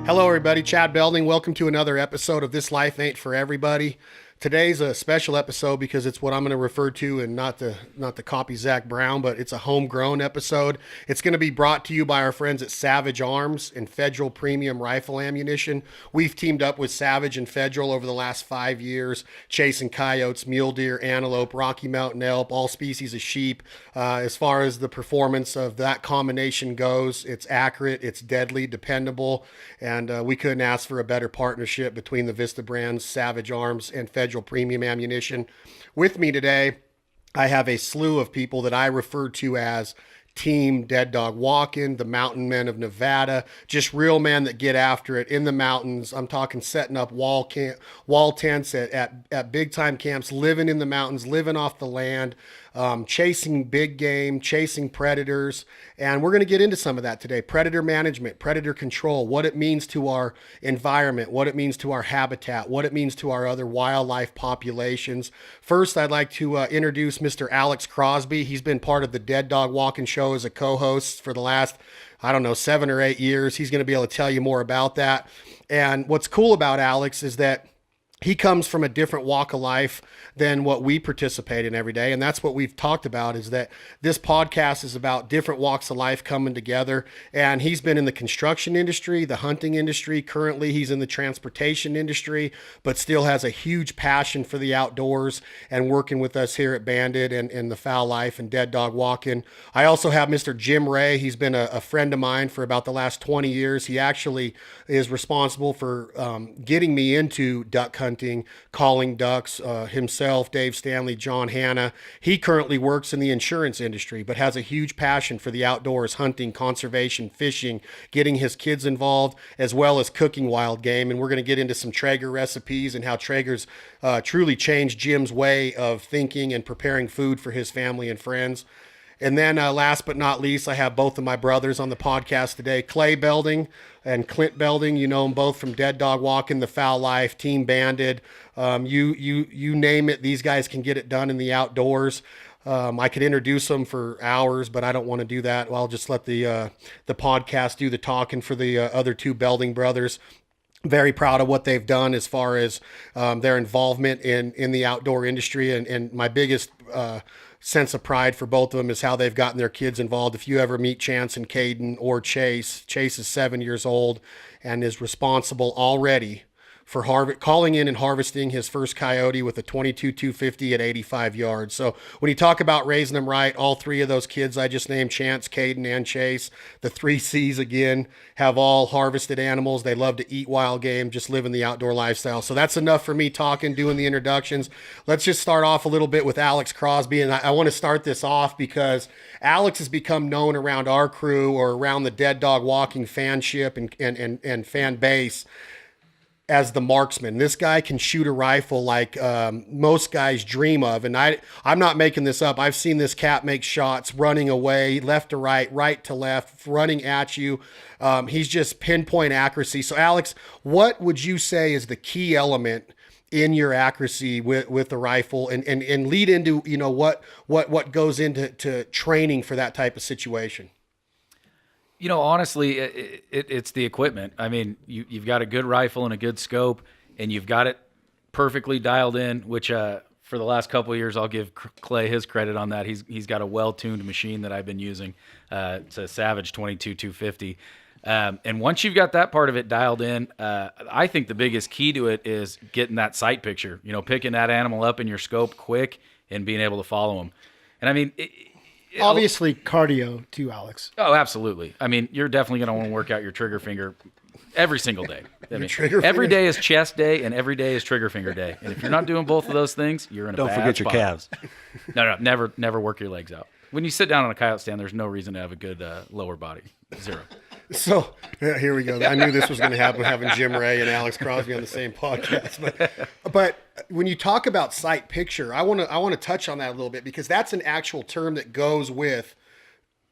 Hello, everybody. Chad Belding. Welcome to another episode of This Life Ain't For Everybody. Today's a special episode because it's what I'm going to refer to, and not to copy Zach Brown, but it's a homegrown episode. It's going to be brought to you by our friends at Savage Arms and Federal Premium Rifle Ammunition. We've teamed up with Savage and Federal over the last 5 years, chasing coyotes, mule deer, antelope, Rocky Mountain elk, all species of sheep. As far as the performance of that combination goes, it's accurate, it's deadly, dependable, and we couldn't ask for a better partnership between the Vista brands, Savage Arms, and Federal Premium Ammunition. With me today, I have a slew of people that I refer to as Team Dead Dog Walkin, the mountain men of Nevada, just real men that get after it in the mountains. I'm talking setting up wall tents at big time camps, living in the mountains, living off the land, chasing big game, chasing predators. And we're going to get into some of that today. Predator management, predator control, what it means to our environment, what it means to our habitat, what it means to our other wildlife populations. First, I'd like to introduce Mr. Alex Crosby. He's been part of the Dead Dog Walking Show as a co-host for the last, 7 or 8 years. He's going to be able to tell you more about that. And what's cool about Alex is that he comes from a different walk of life than what we participate in every day. And that's what we've talked about, is that this podcast is about different walks of life coming together. And he's been in the construction industry, the hunting industry. Currently, he's in the transportation industry, but still has a huge passion for the outdoors and working with us here at Bandit and the Foul Life and Dead Dog Walkin'. I also have Mr. Jim Rhea. He's been a friend of mine for about the last 20 years. He actually is responsible for getting me into duck hunting, calling ducks himself, Dave Stanley, John Hanna. He currently works in the insurance industry, but has a huge passion for the outdoors, hunting, conservation, fishing, getting his kids involved, as well as cooking wild game. And we're going to get into some Traeger recipes and how Traeger's truly changed Jim's way of thinking and preparing food for his family and friends. And then last but not least, I have both of my brothers on the podcast today, Clay Belding and Clint Belding. You know them both from Dead Dog Walkin', The Foul Life, Team Banded. You name it, these guys can get it done in the outdoors. I could introduce them for hours, but I don't want to do that. I'll just let the podcast do the talking for the other two Belding brothers. Very proud of what they've done as far as their involvement in the outdoor industry. And my biggest sense of pride for both of them is how they've gotten their kids involved. If you ever meet Chance and Caden or Chase is 7 years old and is responsible already for calling in and harvesting his first coyote with a 22-250 at 85 yards. So when you talk about raising them right, all three of those kids I just named, Chance, Caden, and Chase, the 3 C's again, have all harvested animals. They love to eat wild game, just living the outdoor lifestyle. So that's enough for me talking, doing the introductions. Let's just start off a little bit with Alex Crosby. And I want to start this off because Alex has become known around our crew or around the Dead Dog Walking fanship and fan base as the marksman. This guy can shoot a rifle like most guys dream of. And I'm not making this up. I've seen this cat make shots running away, left to right, right to left, running at you. He's just pinpoint accuracy. So Alex, what would you say is the key element in your accuracy with the rifle, and lead into, what goes into training for that type of situation? Honestly, it's the equipment. I mean, you've got a good rifle and a good scope, and you've got it perfectly dialed in, which for the last couple of years, I'll give Clay his credit on that. He's got a well-tuned machine that I've been using. It's a Savage 22-250. And once you've got that part of it dialed in, I think the biggest key to it is getting that sight picture, picking that animal up in your scope quick and being able to follow him. And I mean, obviously cardio too, Alex. Oh, absolutely. I mean, you're definitely going to want to work out your trigger finger every single day. Every day is chest day and every day is trigger finger day. And if you're not doing both of those things, you're in a bad spot. Don't forget your calves. No, never work your legs out. When you sit down on a coyote stand, there's no reason to have a good lower body. Zero. So here we go. I knew this was going to happen, having Jim Rhea and Alex Crosby on the same podcast. But when you talk about sight picture, I want to touch on that a little bit, because that's an actual term that goes with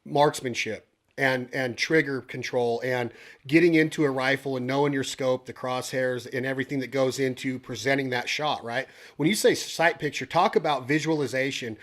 marksmanship and trigger control and getting into a rifle and knowing your scope, the crosshairs, and everything that goes into presenting that shot, right? When you say sight picture, talk about visualization.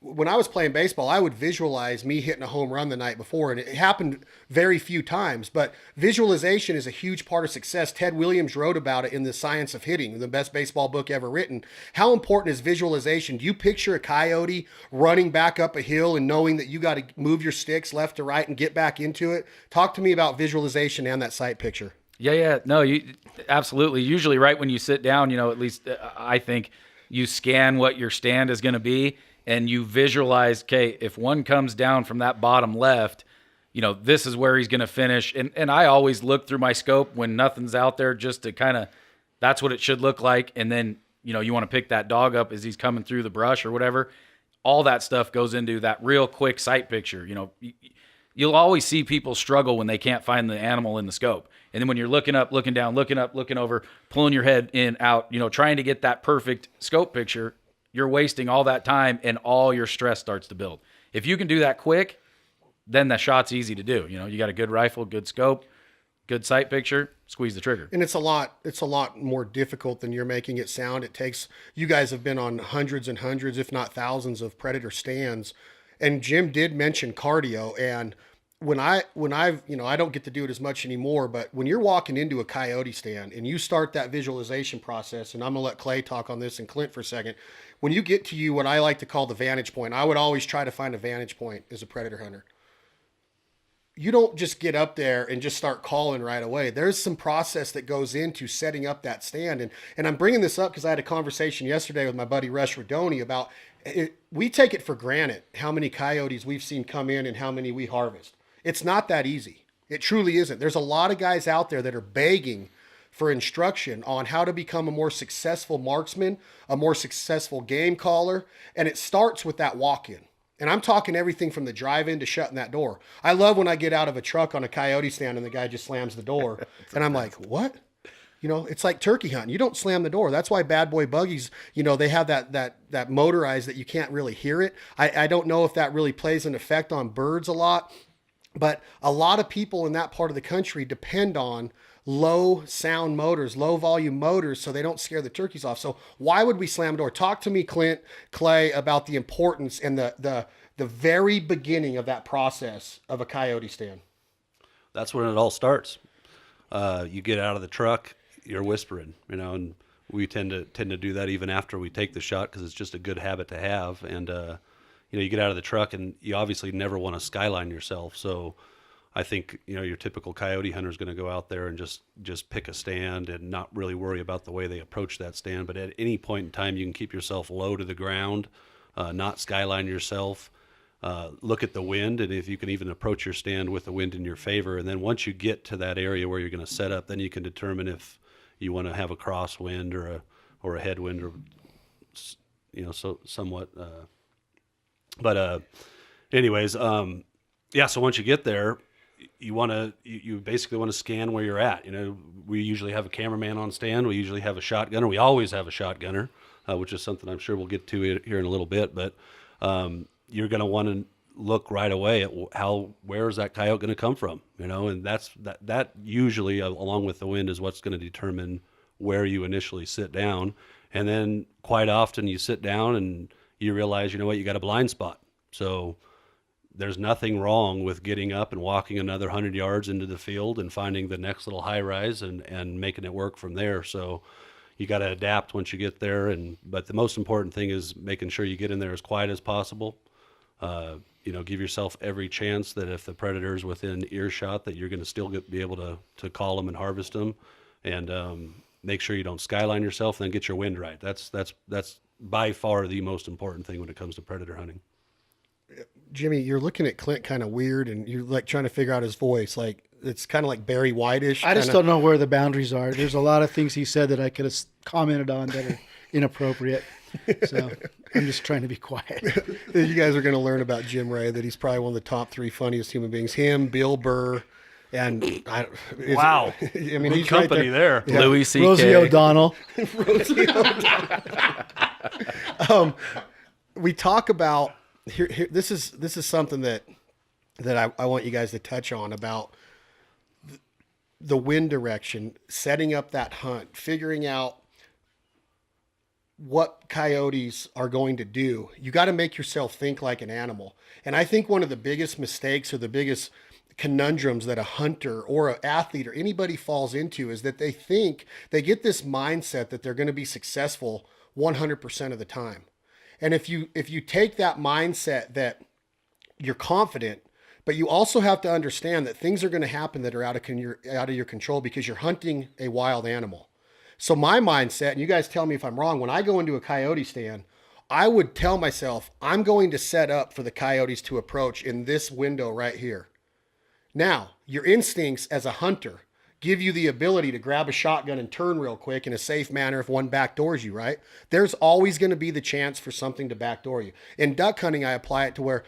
when I was playing baseball, I would visualize me hitting a home run the night before, and it happened very few times. But visualization is a huge part of success. Ted Williams wrote about it in The Science of Hitting, the best baseball book ever written. How important is visualization? Do you picture a coyote running back up a hill and knowing that you got to move your sticks left to right and get back into it? Talk to me about visualization and that sight picture. Yeah. No, you absolutely. Usually, right when you sit down, at least I think you scan what your stand is going to be, and you visualize, okay, if one comes down from that bottom left, this is where he's going to finish. And I always look through my scope when nothing's out there, just to kind of, that's what it should look like. And then, you want to pick that dog up as he's coming through the brush or whatever. All that stuff goes into that real quick sight picture. You'll always see people struggle when they can't find the animal in the scope. And then when you're looking up, looking down, looking up, looking over, pulling your head in, out, trying to get that perfect scope picture, you're wasting all that time and all your stress starts to build. If you can do that quick, then the shot's easy to do. You got a good rifle, good scope, good sight picture, squeeze the trigger. And it's a lot more difficult than you're making it sound. You guys have been on hundreds and hundreds, if not thousands, of predator stands. And Jim did mention cardio, and when I don't get to do it as much anymore, but when you're walking into a coyote stand and you start that visualization process, and I'm gonna let Clay talk on this and Clint for a second, when you get to what I like to call the vantage point, I would always try to find a vantage point as a predator hunter. You don't just get up there and just start calling right away. There's some process that goes into setting up that stand. And I'm bringing this up because I had a conversation yesterday with my buddy Rush Rodoni about it. We take it for granted how many coyotes we've seen come in and how many we harvest. It's not that easy. It truly isn't. There's a lot of guys out there that are begging for instruction on how to become a more successful marksman, a more successful game caller. And it starts with that walk-in. And I'm talking everything from the drive-in to shutting that door. I love when I get out of a truck on a coyote stand and the guy just slams the door. And I'm like, what? It's like turkey hunting. You don't slam the door. That's why bad boy buggies, they have that motorized that you can't really hear it. I don't know if that really plays an effect on birds a lot, but a lot of people in that part of the country depend on low sound motors, low volume motors, so they don't scare the turkeys off. So why would we slam a door? Talk to me, Clint, Clay, about the importance and the very beginning of that process of a coyote stand. That's when it all starts. You get out of the truck, you're whispering, and we tend to do that even after we take the shot because it's just a good habit to have. And you get out of the truck and you obviously never want to skyline yourself. So I think, your typical coyote hunter is going to go out there and just pick a stand and not really worry about the way they approach that stand. But at any point in time, you can keep yourself low to the ground, not skyline yourself, look at the wind, and if you can even approach your stand with the wind in your favor. And then once you get to that area where you're going to set up, then you can determine if you want to have a crosswind or a headwind or, so somewhat. Anyways, so once you get there, you basically want to scan where you're at. We usually have a cameraman on stand. We usually have a shotgunner. We always have a shotgunner, which is something I'm sure we'll get to here in a little bit. But you're going to want to look right away at where is that coyote going to come from, and that usually, along with the wind, is what's going to determine where you initially sit down. And then quite often you sit down and you realize, you got a blind spot. So there's nothing wrong with getting up and walking another 100 yards into the field and finding the next little high rise and making it work from there. So you got to adapt once you get there. But the most important thing is making sure you get in there as quiet as possible. Give yourself every chance that if the predator's within earshot, that you're going to still be able to call them and harvest them, and make sure you don't skyline yourself. And then get your wind right. That's by far the most important thing when it comes to predator hunting. Jimmy, you're looking at Clint kind of weird, and you're like trying to figure out his voice. Like it's kind of like Barry White-ish. I just don't know where the boundaries are. There's a lot of things he said that I could have commented on that are inappropriate. So I'm just trying to be quiet. You guys are going to learn about Jim Ray, that he's probably one of the top 3 funniest human beings. Him, Bill Burr, and wow. He's company right there. Yeah. Louis C.K. Rosie O'Donnell. We talk about here. This is something that I want you guys to touch on about the wind direction, setting up that hunt, figuring out what coyotes are going to do. You got to make yourself think like an animal. And I think one of the biggest mistakes or the biggest conundrums that a hunter or an athlete or anybody falls into is that they think they get this mindset that they're going to be successful 100% of the time. And if you take that mindset that you're confident, but you also have to understand that things are going to happen that are out of your control because you're hunting a wild animal. So my mindset, and you guys tell me if I'm wrong, when I go into a coyote stand, I would tell myself, I'm going to set up for the coyotes to approach in this window right here. Now, your instincts as a hunter give you the ability to grab a shotgun and turn real quick in a safe manner if one backdoors you, right? There's always going to be the chance for something to backdoor you. In duck hunting, I apply it to where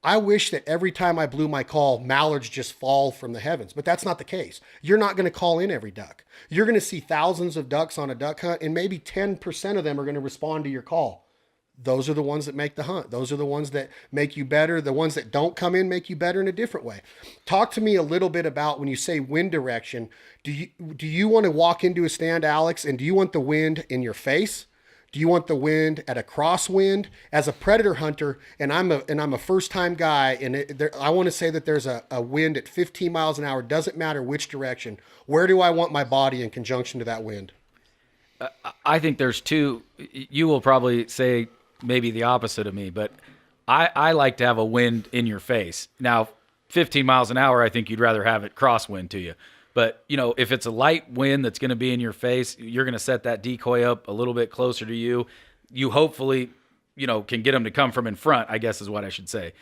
I wish that every time I blew my call, mallards just fall from the heavens, but that's not the case. You're not going to call in every duck. You're going to see thousands of ducks on a duck hunt, and maybe 10% of them are going to respond to your call. Those are the ones that make the hunt. Those are the ones that make you better. The ones that don't come in make you better in a different way. Talk to me a little bit about when you say wind direction. Do you want to walk into a stand, Alex, and do you want the wind in your face? Do you want the wind at a crosswind? As a predator hunter, and I'm a first-time guy, and I want to say that there's a wind at 15 miles an hour. Doesn't matter which direction. Where do I want my body in conjunction to that wind? I think there's two. You will probably say maybe the opposite of me, but I like to have a wind in your face. Now, 15 miles an hour, I think you'd rather have it crosswind to you. But, if it's a light wind that's going to be in your face, you're going to set that decoy up a little bit closer to you. You hopefully, can get them to come from in front, I guess is what I should say.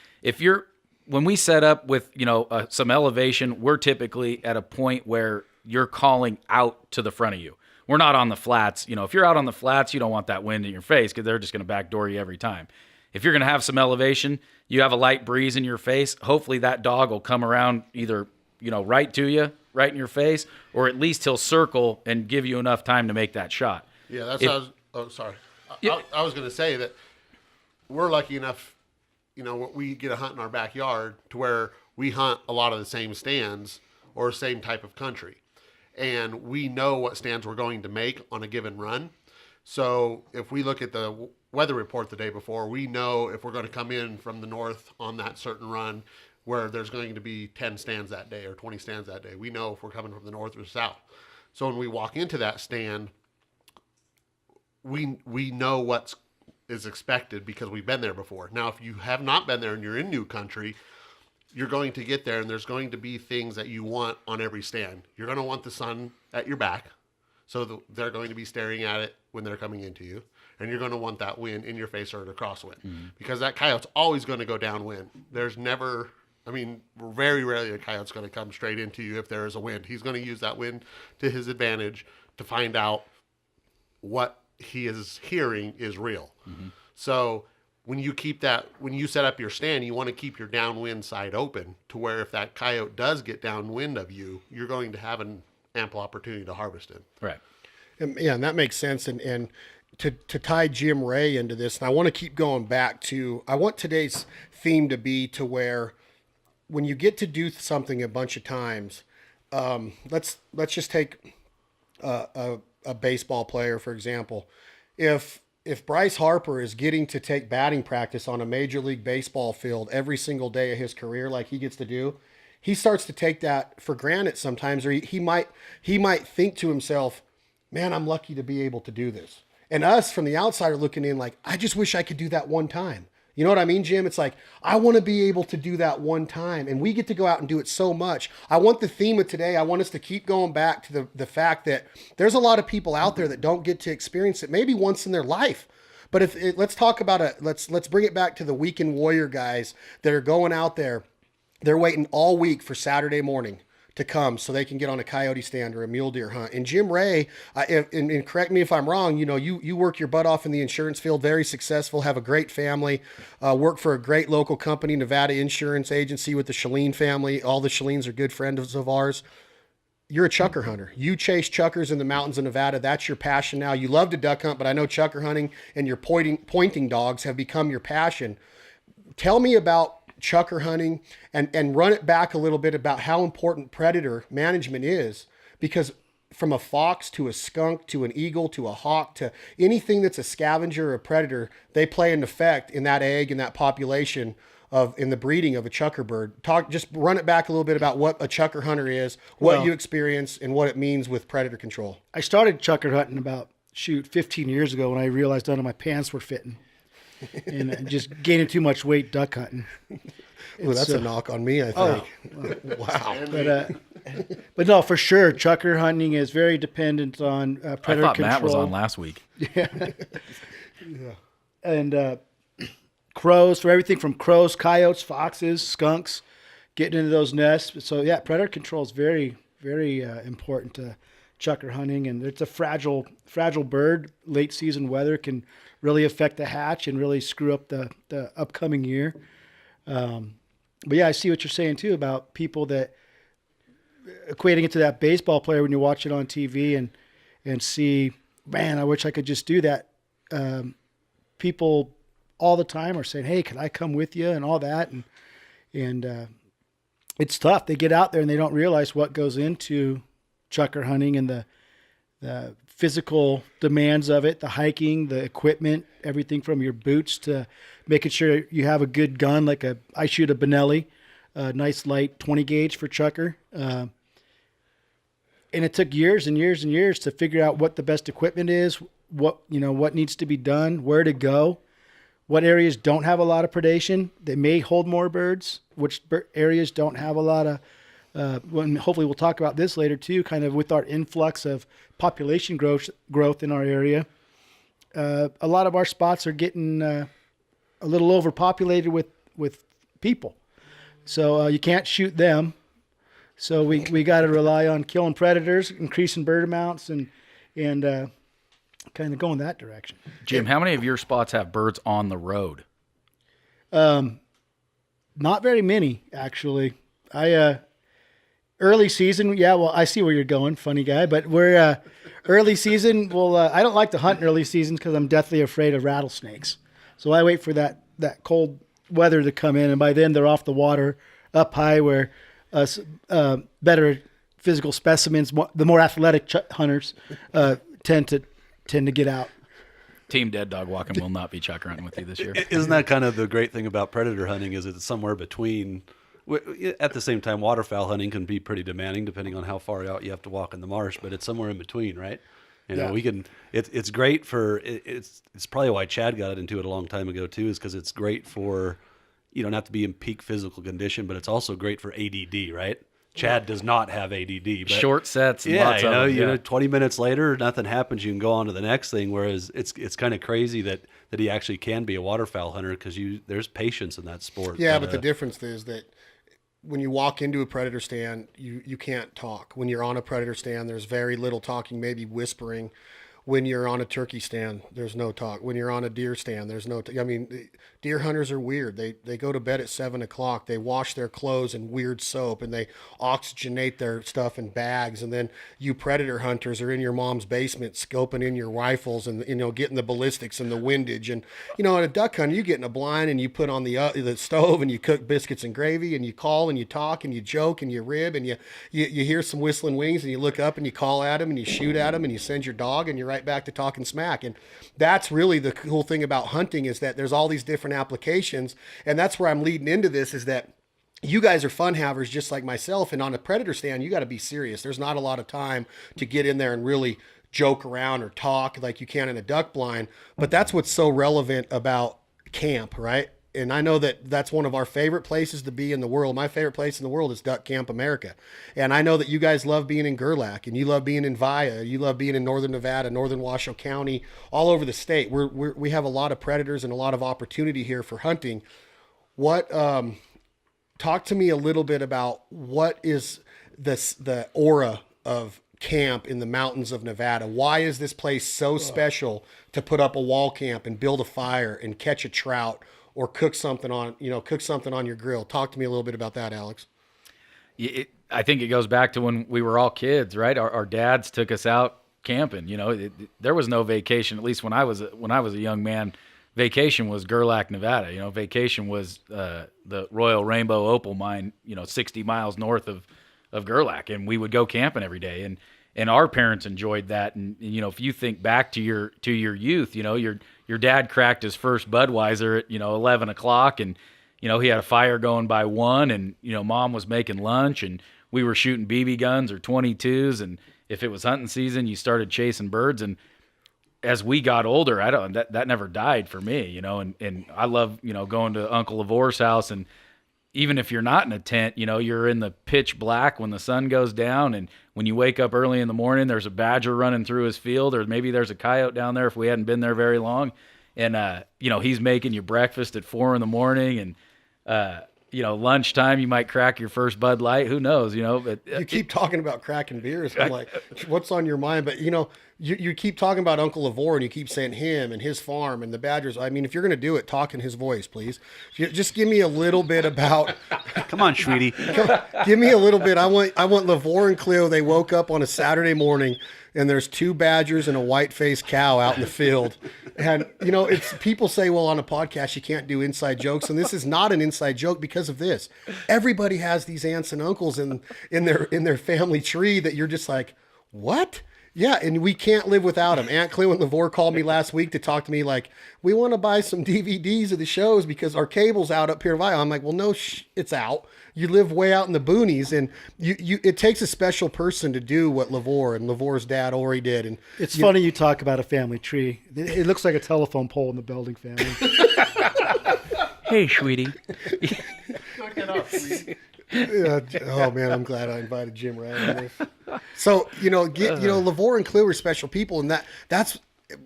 When we set up with, some elevation, we're typically at a point where you're calling out to the front of you. We're not on the flats. If you're out on the flats, you don't want that wind in your face because they're just going to backdoor you every time. If you're going to have some elevation, you have a light breeze in your face, hopefully that dog will come around either, right to you, right in your face, or at least he'll circle and give you enough time to make that shot. Yeah, that's what I was, oh, sorry. I was going to say that we're lucky enough, we get a hunt in our backyard to where we hunt a lot of the same stands or same type of country. And we know what stands we're going to make on a given run. So if we look at the weather report the day before, we know if we're going to come in from the north on that certain run where there's going to be 10 stands that day or 20 stands that day. We know if we're coming from the north or south. So when we walk into that stand, we know what is expected because we've been there before. Now, if you have not been there and you're in new country, you're going to get there and there's going to be things that you want on every stand. You're going to want the sun at your back, so they're going to be staring at it when they're coming into you. And you're going to want that wind in your face or at a crosswind because that coyote's always going to go downwind. There's never, very rarely a coyote's going to come straight into you if there is a wind. He's going to use that wind to his advantage to find out what he is hearing is real. Mm-hmm. So when you set up your stand, you want to keep your downwind side open to where if that coyote does get downwind of you, you're going to have an ample opportunity to harvest it. Right. And that makes sense. And to tie Jim Ray into this, and I want to keep going back to, I want today's theme to be to where when you get to do something a bunch of times, let's just take a baseball player, for example. If Bryce Harper is getting to take batting practice on a Major League Baseball field every single day of his career like he gets to do, he starts to take that for granted sometimes, or he might think to himself, man, I'm lucky to be able to do this. And us from the outside are looking in like, I just wish I could do that one time. You know what I mean, Jim? It's like, I want to be able to do that one time. And we get to go out and do it so much. I want the theme of today, I want us to keep going back to the fact that there's a lot of people out there that don't get to experience it maybe once in their life. But let's talk about let's bring it back to the weekend warrior guys that are going out there. They're waiting all week for Saturday morning to come so they can get on a coyote stand or a mule deer hunt. And Jim Ray, and correct me if I'm wrong, you work your butt off in the insurance field, very successful, have a great family, work for a great local company, Nevada Insurance Agency with the Shalene family. All the Shalenes are good friends of ours. You're a chukar hunter. You chase chukars in the mountains of Nevada. That's your passion now. You love to duck hunt, but I know chukar hunting and your pointing dogs have become your passion. Tell me about chukar hunting and run it back a little bit about how important predator management is, because from a fox to a skunk to an eagle to a hawk to anything that's a scavenger or a predator, they play an effect in that egg and that population in the breeding of a chukar bird. Just run it back a little bit about what a chukar hunter is, what you experience, and what it means with predator control. I started chukar hunting about 15 years ago when I realized none of my pants were fitting, and just gaining too much weight duck hunting. Well, that's a knock on me, I think. Wow. But no, for sure, chukar hunting is very dependent on predator I thought control. Matt was on last week. And crows, for everything from crows, coyotes, foxes, skunks, getting into those nests. So yeah, predator control is very, very important to chukar hunting, and it's a fragile bird. Late season weather can really affect the hatch and really screw up the upcoming year. But yeah, I see what you're saying too about people that equating it to that baseball player when you watch it on TV and see, man, I wish I could just do that. People all the time are saying, hey, can I come with you and all that? And it's tough. They get out there and they don't realize what goes into chukar hunting and the physical demands of it, the hiking, the equipment, everything from your boots to making sure you have a good gun. I shoot a Benelli, a nice light 20 gauge for chukar. And it took years and years and years to figure out what the best equipment is, what needs to be done, where to go, what areas don't have a lot of predation. They may hold more birds, which areas don't have a lot of, hopefully we'll talk about this later too, kind of with our influx of population growth in our area. A lot of our spots are getting a little overpopulated with people. So you can't shoot them. So we got to rely on killing predators, increasing bird amounts, and kind of going that direction. Jim, how many of your spots have birds on the road? Not very many, actually. Early season, yeah, well, I see where you're going, funny guy, but we're early season. Well, I don't like to hunt in early seasons because I'm deathly afraid of rattlesnakes. So I wait for that cold weather to come in, and by then they're off the water, up high where better physical specimens, the more athletic hunters tend to get out. Team Dead Dog Walkin will not be chukar hunting with you this year. Isn't that kind of the great thing about predator hunting is it's somewhere between. At the same time, waterfowl hunting can be pretty demanding depending on how far out you have to walk in the marsh, but it's somewhere in between, right? We can. It's great for. It's probably why Chad got into it a long time ago too, is because it's great for, not to be in peak physical condition, but it's also great for ADD, right? Chad does not have ADD. But short sets. And lots of them, 20 minutes later, nothing happens. You can go on to the next thing. Whereas it's kind of crazy that he actually can be a waterfowl hunter because there's patience in that sport. Yeah, but the difference is that when you walk into a predator stand, you can't talk. When you're on a predator stand, there's very little talking, maybe whispering. When you're on a turkey stand, there's no talk. When you're on a deer stand, there's no deer hunters are weird. They go to bed at 7:00. They wash their clothes in weird soap and they oxygenate their stuff in bags. And then you predator hunters are in your mom's basement scoping in your rifles and getting the ballistics and the windage. And at a duck hunt, you get in a blind and you put on the stove and you cook biscuits and gravy and you call and you talk and you joke and you rib and you hear some whistling wings and you look up and you call at them and you shoot at them and you send your dog and you're right back to talking smack. And that's really the cool thing about hunting is that there's all these different applications. And that's where I'm leading into this is that you guys are fun havers just like myself. And on a predator stand, you got to be serious. There's not a lot of time to get in there and really joke around or talk like you can in a duck blind. But that's what's so relevant about camp, right? And I know that that's one of our favorite places to be in the world. My favorite place in the world is Duck Camp America. And I know that you guys love being in Gerlach and you love being in Via. You love being in Northern Nevada, Northern Washoe County, all over the state. We have a lot of predators and a lot of opportunity here for hunting. Talk to me a little bit about what is the aura of camp in the mountains of Nevada? Why is this place so special to put up a wall camp and build a fire and catch a trout or cook something on your grill? Talk to me a little bit about that, Alex. I think it goes back to when we were all kids, right? Our dads took us out camping. There was no vacation. At least when I was a young man, vacation was Gerlach, Nevada. Vacation was the Royal Rainbow Opal mine. 60 miles north of Gerlach, and we would go camping every day. and our parents enjoyed that. And if you think back to your youth, your dad cracked his first Budweiser at 11 o'clock, and he had a fire going by 1, and mom was making lunch, and we were shooting BB guns or 22s, and if it was hunting season, you started chasing birds. And as we got older, that never died for me, and I love going to Uncle Lavor's house, and even if you're not in a tent, you're in the pitch black when the sun goes down, and when you wake up early in the morning, there's a badger running through his field, or maybe there's a coyote down there if we hadn't been there very long, and he's making you breakfast at 4 in the morning, and lunchtime you might crack your first Bud Light. Who knows? But you keep talking about cracking beers. I'm like, what's on your mind? But you keep talking about Uncle Lavore, and you keep saying him and his farm and the badgers. I mean, if you're going to do it, talk in his voice, please. Just give me a little bit about. Come on, sweetie. Give me a little bit. I want Lavore and Cleo. They woke up on a Saturday morning, and there's 2 badgers and a white-faced cow out in the field. And it's people say, well, on a podcast you can't do inside jokes, and this is not an inside joke because of this. Everybody has these aunts and uncles in their family tree that you're just like, what? Yeah, and we can't live without them. Aunt Cleo and Lavore called me last week to talk to me like, we want to buy some DVDs of the shows because our cable's out up here in Ohio. I'm like, well, no, it's out. You live way out in the boonies, and it takes a special person to do what Lavore and Lavore's dad Ori did. And it's funny you talk about a family tree. It looks like a telephone pole in the Belding family. Hey, sweetie. Knock it off, sweetie. Oh man, I'm glad I invited Jim right on this. So Lavore and Cleo are special people, and that's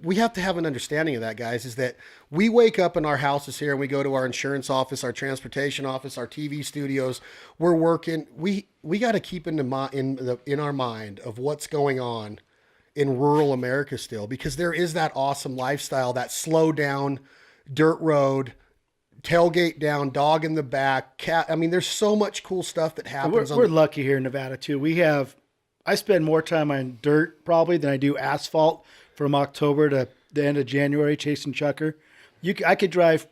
we have to have an understanding of that, guys. Is that we wake up in our houses here and we go to our insurance office, our transportation office, our TV studios. We're working. We got to keep in our mind of what's going on in rural America still, because there is that awesome lifestyle, that slow down dirt road. Tailgate down, dog in the back, cat. I mean, there's so much cool stuff that happens. We're lucky here in Nevada too. I spend more time on dirt probably than I do asphalt from October to the end of January chasing chukar. I could drive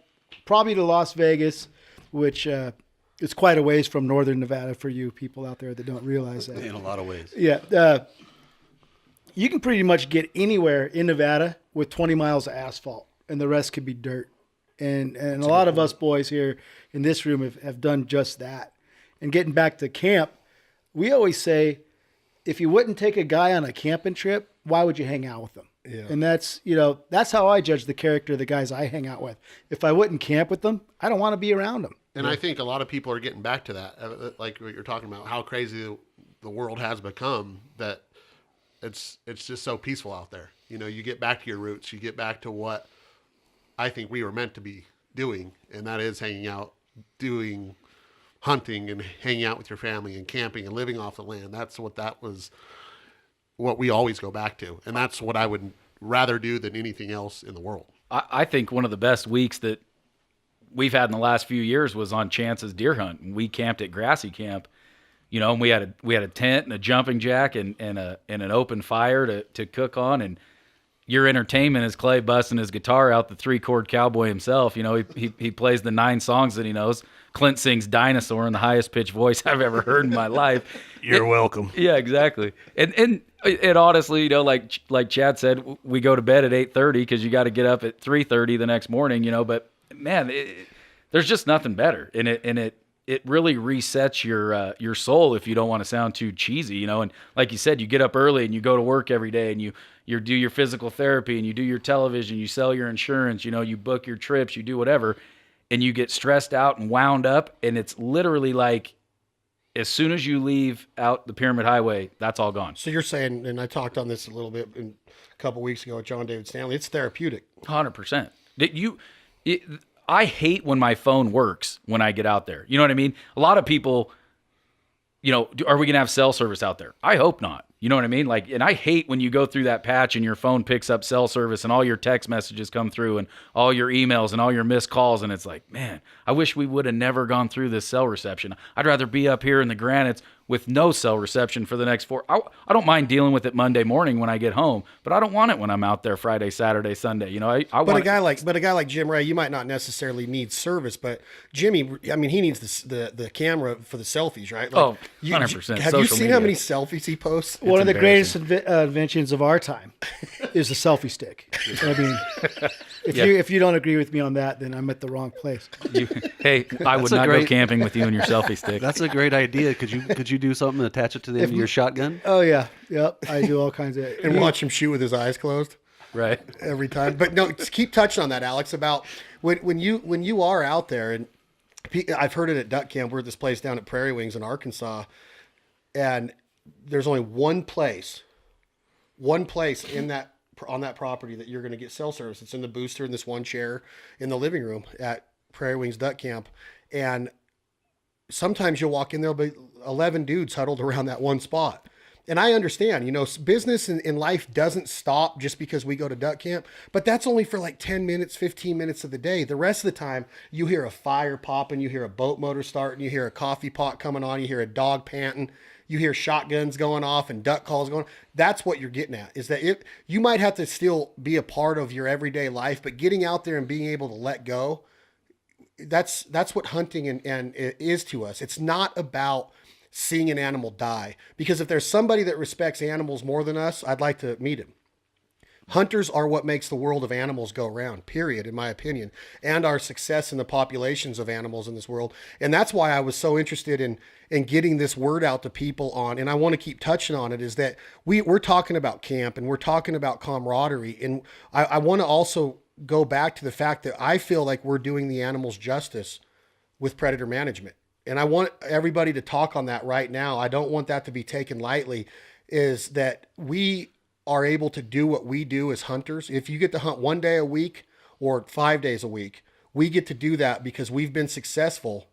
probably to Las Vegas, which is quite a ways from northern Nevada for you people out there that don't realize that. In a lot of ways. Yeah. You can pretty much get anywhere in Nevada with 20 miles of asphalt, and the rest could be dirt. And a lot of us boys here in this room have done just that. And getting back to camp, we always say, if you wouldn't take a guy on a camping trip, why would you hang out with them? Yeah. And that's how I judge the character of the guys I hang out with. If I wouldn't camp with them, I don't want to be around them. And I think a lot of people are getting back to that, like what you're talking about, how crazy the world has become, that it's just so peaceful out there. You get back to your roots, you get back to what I think we were meant to be doing, and that is hanging out, doing hunting and hanging out with your family and camping and living off the land. That's what we always go back to. And that's what I would rather do than anything else in the world. I think one of the best weeks that we've had in the last few years was on Chance's deer hunt. And we camped at Grassy Camp, and we had a tent and a jumping jack and an open fire to cook on. And your entertainment is Clay busting his guitar out, the 3-chord cowboy himself. He plays the 9 songs that he knows. Clint sings Dinosaur in the highest pitched voice I've ever heard in my life. You're welcome. Yeah, exactly. And honestly, like Chad said, we go to bed at 8:30 because you got to get up at 3:30 the next morning. But man, there's just nothing better, and it really resets your soul if you don't want to sound too cheesy. And like you said, you get up early and you go to work every day, and you do your physical therapy, and you do your television, you sell your insurance, you book your trips, you do whatever, and you get stressed out and wound up, and it's literally like as soon as you leave out the Pyramid Highway, that's all gone. So you're saying, and I talked on this a little bit a couple weeks ago with John David Stanley, it's therapeutic. 100%. I hate when my phone works when I get out there. You know what I mean? A lot of people, are we going to have cell service out there? I hope not. You know what I mean? And I hate when you go through that patch and your phone picks up cell service and all your text messages come through and all your emails and all your missed calls. And it's like, man, I wish we would have never gone through this cell reception. I'd rather be up here in the granites with no cell reception for the next 4. I don't mind dealing with it Monday morning when I get home, but I don't want it when I'm out there Friday, Saturday, Sunday. But a guy like Jim Ray, you might not necessarily need service, but Jimmy, I mean, he needs the camera for the selfies, right? 100%. Have you seen how many selfies he posts? one of the greatest inventions of our time is the selfie stick. I mean, if you don't agree with me on that, then I'm at the wrong place. I would not go camping with you and your selfie stick. That's a great idea. Could you do something and attach it to the end of your shotgun? Oh yeah, yep. I do all kinds of and watch him shoot with his eyes closed. Right. Every time. But no, just keep touching on that, Alex, about when you are out there, and I've heard it at duck camp. We're at this place down at Prairie Wings in Arkansas, and there's only one place in that on that property that you're going to get cell service. It's in the booster in this one chair in the living room at Prairie Wings Duck Camp. And sometimes you'll walk in, there'll be 11 dudes huddled around that one spot. And I understand, business in life doesn't stop just because we go to duck camp, but that's only for like 10 minutes, 15 minutes of the day. The rest of the time, you hear a fire popping, you hear a boat motor starting, you hear a coffee pot coming on, you hear a dog panting, you hear shotguns going off and duck calls going on. That's what you're getting at, is that you might have to still be a part of your everyday life, but getting out there and being able to let go, that's what hunting and it is to us. It's not about seeing an animal die, because if there's somebody that respects animals more than us, I'd like to meet him. Hunters are what makes the world of animals go round, period, in my opinion, and our success in the populations of animals in this world. And that's why I was so interested in getting this word out to people on, and I want to keep touching on it, is that we're talking about camp and we're talking about camaraderie. And I want to also go back to the fact that I feel like we're doing the animals justice with predator management. And I want everybody to talk on that right now. I don't want that to be taken lightly, is that we are able to do what we do as hunters. If you get to hunt 1 day a week or 5 days a week, we get to do that because we've been successful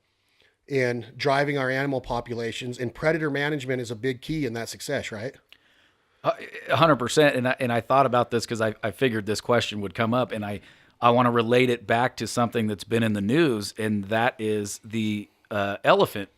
in driving our animal populations, and predator management is a big key in that success, right? 100%. And I thought about this because I figured this question would come up, and I want to relate it back to something that's been in the news, and that is the elephant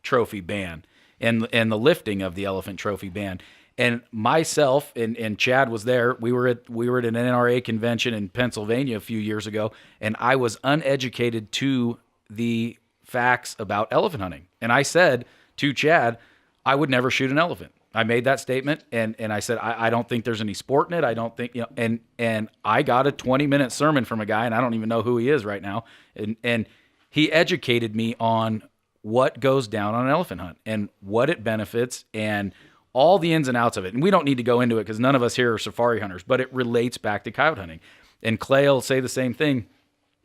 trophy ban and the lifting of the elephant trophy ban. And myself and Chad was there. We were at an NRA convention in Pennsylvania a few years ago, and I was uneducated to the facts about elephant hunting. And I said to Chad, I would never shoot an elephant. I made that statement, and I said, I don't think there's any sport in it. I don't think, and I got a 20-minute sermon from a guy, and I don't even know who he is right now. And he educated me on what goes down on an elephant hunt and what it benefits and all the ins and outs of it. And we don't need to go into it because none of us here are safari hunters, but it relates back to coyote hunting. And Clay will say the same thing.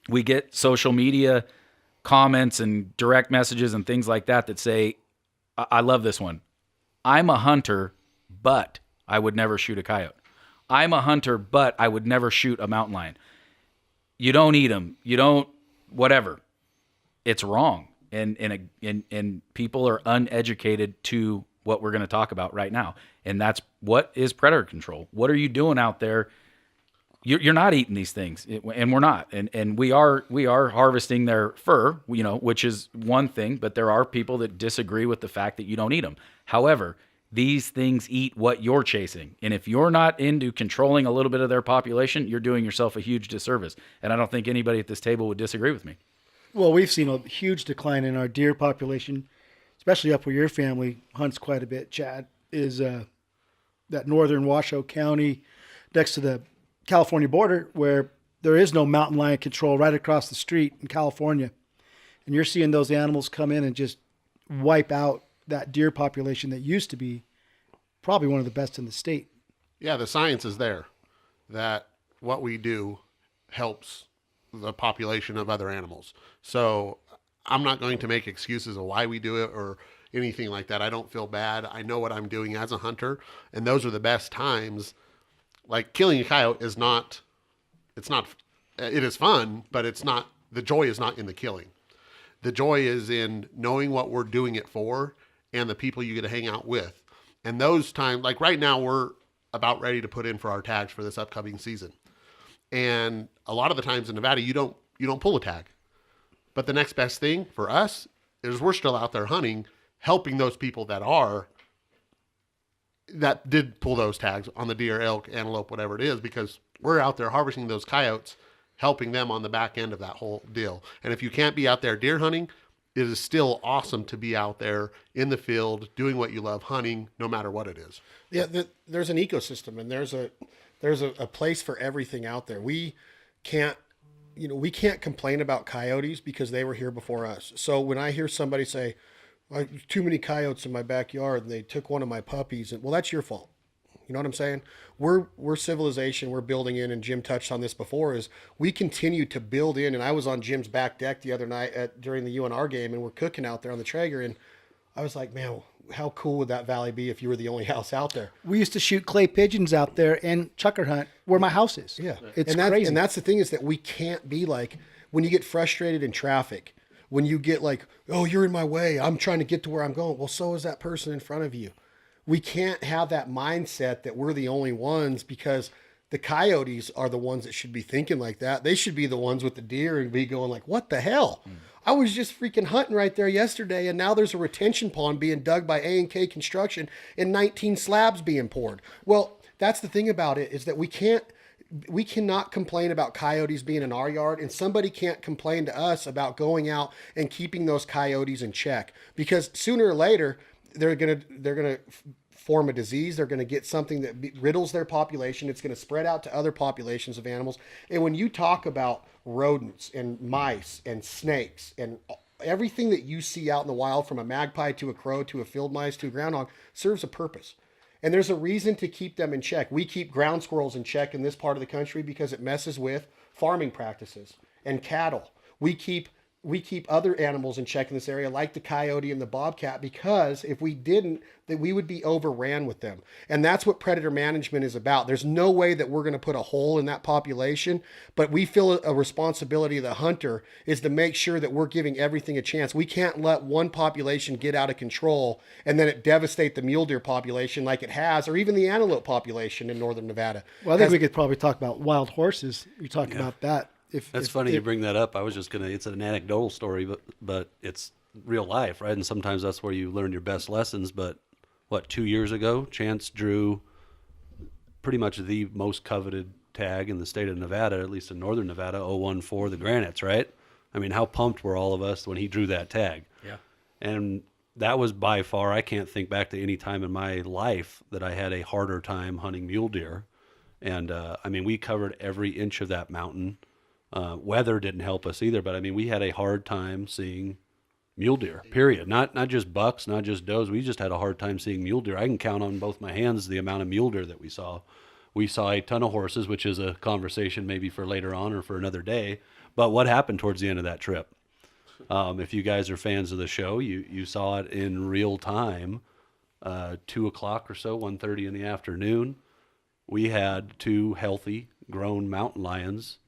We get social media comments and direct messages and things like that say, I love this one. I'm a hunter, but I would never shoot a coyote. I'm a hunter, but I would never shoot a mountain lion. You don't eat them. You don't, whatever. It's wrong. And people are uneducated to what we're going to talk about right now. And that's what is predator control. What are you doing out there? You're not eating these things, and we're not. And we are harvesting their fur, which is one thing, but there are people that disagree with the fact that you don't eat them. However, these things eat what you're chasing. And if you're not into controlling a little bit of their population, you're doing yourself a huge disservice. And I don't think anybody at this table would disagree with me. Well, we've seen a huge decline in our deer population, especially up where your family hunts quite a bit, Chad, is that northern Washoe County next to the California border, where there is no mountain lion control right across the street in California. And you're seeing those animals come in and just wipe out that deer population that used to be probably one of the best in the state. Yeah, the science is there that what we do helps the population of other animals. So I'm not going to make excuses of why we do it or anything like that. I don't feel bad. I know what I'm doing as a hunter, and those are the best times. Like killing a coyote is not, it is fun, but it's not, the joy is not in the killing. The joy is in knowing what we're doing it for and the people you get to hang out with. And those times, like right now, we're about ready to put in for our tags for this upcoming season. And a lot of the times in Nevada, you don't pull a tag. But the next best thing for us is we're still out there hunting, helping those people that did pull those tags on the deer, elk, antelope, whatever it is, because we're out there harvesting those coyotes, helping them on the back end of that whole deal. And if you can't be out there deer hunting, it is still awesome to be out there in the field doing what you love, hunting, no matter what it is. Yeah, there's an ecosystem, and there's a place for everything out there. We can't complain about coyotes because they were here before us. So when I hear somebody say, too many coyotes in my backyard and they took one of my puppies, and well, that's your fault. You know what I'm saying? We're civilization. We're building in, and Jim touched on this before, is we continue to build in. And I was on Jim's back deck the other night during the UNR game, and we're cooking out there on the Traeger. And I was like, man, how cool would that valley be if you were the only house out there? We used to shoot clay pigeons out there and chukar hunt where my house is. Yeah. It's crazy. crazy. And that's the thing, is that we can't be like, when you get frustrated in traffic, when you get like, oh, you're in my way, I'm trying to get to where I'm going. Well, so is that person in front of you. We can't have that mindset that we're the only ones, because the coyotes are the ones that should be thinking like that. They should be the ones with the deer and be going like, what the hell? I was just freaking hunting right there yesterday, and now there's a retention pond being dug by A&K Construction and 19 slabs being poured. Well, that's the thing about it, is that we cannot complain about coyotes being in our yard, and somebody can't complain to us about going out and keeping those coyotes in check, because sooner or later they're gonna form a disease. They're going to get something that riddles their population. It's going to spread out to other populations of animals. And when you talk about rodents and mice and snakes and everything that you see out in the wild, from a magpie to a crow to a field mice to a groundhog, serves a purpose. And there's a reason to keep them in check. We keep ground squirrels in check in this part of the country because it messes with farming practices and cattle. We keep other animals in check in this area, like the coyote and the bobcat, because if we didn't, then we would be overran with them. And that's what predator management is about. There's no way that we're going to put a hole in that population, but we feel a responsibility of the hunter is to make sure that we're giving everything a chance. We can't let one population get out of control and then it devastate the mule deer population like it has, or even the antelope population in northern Nevada. Well, I think we could probably talk about wild horses. You're talking about that. That's funny you bring that up. I was just it's an anecdotal story, but it's real life, right? And sometimes that's where you learn your best lessons. But 2 years ago, Chance drew pretty much the most coveted tag in the state of Nevada, at least in northern Nevada, 014, the Granites, right? I mean, how pumped were all of us when he drew that tag? Yeah. And that was by far, I can't think back to any time in my life that I had a harder time hunting mule deer. And I mean, we covered every inch of that mountain. Weather didn't help us either, but I mean, we had a hard time seeing mule deer, period. Not just bucks, not just does. We just had a hard time seeing mule deer. I can count on both my hands the amount of mule deer that we saw. We saw a ton of horses, which is a conversation maybe for later on or for another day. But what happened towards the end of that trip? If you guys are fans of the show, you saw it in real time, 2 o'clock or so, 1:30 in the afternoon. We had 2 healthy, grown mountain lions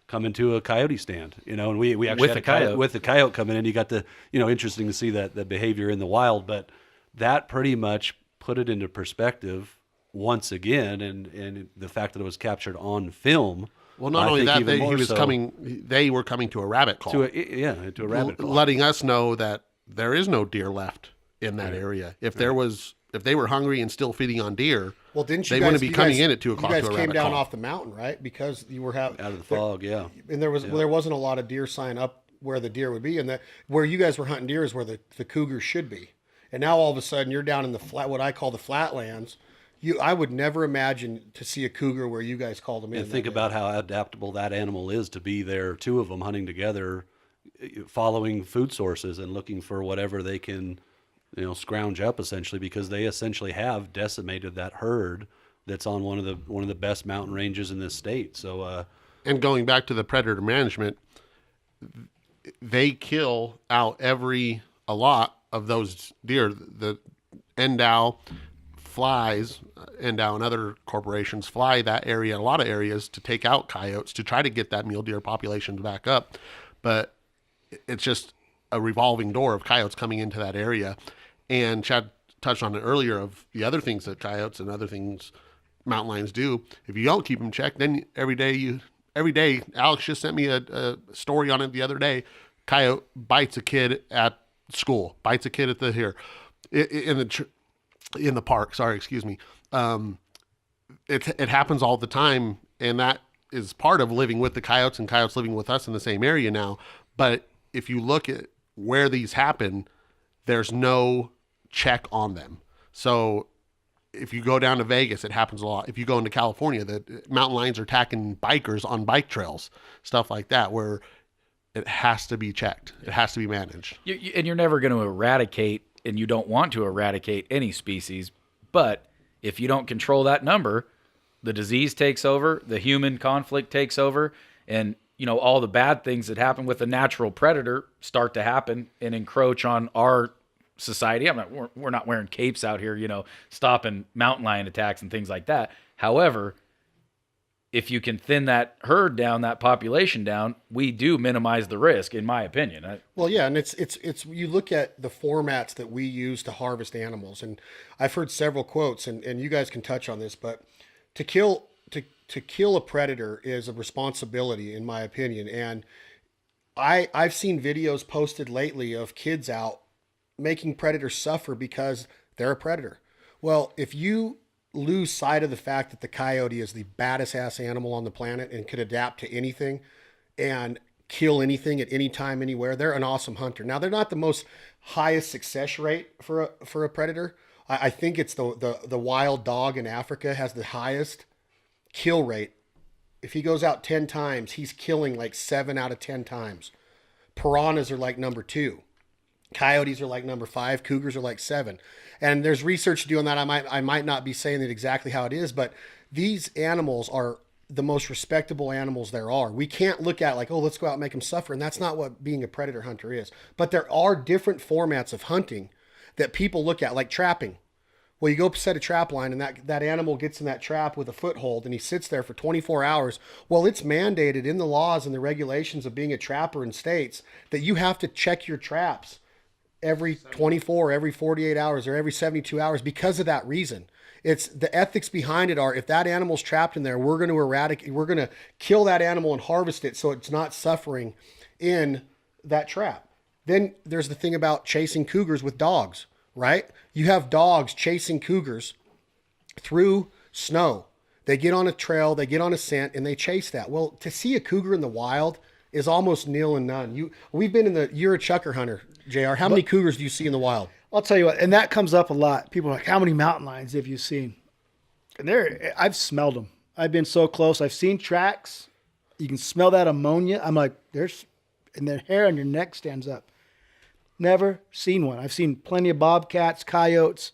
come into a coyote stand, and we actually had with the coyote coming in. You got the, interesting to see that behavior in the wild, but that pretty much put it into perspective once again, and the fact that it was captured on film. Well, not only that, they were coming to a rabbit call. To a rabbit call. Letting us know that there is no deer left in that area. If they were hungry and still feeding on deer, well, they wouldn't be coming in at 2 o'clock. You guys to a came down call. off the mountain, right? Because you were out of the fog, yeah. And there wasn't a lot of deer sign up where the deer would be, and where you guys were hunting deer is where the cougars should be. And now all of a sudden you're down in the what I call the flatlands. I would never imagine to see a cougar where you guys called them in. And think about how adaptable that animal is to be there, 2 of them hunting together, following food sources and looking for whatever they can, scrounge up, essentially, because they essentially have decimated that herd that's on one of the best mountain ranges in this state. So, and going back to the predator management, they kill out a lot of those deer. The Endow flies, Endow and other corporations fly that area, a lot of areas, to take out coyotes to try to get that mule deer population back up. But it's just a revolving door of coyotes coming into that area. And Chad touched on it earlier of the other things that coyotes and other things mountain lions do. If you don't keep them checked, then every day, Alex just sent me a story on it the other day. Coyote bites a kid at school, bites a kid at in the park. Sorry, excuse me. It happens all the time, and that is part of living with the coyotes and coyotes living with us in the same area now. But if you look at where these happen, there's no check on them. So if you go down to Vegas, it happens a lot. If you go into California, the mountain lions are attacking bikers on bike trails, stuff like that, where it has to be checked. It has to be managed. And you're never going to eradicate, and you don't want to eradicate any species. But if you don't control that number, the disease takes over, the human conflict takes over, and all the bad things that happen with a natural predator start to happen and encroach on our society. We're not wearing capes out here, stopping mountain lion attacks and things like that. However, if you can thin that herd down, that population down, we do minimize the risk, in my opinion. Well, yeah, and it's you look at the formats that we use to harvest animals, and I've heard several quotes, and you guys can touch on this, but to kill a predator is a responsibility, in my opinion. And I've seen videos posted lately of kids out making predators suffer because they're a predator. Well, if you lose sight of the fact that the coyote is the baddest ass animal on the planet and could adapt to anything and kill anything at any time, anywhere, they're an awesome hunter. Now, they're not the most highest success rate for a predator. I think it's the wild dog in Africa has the highest kill rate. If he goes out 10 times, he's killing like 7 out of 10 times. Piranhas are like number 2. Coyotes are like number 5. Cougars are like 7. And there's research to do on that. I might not be saying it exactly how it is, but these animals are the most respectable animals there are. We can't look at like, oh, let's go out and make them suffer. And that's not what being a predator hunter is. But there are different formats of hunting that people look at, like trapping. Well, you go set a trap line and that animal gets in that trap with a foothold and he sits there for 24 hours. Well, it's mandated in the laws and the regulations of being a trapper in states that you have to check your traps every 24, every 48 hours, or every 72 hours because of that reason. It's the ethics behind it are, if that animal's trapped in there, we're going to kill that animal and harvest it so it's not suffering in that trap. Then there's the thing about chasing cougars with dogs, right? You have dogs chasing cougars through snow. They get on a trail, they get on a scent, and they chase that. Well, to see a cougar in the wild is almost nil and none. You're a chukar hunter, JR. How many cougars do you see in the wild? I'll tell you what, and that comes up a lot. People are like, how many mountain lions have you seen? And I've smelled them. I've been so close. I've seen tracks. You can smell that ammonia. I'm like, and their hair on your neck stands up. Never seen one. I've seen plenty of bobcats, coyotes,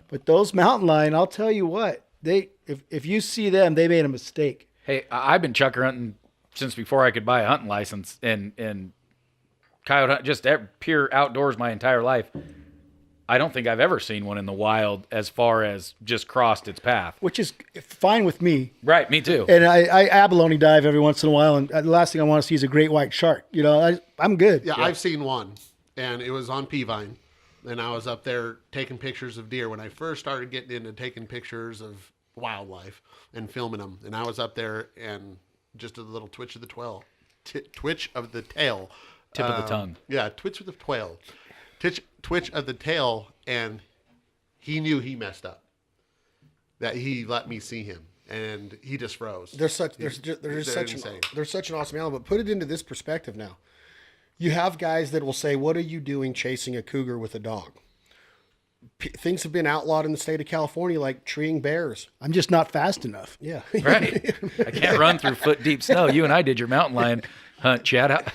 but those mountain lion, I'll tell you what, if you see them, they made a mistake. Hey, I've been chukar hunting since before I could buy a hunting license, and coyote hunt, just pure outdoors my entire life. I don't think I've ever seen one in the wild as far as just crossed its path. Which is fine with me. Right, me too. And I abalone dive every once in a while, and the last thing I want to see is a great white shark. I'm good. Yeah, I've seen one, and it was on Peavine, and I was up there taking pictures of deer when I first started getting into taking pictures of wildlife and filming them. And I was up there, and just a little twitch of the tail. Twitch of the tail. Tip of the tongue. Yeah, twitch of the tail. Twitch of the tail, and he knew he messed up. That he let me see him, and he just froze. They're such an awesome animal. But put it into this perspective now. You have guys that will say, "What are you doing chasing a cougar with a dog?" Things have been outlawed in the state of California, like treeing bears. I'm just not fast enough. Yeah, Right. I can't run through foot deep snow. You and I did your mountain lion hunt, Chad.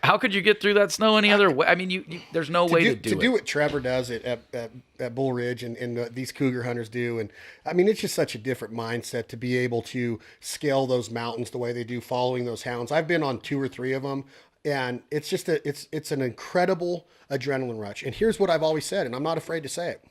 How could you get through that snow any other way? I mean, there's no way to do it. To do what Trevor does at Bull Ridge and these cougar hunters do. And I mean, it's just such a different mindset to be able to scale those mountains the way they do, following those hounds. I've been on 2 or 3 of them, and it's just it's an incredible adrenaline rush. And here's what I've always said, and I'm not afraid to say it.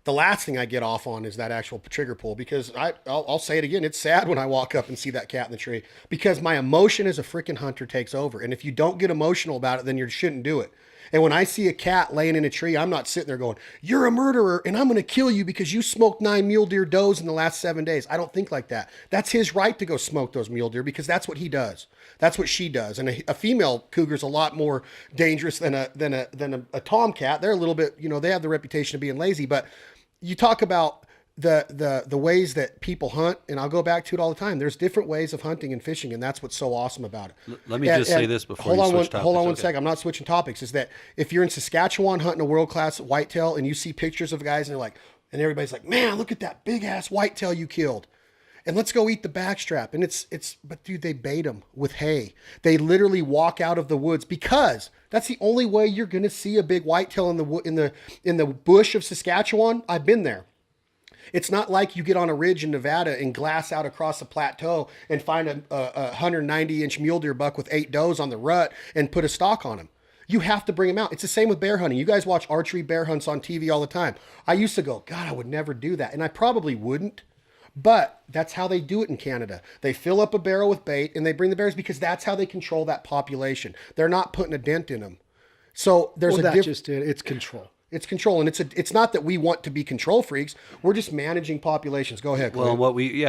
The last thing I get off on is that actual trigger pull, because I'll say it again. It's sad when I walk up and see that cat in the tree, because my emotion as a freaking hunter takes over. And if you don't get emotional about it, then you shouldn't do it. And when I see a cat laying in a tree, I'm not sitting there going, "You're a murderer and I'm going to kill you because you smoked 9 mule deer does in the last 7 days." I don't think like that. That's his right to go smoke those mule deer, because that's what he does. That's what she does. And a female cougar is a lot more dangerous than a tomcat. They're a little bit, they have the reputation of being lazy. But you talk about the ways that people hunt, and I'll go back to it all the time. There's different ways of hunting and fishing, and that's what's so awesome about it. Let me just say this before hold you on switch topics. Hold on one Okay. second. I'm not switching topics. Is that if you're in Saskatchewan hunting a world-class whitetail and you see pictures of guys and they're like, and everybody's like, man, look at that big ass whitetail you killed. And let's go eat the backstrap. And but dude, they bait them with hay. They literally walk out of the woods because that's the only way you're going to see a big whitetail in the bush of Saskatchewan. I've been there. It's not like you get on a ridge in Nevada and glass out across a plateau and find a 190-inch mule deer buck with 8 does on the rut and put a stock on him. You have to bring them out. It's the same with bear hunting. You guys watch archery bear hunts on TV all the time. I used to go, God, I would never do that. And I probably wouldn't. But that's how they do it in Canada. They fill up a barrel with bait and they bring the bears because that's how they control that population. They're not putting a dent in them. So there's it's control. It's control, and it's not that we want to be control freaks. We're just managing populations. Go ahead, Clint. Well, what we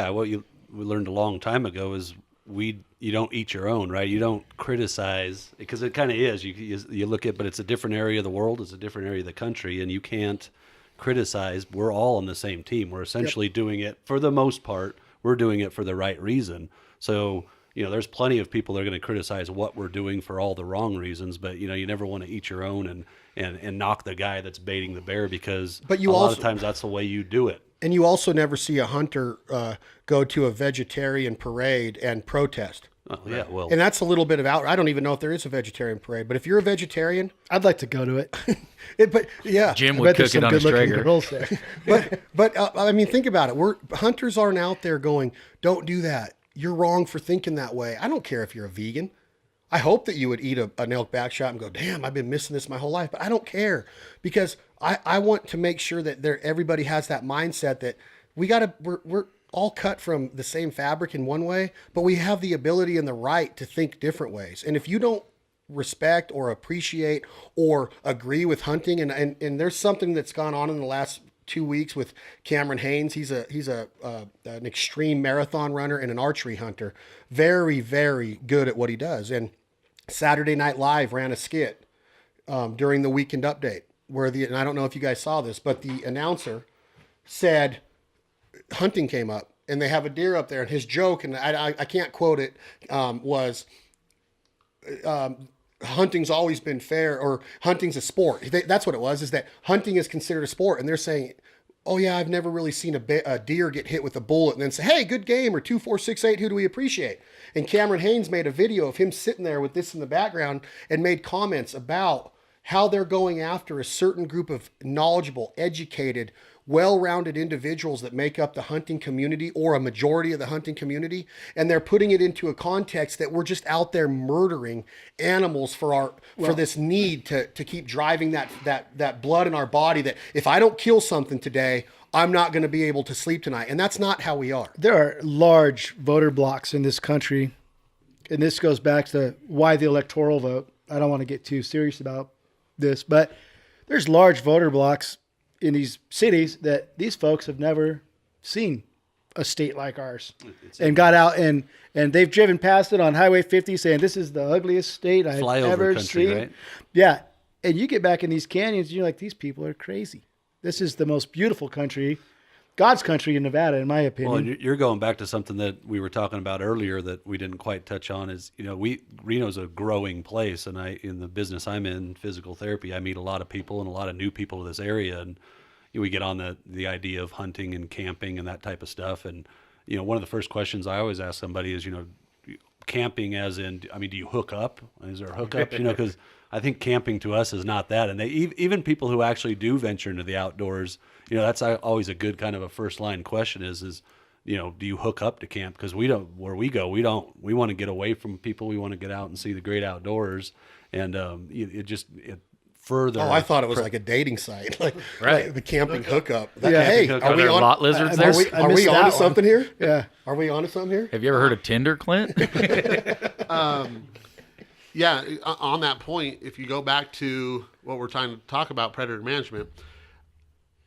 learned a long time ago is you don't eat your own, right? You don't criticize, because it kind of is. You look at, but it's a different area of the world, it's a different area of the country, and you can't criticize. We're all on the same team. We're essentially doing it, for the most part, we're doing it for the right reason. So, there's plenty of people that are going to criticize what we're doing for all the wrong reasons, but you never want to eat your own and knock the guy that's baiting the bear, because a lot of times that's the way you do it. And you also never see a hunter go to a vegetarian parade and protest. Oh, yeah, well, And that's a little bit of I don't even know if there is a vegetarian parade, but if you're a vegetarian, I'd like to go to it. but yeah, Jim I would bet there's cook it some on his good-looking Traeger. girls there. but I mean, think about it. Hunters aren't out there going, don't do that. You're wrong for thinking that way. I don't care if you're a vegan. I hope that you would eat an elk backshot and go, damn, I've been missing this my whole life. But I don't care, because I want to make sure that everybody has that mindset that we're all cut from the same fabric in one way, but we have the ability and the right to think different ways. And if you don't respect or appreciate or agree with hunting, and there's something that's gone on in the last 2 weeks with Cameron Haynes. He's an extreme marathon runner and an archery hunter. Very, very good at what he does. And Saturday Night Live ran a skit during the Weekend Update where and I don't know if you guys saw this, but the announcer said hunting came up and they have a deer up there, and his joke, and I can't quote it, was hunting's always been fair, or hunting's a sport. That's what it was, is that hunting is considered a sport. And they're saying, oh yeah, I've never really seen a deer get hit with a bullet and then say, hey, good game, or 2, 4, 6, 8, who do we appreciate? And Cameron Haynes made a video of him sitting there with this in the background and made comments about how they're going after a certain group of knowledgeable, educated, well-rounded individuals that make up the hunting community, or a majority of the hunting community. And they're putting it into a context that we're just out there murdering animals for this need to keep driving that blood in our body, that if I don't kill something today, I'm not going to be able to sleep tonight. And that's not how we are. There are large voter blocks in this country, and this goes back to why the electoral vote. I don't want to get too serious about this, but there's large voter blocks in these cities that these folks have never seen a state like ours, and got out and they've driven past it on Highway 50 saying, this is the ugliest state I've ever country, seen. right? Yeah. And you get back in these canyons and you're like, these people are crazy. This is the most beautiful country, God's country in Nevada, in my opinion. Well, and you're going back to something that we were talking about earlier that we didn't quite touch on, is, Reno's a growing place, and in the business I'm in, physical therapy, I meet a lot of people and a lot of new people to this area, and we get on the idea of hunting and camping and that type of stuff. And, one of the first questions I always ask somebody is, camping as in, do you hook up? Is there a hookup? Because I think camping to us is not that. And even people who actually do venture into the outdoors, that's always a good kind of a first line question is, do you hook up to camp? Because where we go, we want to get away from people. We want to get out and see the great outdoors. And it further. Oh, I thought it was like a dating site, like the camping hookup. Yeah. Hey, Are we on lot lizards there? Are we that onto one. something here? Yeah. Are we onto something here? Have you ever heard of Tinder, Clint? Yeah, on that point, if you go back to what we're trying to talk about, predator management,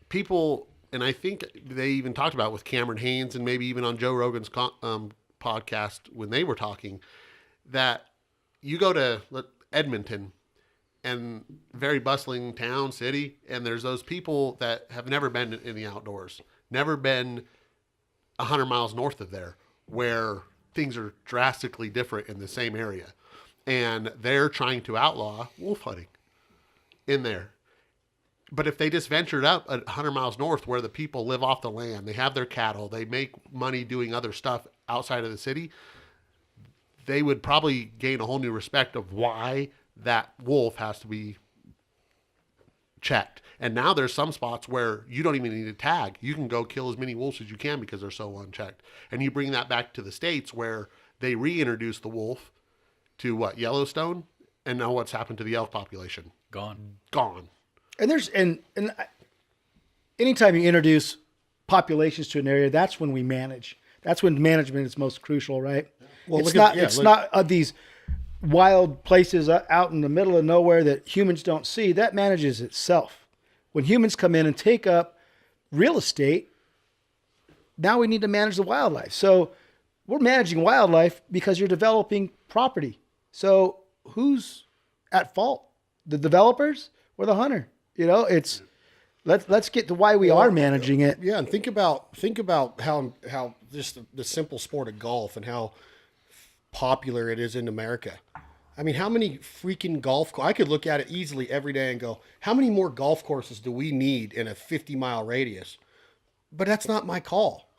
people, and I think they even talked about with Cameron Haynes and maybe even on Joe Rogan's podcast when they were talking, that you go to Edmonton, and very bustling town, city, and there's those people that have never been in the outdoors, never been 100 miles north of there, where things are drastically different in the same area. And they're trying to outlaw wolf hunting in there. But if they just ventured up 100 miles north where the people live off the land, they have their cattle, they make money doing other stuff outside of the city, they would probably gain a whole new respect of why that wolf has to be checked. And now there's some spots where you don't even need a tag. You can go kill as many wolves as you can because they're so unchecked. And you bring that back to the States where they reintroduced the wolf to what, Yellowstone? And now what's happened to the elk population? Gone. Gone. And there's and anytime you introduce populations to an area, that's when we manage. That's when management is most crucial, right? Well, it's not these wild places out in the middle of nowhere that humans don't see. That manages itself. When humans come in and take up real estate, now we need to manage the wildlife. So we're managing wildlife because you're developing property. So who's at fault? The developers or the hunter? You know, it's let's get to why we are managing it. Yeah, and think about how just the simple sport of golf and how popular it is in America. I mean, how many freaking I could look at it easily every day and go, how many more golf courses do we need in a 50-mile radius? But that's not my call.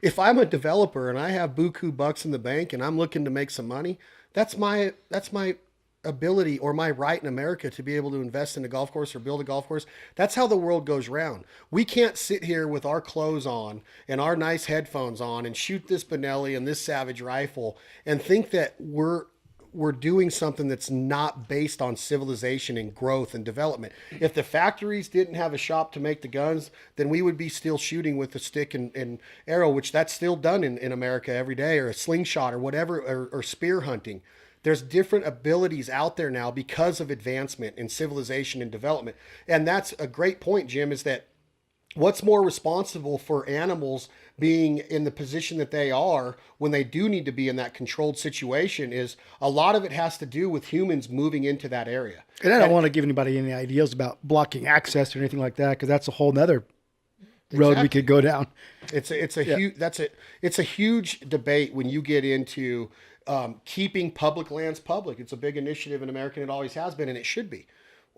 If I'm a developer and I have buku bucks in the bank and I'm looking to make some money, that's my ability or my right in America to be able to invest in a golf course or build a golf course. That's how the world goes round. We can't sit here with our clothes on and our nice headphones on and shoot this Benelli and this Savage rifle and think that we're doing something that's not based on civilization and growth and development. If the factories didn't have a shop to make the guns, then we would be still shooting with a stick and arrow, which that's still done in America every day, or a slingshot or whatever, or spear hunting. There's different abilities out there now because of advancement in civilization and development. And that's a great point, Jim, is that what's more responsible for animals being in the position that they are when they do need to be in that controlled situation is a lot of it has to do with humans moving into that area. And I don't want to give anybody any ideas about blocking access or anything like that, because that's a whole nother road we could go down. It's a huge debate when you get into keeping public lands public. It's a big initiative in America, and it always has been, and it should be.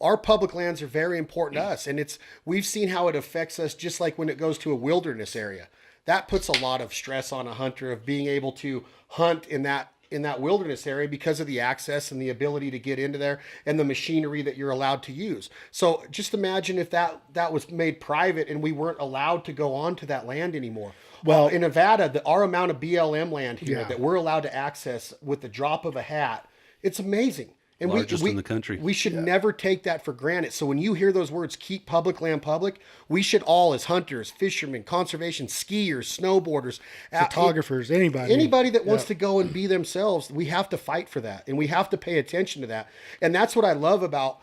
Our public lands are very important to us, and we've seen how it affects us just like when it goes to a wilderness area. That puts a lot of stress on a hunter of being able to hunt in that wilderness area because of the access and the ability to get into there and the machinery that you're allowed to use. So just imagine if that was made private and we weren't allowed to go onto that land anymore. Well, in Nevada, our amount of BLM land here that we're allowed to access with the drop of a hat, it's amazing. And largest in the country. We should never take that for granted. So when you hear those words, keep public land public, we should all, as hunters, fishermen, conservation, skiers, snowboarders, photographers, anybody that wants to go and be themselves, we have to fight for that, and we have to pay attention to that. And that's what I love about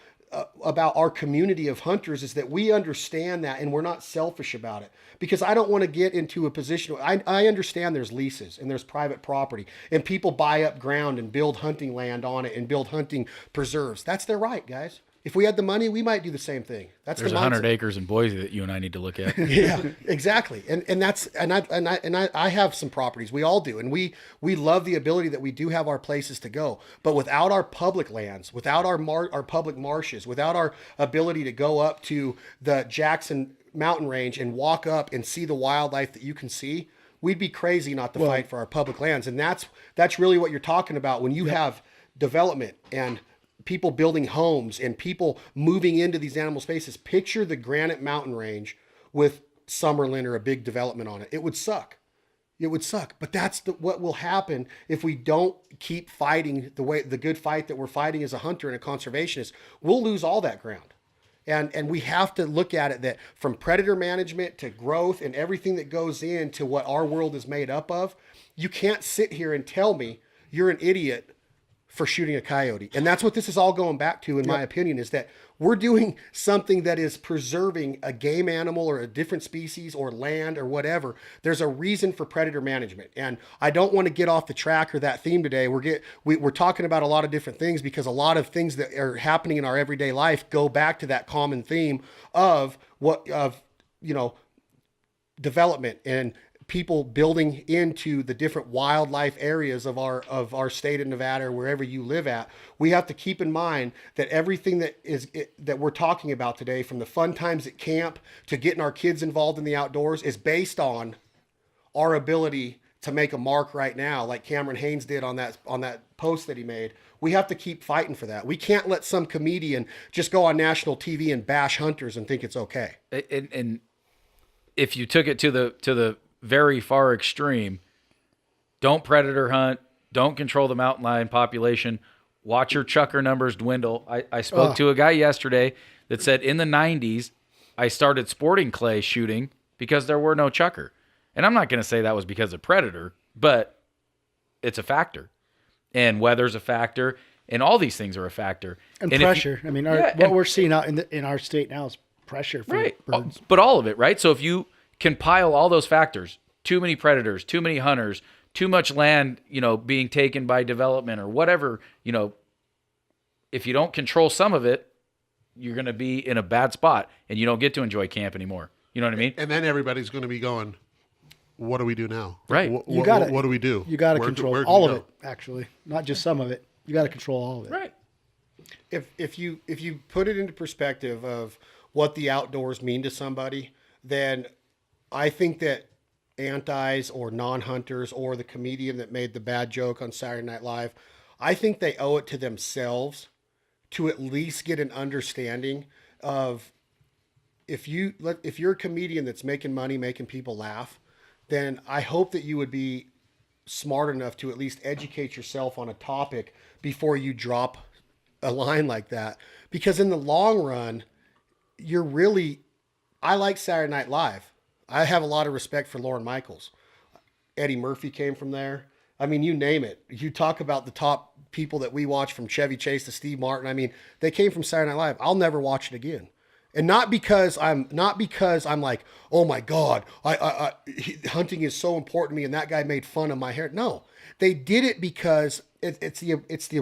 our community of hunters, is that we understand that, and we're not selfish about it. Because I don't want to get into a position where I understand there's leases and there's private property and people buy up ground and build hunting land on it and build hunting preserves. That's their right, guys. If we had the money, we might do the same thing. There's 100 acres in Boise that you and I need to look at. Yeah, exactly. And I have some properties. We all do. And we love the ability that we do have our places to go. But without our public lands, without our public marshes, without our ability to go up to the Jackson mountain range and walk up and see the wildlife that you can see, we'd be crazy not to fight for our public lands. And that's really what you're talking about when you have development and people building homes and people moving into these animal spaces. Picture the Granite Mountain Range with Summerlin or a big development on it. It would suck. But that's what will happen if we don't keep fighting the good fight that we're fighting as a hunter and a conservationist. We'll lose all that ground. And we have to look at it that from predator management to growth and everything that goes into what our world is made up of, you can't sit here and tell me you're an idiot for shooting a coyote. And that's what this is all going back to, in my opinion, is that we're doing something that is preserving a game animal or a different species or land or whatever. There's a reason for predator management. And I don't want to get off the track or that theme today. We're talking about a lot of different things because a lot of things that are happening in our everyday life go back to that common theme of development and people building into the different wildlife areas of our state of Nevada or wherever you live at, we have to keep in mind that everything that we're talking about today, from the fun times at camp to getting our kids involved in the outdoors, is based on our ability to make a mark right now, like Cameron Haynes did on that post that he made. We have to keep fighting for that. We can't let some comedian just go on national TV and bash hunters and think it's okay. And if you took it to the very far extreme, don't predator hunt, don't control the mountain lion population, watch your chukar numbers dwindle. I spoke to a guy yesterday that said in the 90s, I started sporting clay shooting because there were no chukar. And I'm not going to say that was because of predator, but it's a factor. And weather's a factor, and all these things are a factor. And if pressure. What we're seeing out in our state now is pressure for birds. But all of it, right? So if you compile all those factors, too many predators, too many hunters, too much land, being taken by development or whatever, if you don't control some of it, you're going to be in a bad spot and you don't get to enjoy camp anymore. You know what I mean? And then everybody's going to be going, what do we do now? Right. What do we do? You got to control all of it, actually, not just some of it. You got to control all of it. Right. If you put it into perspective of what the outdoors mean to somebody, then I think that antis or non-hunters or the comedian that made the bad joke on Saturday Night Live, I think they owe it to themselves to at least get an understanding of if you're a comedian that's making money, making people laugh, then I hope that you would be smart enough to at least educate yourself on a topic before you drop a line like that. Because in the long run, I like Saturday Night Live. I have a lot of respect for Lorne Michaels. Eddie Murphy came from there. I mean, you name it. You talk about the top people that we watch, from Chevy Chase to Steve Martin. I mean, they came from Saturday Night Live. I'll never watch it again. And not because I'm like, oh my God, hunting is so important to me and that guy made fun of my hair. No, they did it because it's the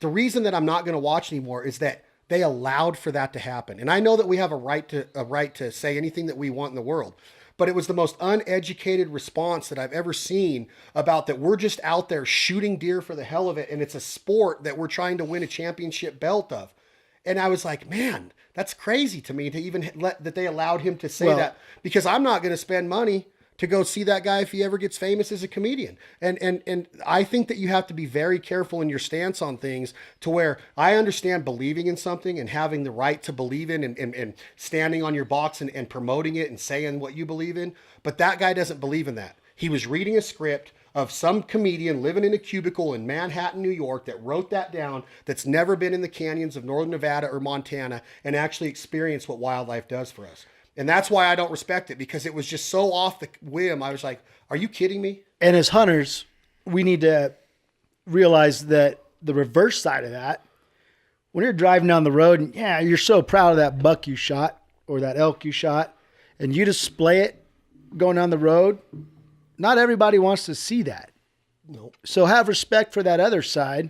reason that I'm not going to watch anymore is that they allowed for that to happen. And I know that we have a right to say anything that we want in the world, but it was the most uneducated response that I've ever seen about that we're just out there shooting deer for the hell of it. And it's a sport that we're trying to win a championship belt of. And I was like, man, that's crazy to me to even that they allowed him to say that, because I'm not going to spend money to go see that guy if he ever gets famous as a comedian. And I think that you have to be very careful in your stance on things, to where I understand believing in something and having the right to believe in and standing on your box and promoting it and saying what you believe in. But that guy doesn't believe in that. He was reading a script of some comedian living in a cubicle in Manhattan, New York, that wrote that down, that's never been in the canyons of northern Nevada or Montana and actually experienced what wildlife does for us. And that's why I don't respect it, because it was just so off the whim. I was like, are you kidding me? And as hunters, we need to realize that the reverse side of that, when you're driving down the road and you're so proud of that buck you shot or that elk you shot, and you display it going down the road, not everybody wants to see that. No. So have respect for that other side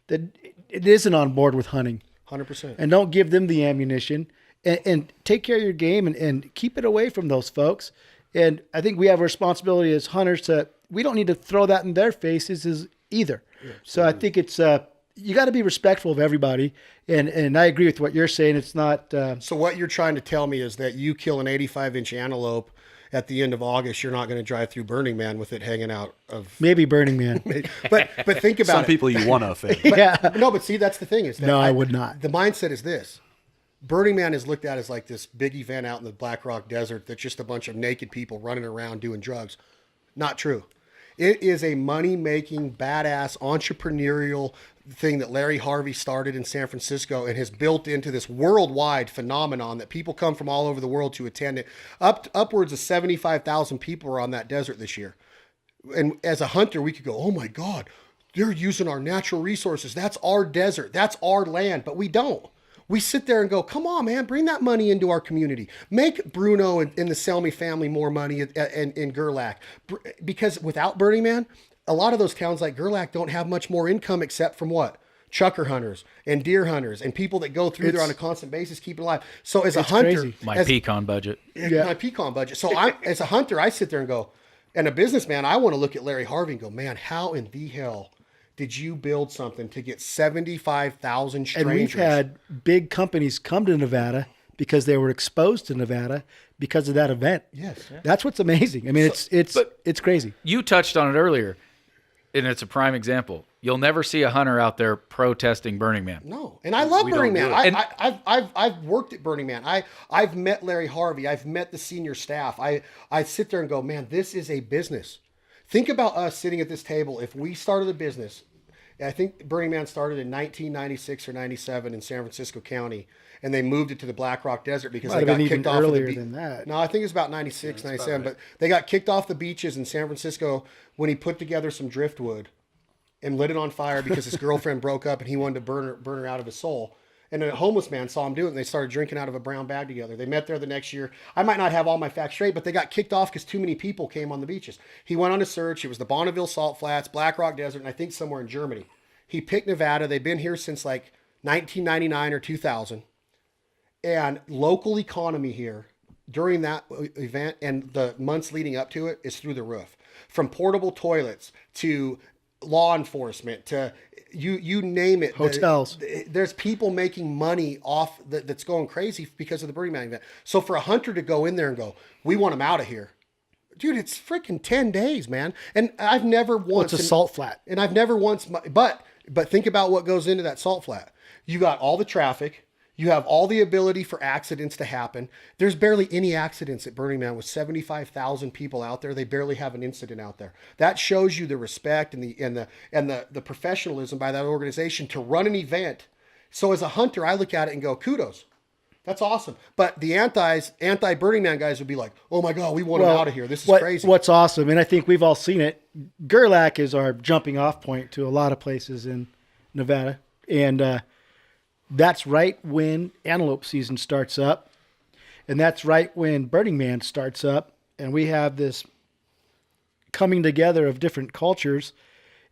that it isn't on board with hunting. 100%. And don't give them the ammunition. And take care of your game and keep it away from those folks. And I think we have a responsibility as hunters we don't need to throw that in their faces either. Yeah, so I think it's, you got to be respectful of everybody. And I agree with what you're saying. It's not. So what you're trying to tell me is that you kill an 85-inch antelope at the end of August, you're not going to drive through Burning Man with it hanging out of. Maybe Burning Man. but think about some people you want to offend. No, but see, that's the thing is that I would not. The mindset is this. Burning Man is looked at as like this big event out in the Black Rock Desert that's just a bunch of naked people running around doing drugs. Not true. It is a money-making, badass, entrepreneurial thing that Larry Harvey started in San Francisco and has built into this worldwide phenomenon that people come from all over the world to attend it. Upwards of 75,000 people are on that desert this year. And as a hunter, we could go, oh my God, they're using our natural resources. That's our desert. That's our land. But we don't. We sit there and go, come on, man, bring that money into our community. Make Bruno and the Selmy family more money in Gerlach. Because without Burning Man, a lot of those towns like Gerlach don't have much more income except from what? chukar hunters and deer hunters and people that go through there on a constant basis, keep it alive. So as a hunter, crazy. My pecan budget. my pecan budget. So as a hunter, I sit there and go, and a businessman, I want to look at Larry Harvey and go, man, how in the hell did you build something to get 75,000 strangers? And we've had big companies come to Nevada because they were exposed to Nevada because of that event. Yes. That's what's amazing. I mean, it's crazy. You touched on it earlier, and it's a prime example. You'll never see a hunter out there protesting Burning Man. No, and I love Burning Man. And- I've worked at Burning Man. I've met Larry Harvey. I've met the senior staff. I sit there and go, man, this is a business. Think about us sitting at this table. If we started a business, I think Burning Man started in 1996 or 97 in San Francisco County, and they moved it to the Black Rock Desert because Might they have got been kicked even off earlier of the than that. No, I think it was about 96, 97, but they got kicked off the beaches in San Francisco when he put together some driftwood and lit it on fire because his girlfriend broke up and he wanted to burn her out of his soul. And a homeless man saw him do it, and they started drinking out of a brown bag together. They met there the next year. I might not have all my facts straight, but they got kicked off because too many people came on the beaches. He went on a search. It was the Bonneville Salt Flats, Black Rock Desert, and I think somewhere in Germany. He picked Nevada. They've been here since like 1999 or 2000. And local economy here during that event and the months leading up to it is through the roof. From portable toilets to law enforcement to you name it. Hotels. There's people making money off that's going crazy because of the Burning Man event. So for a hunter to go in there and go, we want them out of here. Dude, it's freaking 10 days, man. And I've never once. It's a salt flat. And I've never once, but think about what goes into that salt flat. You got all the traffic. You have all the ability for accidents to happen. There's barely any accidents at Burning Man with 75,000 people out there. They barely have an incident out there. That shows you the respect and the professionalism by that organization to run an event. So as a hunter, I look at it and go, kudos. That's awesome. But the anti-Burning Man guys would be like, oh my God, we want them out of here. This is crazy. What's awesome, and I think we've all seen it, Gerlach is our jumping off point to a lot of places in Nevada. And that's right when antelope season starts up. And that's right when Burning Man starts up. And we have this coming together of different cultures.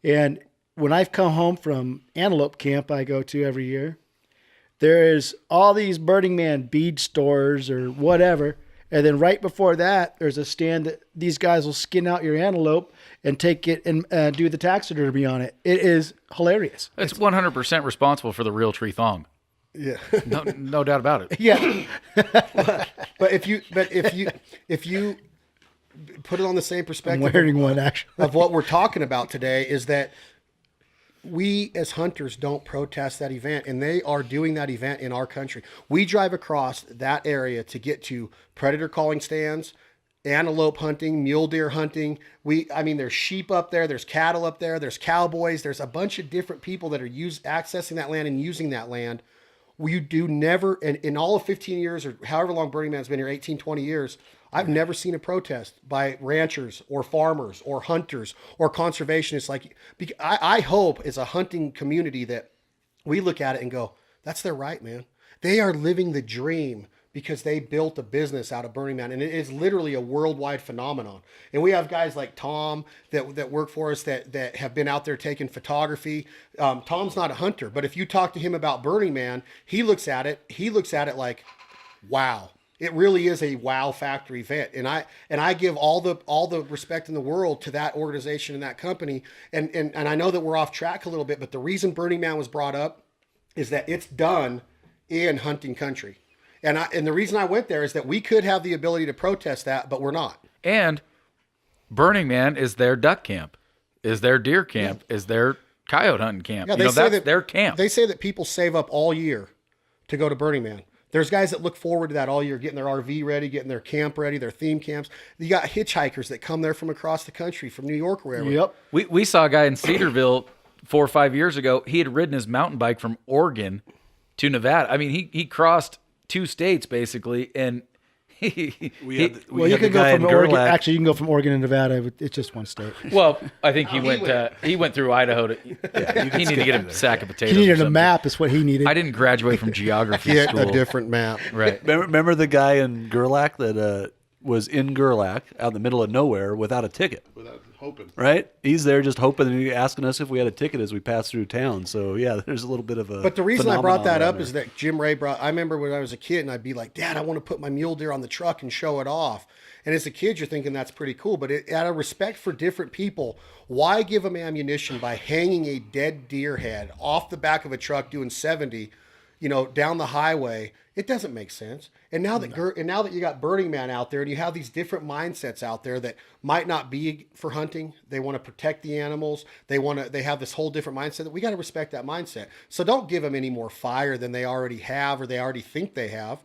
And when I've come home from antelope camp I go to every year, there is all these Burning Man bead stores or whatever. And then right before that, there's a stand that these guys will skin out your antelope and take it and do the taxidermy on it. It is hilarious. It's 100% responsible for the real tree thong. Yeah. No doubt about it. Yeah. But if you put it on the same I'm perspective wearing one, actually. of what we're talking about today is that we as hunters don't protest that event, and they are doing that event in our country. We drive across that area to get to predator calling stands, antelope hunting, mule deer hunting. There's sheep up there, there's cattle up there, there's cowboys, there's a bunch of different people that are accessing that land and using that land. We do never, and in all of 15 years or however long Burning Man's been here, 18, 20 years, I've never seen a protest by ranchers or farmers or hunters or conservationists. I hope as a hunting community that we look at it and go, that's their right, man. They are living the dream because they built a business out of Burning Man, and it is literally a worldwide phenomenon. And we have guys like Tom that work for us that have been out there taking photography. Tom's not a hunter, but if you talk to him about Burning Man, he looks at it like, wow. It really is a wow factor event, and I give all the respect in the world to that organization and that company. And I know that we're off track a little bit, but the reason Burning Man was brought up is that it's done in hunting country, and the reason I went there is that we could have the ability to protest that, but we're not. And Burning Man is their duck camp, is their deer camp, is their coyote hunting camp. Yeah, That's their camp. They say that people save up all year to go to Burning Man. There's guys that look forward to that all year, getting their RV ready, getting their camp ready, their theme camps. You got hitchhikers that come there from across the country, from New York, wherever. Yep. We saw a guy in Cedarville 4 or 5 years ago. He had ridden his mountain bike from Oregon to Nevada. I mean, he crossed 2 states basically, and You can go from Oregon. Actually, you can go from Oregon to Nevada. It's just one state. Well, I think he went through Idaho to. He needed to get a sack of potatoes. He or needed a something. map. Is what he needed. I didn't graduate from geography Get school. a different map. Right. Remember the guy in Gerlach that was in Gerlach, out in the middle of nowhere, without a ticket. Without hoping. Right? He's there just hoping and asking us if we had a ticket as we pass through town. So yeah, there's a little bit of a. But the reason I brought that phenomenon up there. is that Jim Ray brought. I remember when I was a kid, and I'd be like, "Dad, I want to put my mule deer on the truck and show it off." And as a kid, you're thinking that's pretty cool. But out of respect for different people, why give them ammunition by hanging a dead deer head off the back of a truck doing 70, down the highway? It doesn't make sense. And now that you got Burning Man out there, and you have these different mindsets out there that might not be for hunting, they want to protect the animals. They have this whole different mindset that we got to respect that mindset. So don't give them any more fire than they already have or they already think they have.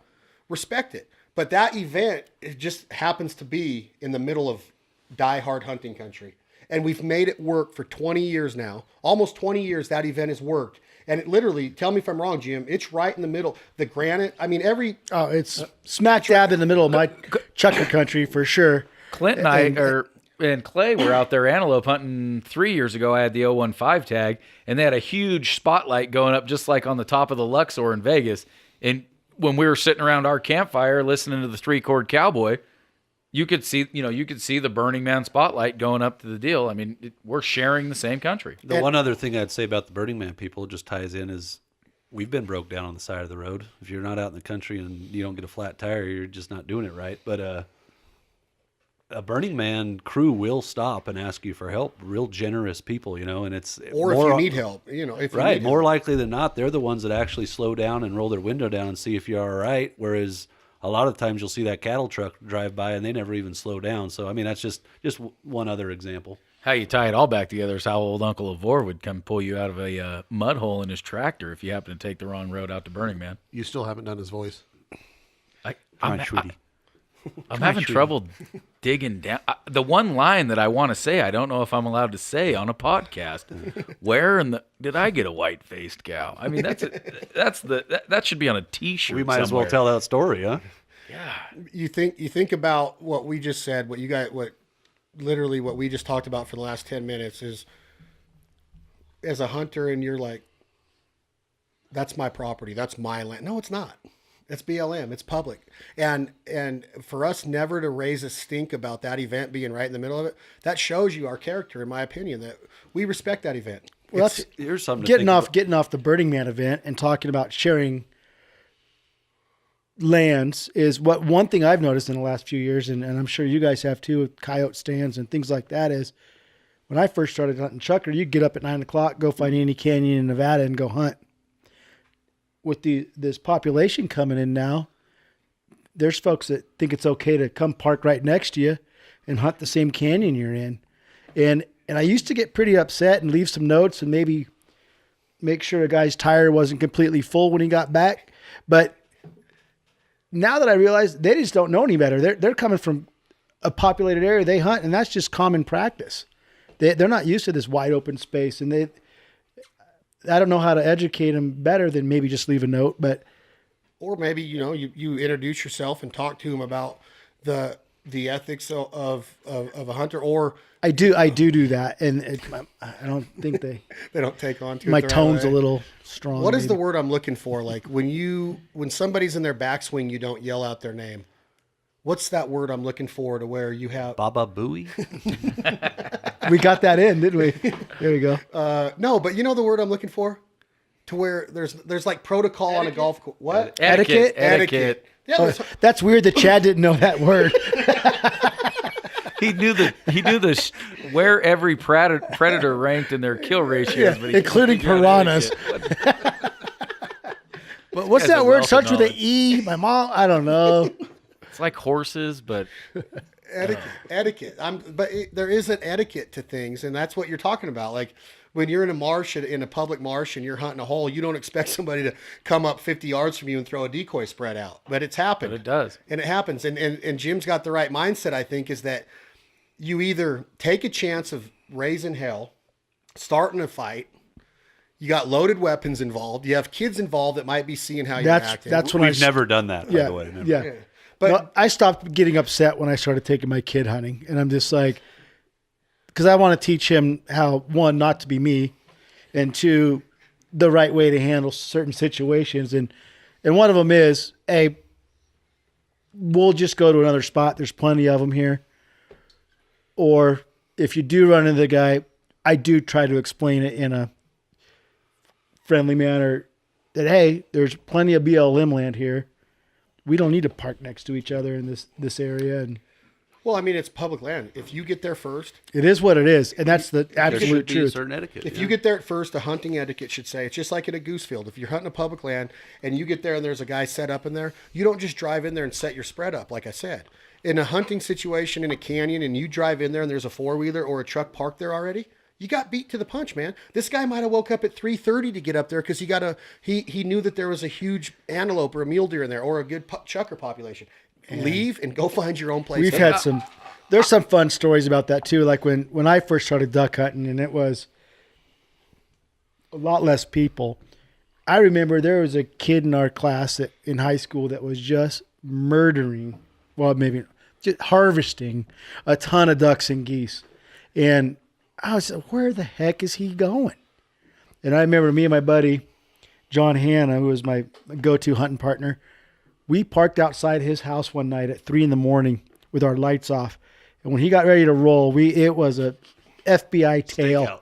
Respect it. But that event, it just happens to be in the middle of die-hard hunting country. And we've made it work for 20 years now. Almost 20 years that event has worked. And it literally, tell me if I'm wrong, Jim, it's right in the middle. The granite, It's smack dab in the middle of my chukar country for sure. Clint and Clay were out there antelope hunting 3 years ago. I had the 015 tag, and they had a huge spotlight going up just like on the top of the Luxor in Vegas. And when we were sitting around our campfire listening to the 3-chord cowboy, you could see the Burning Man spotlight going up to the deal. I mean, we're sharing the same country. The one other thing I'd say about the Burning Man people just ties in is we've been broke down on the side of the road. If you're not out in the country and you don't get a flat tire, you're just not doing it right. But a Burning Man crew will stop and ask you for help. Real generous people, and it's or more, if you need help, if you right. need More help. likely than not, they're the ones that actually slow down and roll their window down and see if you're all right. Whereas a lot of times you'll see that cattle truck drive by and they never even slow down. So I mean, that's just one other example. How you tie it all back together is how old Uncle Lavore would come pull you out of a mud hole in his tractor if you happen to take the wrong road out to Burning Man. You still haven't done his voice. I'm Sweetie. having trouble digging down. The one line that I want to say, I don't know if I'm allowed to say on a podcast. Where in the did I get a white-faced cow? I mean, that should be on a T-shirt. We might as well somewhere. tell that story, huh? Yeah. You think about what we just said, what we just talked about for the last 10 minutes is as a hunter, and you're like, that's my property, that's my land. No, it's not. It's BLM. It's public. And for us never to raise a stink about that event being right in the middle of it, that shows you our character, in my opinion, that we respect that event. Well, that's Here's something to getting think off the Burning Man event and talking about sharing lands is what one thing I've noticed in the last few years, and I'm sure you guys have too, with coyote stands and things like that, is when I first started hunting chukar, you'd get up at 9 o'clock, go find any canyon in Nevada and go hunt. With this population coming in now, there's folks that think it's okay to come park right next to you and hunt the same canyon you're in. And I used to get pretty upset and leave some notes and maybe make sure a guy's tire wasn't completely full when he got back. But now that I realize they just don't know any better, they're coming from a populated area they hunt, and that's just common practice. They're not used to this wide open space, and I don't know how to educate them better than maybe just leave a note, but Or maybe, you introduce yourself and talk to them about the ethics of a hunter, or I do that, and I don't think they don't take on to it my the right tone's way. a little strong. What is the maybe. word I'm looking for? Like when somebody's in their backswing, you don't yell out their name. What's that word I'm looking for to where you have Baba Booey. We got that in, didn't we? There we go. no, but you know the word I'm looking for? To where there's like protocol on a golf course. What? Etiquette? Yeah, That's weird that Chad didn't know that word. He knew the where every predator ranked in their kill ratios, but he including couldn't figure out piranhas. etiquette. But what's Guy's that a word? wealth of Starts with an knowledge. E. My mom, I don't know. It's like horses, but etiquette. There is an etiquette to things, and that's what you're talking about. Like when you're in a marsh, in a public marsh, and you're hunting a hole, you don't expect somebody to come up 50 yards from you and throw a decoy spread out. But it's happened. But it does. And it happens. And Jim's got the right mindset, I think, is that you either take a chance of raising hell, starting a fight. You got loaded weapons involved. You have kids involved that might be seeing how you're acting. That's when We've never done that, by yeah, the way. Never. yeah. But No, I stopped getting upset when I started taking my kid hunting, and I'm just like, because I want to teach him how, one, not to be me, and two, the right way to handle certain situations, and one of them is, hey, we'll just go to another spot. There's plenty of them here. Or if you do run into the guy, I do try to explain it in a friendly manner that, hey, there's plenty of BLM land here. We don't need to park next to each other in this area. And Well, I mean, it's public land. If you get there first, it is what it is. And that's the There should absolute be a truth. certain etiquette. if you get there at first, a hunting etiquette should say it's just like in a goose field. If you're hunting a public land and you get there and there's a guy set up in there, you don't just drive in there and set your spread up, like I said. In a hunting situation in a canyon and you drive in there and there's a four-wheeler or a truck parked there already, you got beat to the punch, man. This guy might have woke up at 3:30 to get up there because he knew that there was a huge antelope or a mule deer in there or a good chukar population. Leave and go find your own place. We've had there's some fun stories about that too. Like when I first started duck hunting and it was a lot less people. I remember there was a kid in our class in high school that was just murdering, well, maybe just harvesting a ton of ducks and geese. And I was like, where the heck is he going? And I remember me and my buddy, John Hanna, who was my go-to hunting partner, we parked outside his house one night at 3 a.m. with our lights off. And when he got ready to roll, it was a FBI tail. Stakeout.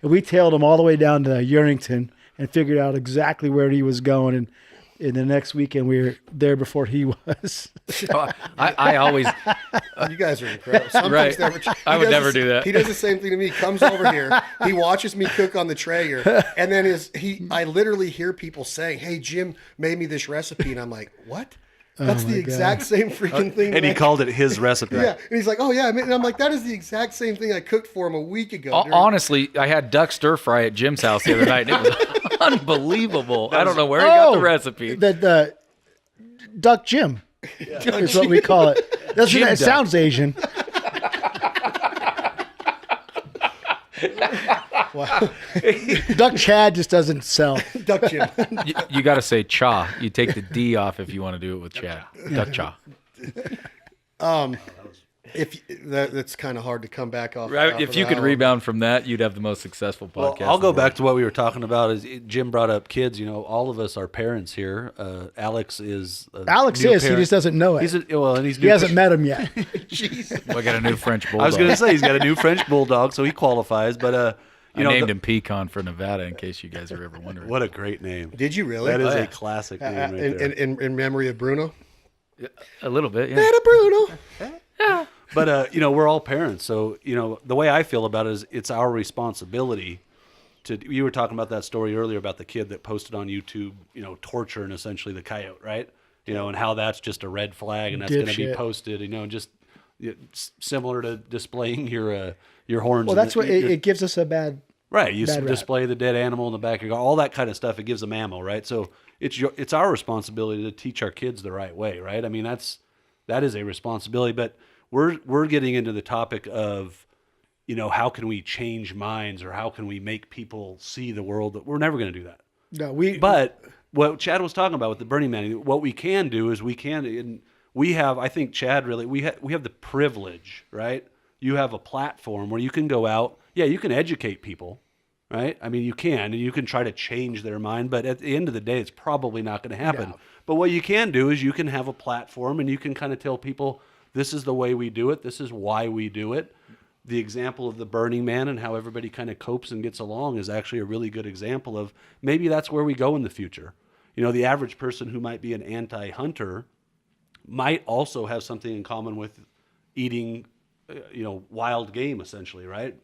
And we tailed him all the way down to Yerington and figured out exactly where he was going. And the next weekend, we were there before he was. I always, You guys are incredible. Some Right. folks I would never do that. He does the same thing to me. He comes over here. He watches me cook on the Traeger. And then I literally hear people saying, hey, Jim made me this recipe. And I'm like, what? That's the exact same freaking thing. And he called it his recipe. Yeah. And he's like, oh, yeah. And I'm like, that is the exact same thing I cooked for him a week ago. during- honestly, I had duck stir fry at Jim's house the other night, and it was unbelievable. I don't know where he got the recipe. The Duck Jim is what we call it. Jim It duck. sounds Asian. Duck Chad just doesn't sell. Duck Jim. You got to say cha. You take the D off if you want to do it with Chad. Duck cha. That's kind of hard to come back off. Right? off If of you that could one. rebound from that, you'd have the most successful Well, podcast. I'll go in the back to what we were talking about. Jim brought up kids. You know, all of us are parents here. Alex is. Alex is. He just doesn't know it. And he's He hasn't met him yet. world. I got a new French bulldog. I was going to say he's got a new French bulldog, so he qualifies. But I named him Pecan for Nevada, in case you guys are ever wondering. What a great name! Did you really? That is Oh, yeah. a classic name right there. in memory of Bruno. A little bit, yeah. Little Bruno. But we're all parents, so the way I feel about it is it's our responsibility to. You were talking about that story earlier about the kid that posted on YouTube, torturing essentially the coyote, right? And how that's just a red flag, and that's going to be Dipshit. posted, just similar to displaying your horns. Well, and that's what it gives us a bad. right. You bad rap. display the dead animal in the back of your all that kind of stuff. It gives them ammo, right? So it's our responsibility to teach our kids the right way, right? I mean, that is a responsibility, but we're getting into the topic of, how can we change minds or how can we make people see the world? That we're never going to do that. No, But what Chad was talking about with the Burning Man, what we can do is I think Chad really, we have the privilege, right? You have a platform where you can go out, you can educate people, right? I mean, you can, and you can try to change their mind, but at the end of the day, it's probably not going to happen. No. But what you can do is you can have a platform and you can kind of tell people, this is the way we do it. This is why we do it. The example of the Burning Man and how everybody kind of copes and gets along is actually a really good example of maybe that's where we go in the future. The average person who might be an anti-hunter might also have something in common with eating, wild game, essentially, right?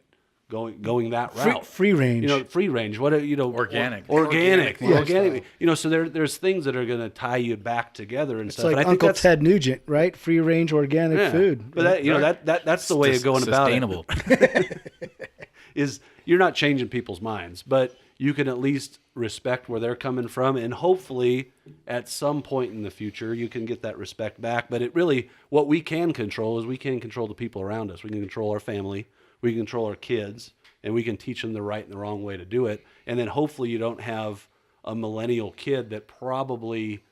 Going that route. free range. Free range. Organic. Organic. Yeah. Organic. So there's things that are going to tie you back together and It's stuff. like and I think Uncle that's, Ted Nugent, right? Free range organic food. But that's the way of going about it. Sustainable. Is you're not changing people's minds, but you can at least respect where they're coming from, and hopefully at some point in the future you can get that respect back. But what we can control is we can control the people around us. We can control our family, we can control our kids, and we can teach them the right and the wrong way to do it. And then hopefully you don't have a millennial kid that probably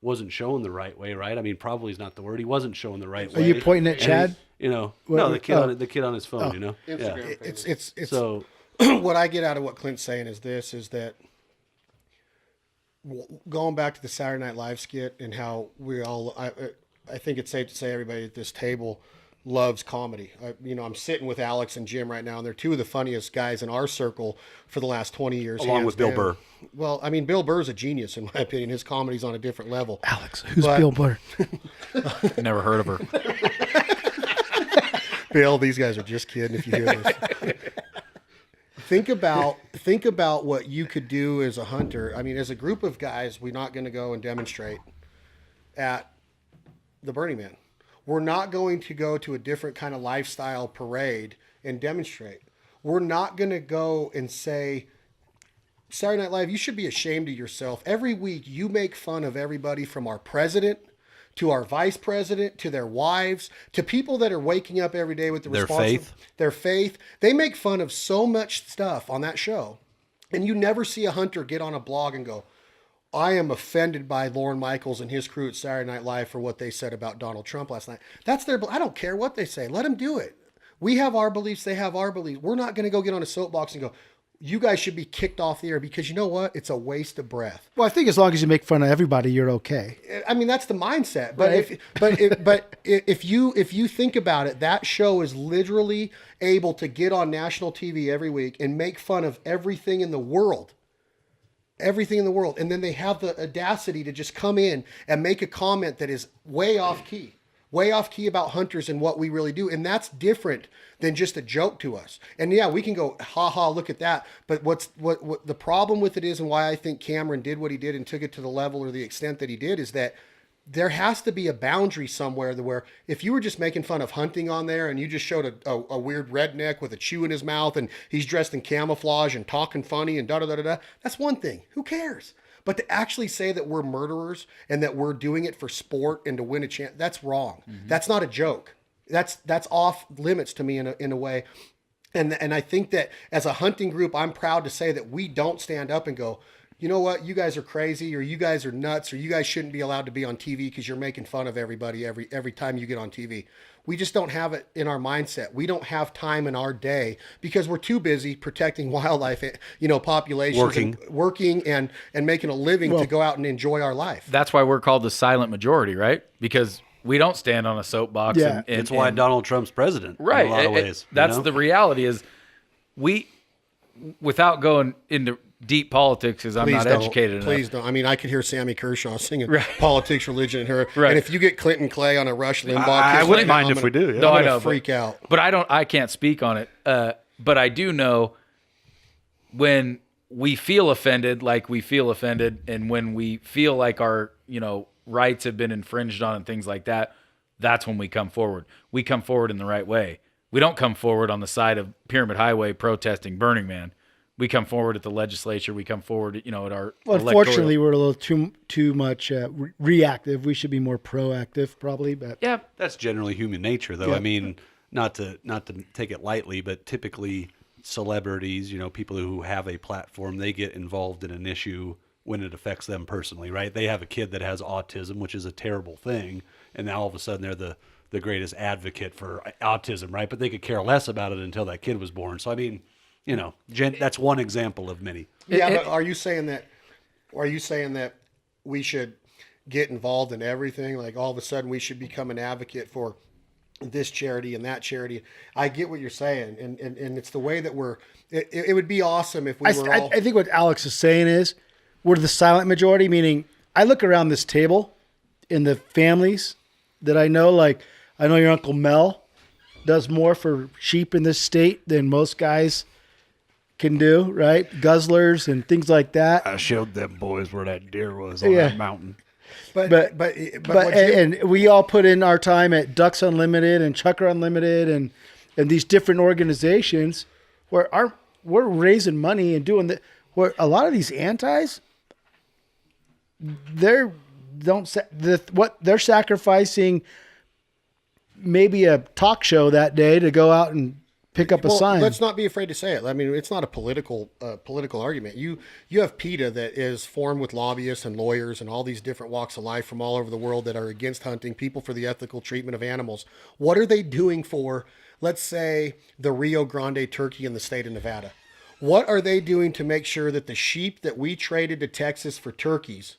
wasn't shown the right way, right? I mean, probably is not the word. He wasn't shown the right Are way. you pointing at And Chad? no, What- the kid oh. the kid on his phone, Instagram. It's So what I get out of what Clint's saying is that going back to the Saturday Night Live skit and how I think it's safe to say everybody at this table loves comedy. I'm sitting with Alex and Jim right now, and they're two of the funniest guys in our circle for the last 20 years. Along hands with Bill down. Burr. Well, I mean, Bill Burr's a genius in my opinion. His comedy's on a different level. Alex, who's But- Bill Burr? Never heard of her. Bill, these guys are just kidding if you hear this. Think about what you could do as a hunter. I mean, as a group of guys, we're not going to go and demonstrate at the Burning Man. We're not going to go to a different kind of lifestyle parade and demonstrate. We're not going to go and say, Saturday Night Live, you should be ashamed of yourself. Every week you make fun of everybody from our president to our vice president, to their wives, to people that are waking up every day with their faith. They make fun of so much stuff on that show. And you never see a hunter get on a blog and go, I am offended by Lorne Michaels and his crew at Saturday Night Live for what they said about Donald Trump last night. That's their, I don't care what they say. Let them do it. We have our beliefs. They have our beliefs. We're not going to go get on a soapbox and go, you guys should be kicked off the air, because you know what? It's a waste of breath. Well, I think as long as you make fun of everybody, you're okay. I mean, that's the mindset. But Right. if you think about it, that show is literally able to get on national TV every week and make fun of everything in the world. Everything in the world. And then they have the audacity to just come in and make a comment that is way off key about hunters and what we really do. And that's different than just a joke to us. And yeah, we can go, ha ha, look at that. But what the problem with it is, and why I think Cameron did what he did and took it to the level or the extent that he did, is that there has to be a boundary somewhere where if you were just making fun of hunting on there and you just showed a weird redneck with a chew in his mouth and he's dressed in camouflage and talking funny and da-da-da-da-da, that's one thing. Who cares? But to actually say that we're murderers and that we're doing it for sport and to win a chance, that's wrong. Mm-hmm. That's not a joke. That's off limits to me in a way. And I think that as a hunting group, I'm proud to say that we don't stand up and go, you know what, you guys are crazy, or you guys are nuts, or you guys shouldn't be allowed to be on TV because you're making fun of everybody every time you get on TV. We just don't have it in our mindset. We don't have time in our day because we're too busy protecting wildlife, populations, working and making a living to go out and enjoy our life. That's why we're called the silent majority, right? Because we don't stand on a soapbox. Yeah. And It's why Donald Trump's president, right. in a lot of ways. That's the reality is we, without going into deep politics, because I'm not educated enough. Please don't. I mean, I could hear Sammy Kershaw singing Right. politics, religion, and her. Right. And if you get Clint and Clay on a Rush Limbaugh, I kiss, wouldn't mind I'm if we do. Yeah. No, I'm I gonna know, freak out. But I can't speak on it. But I do know when we feel offended, like we feel offended, and when we feel like our, rights have been infringed on and things like that, that's when we come forward. We come forward in the right way. We don't come forward on the side of Pyramid Highway protesting Burning Man. We come forward at the legislature. We come forward, at our Unfortunately, we're a little too much reactive. We should be more proactive, probably. But yeah. That's generally human nature, though. Yeah. I mean, not to take it lightly, but typically celebrities, people who have a platform, they get involved in an issue when it affects them personally, right? They have a kid that has autism, which is a terrible thing, and now all of a sudden they're the greatest advocate for autism, right? But they could care less about it until that kid was born. So I mean, that's one example of many. Yeah, but are you saying that we should get involved in everything? Like all of a sudden we should become an advocate for this charity and that charity? I get what you're saying, and it's the way that it would be awesome if we were all. I think what Alex is saying is we're the silent majority, meaning I look around this table in the families that I know, like I know your Uncle Mel does more for sheep in this state than most guys can do, right? Guzzlers and things like that. I showed them boys where that deer was on Yeah. that mountain. But and we all put in our time at Ducks Unlimited and Chukar Unlimited and these different organizations where we're raising money and doing where a lot of these antis, they're sacrificing maybe a talk show that day to go out and pick up a sign. Let's not be afraid to say it. I mean, it's not a political argument. You have PETA that is formed with lobbyists and lawyers and all these different walks of life from all over the world that are against hunting, people for the ethical treatment of animals. What are they doing for, let's say, the Rio Grande turkey in the state of Nevada? What are they doing to make sure that the sheep that we traded to Texas for turkeys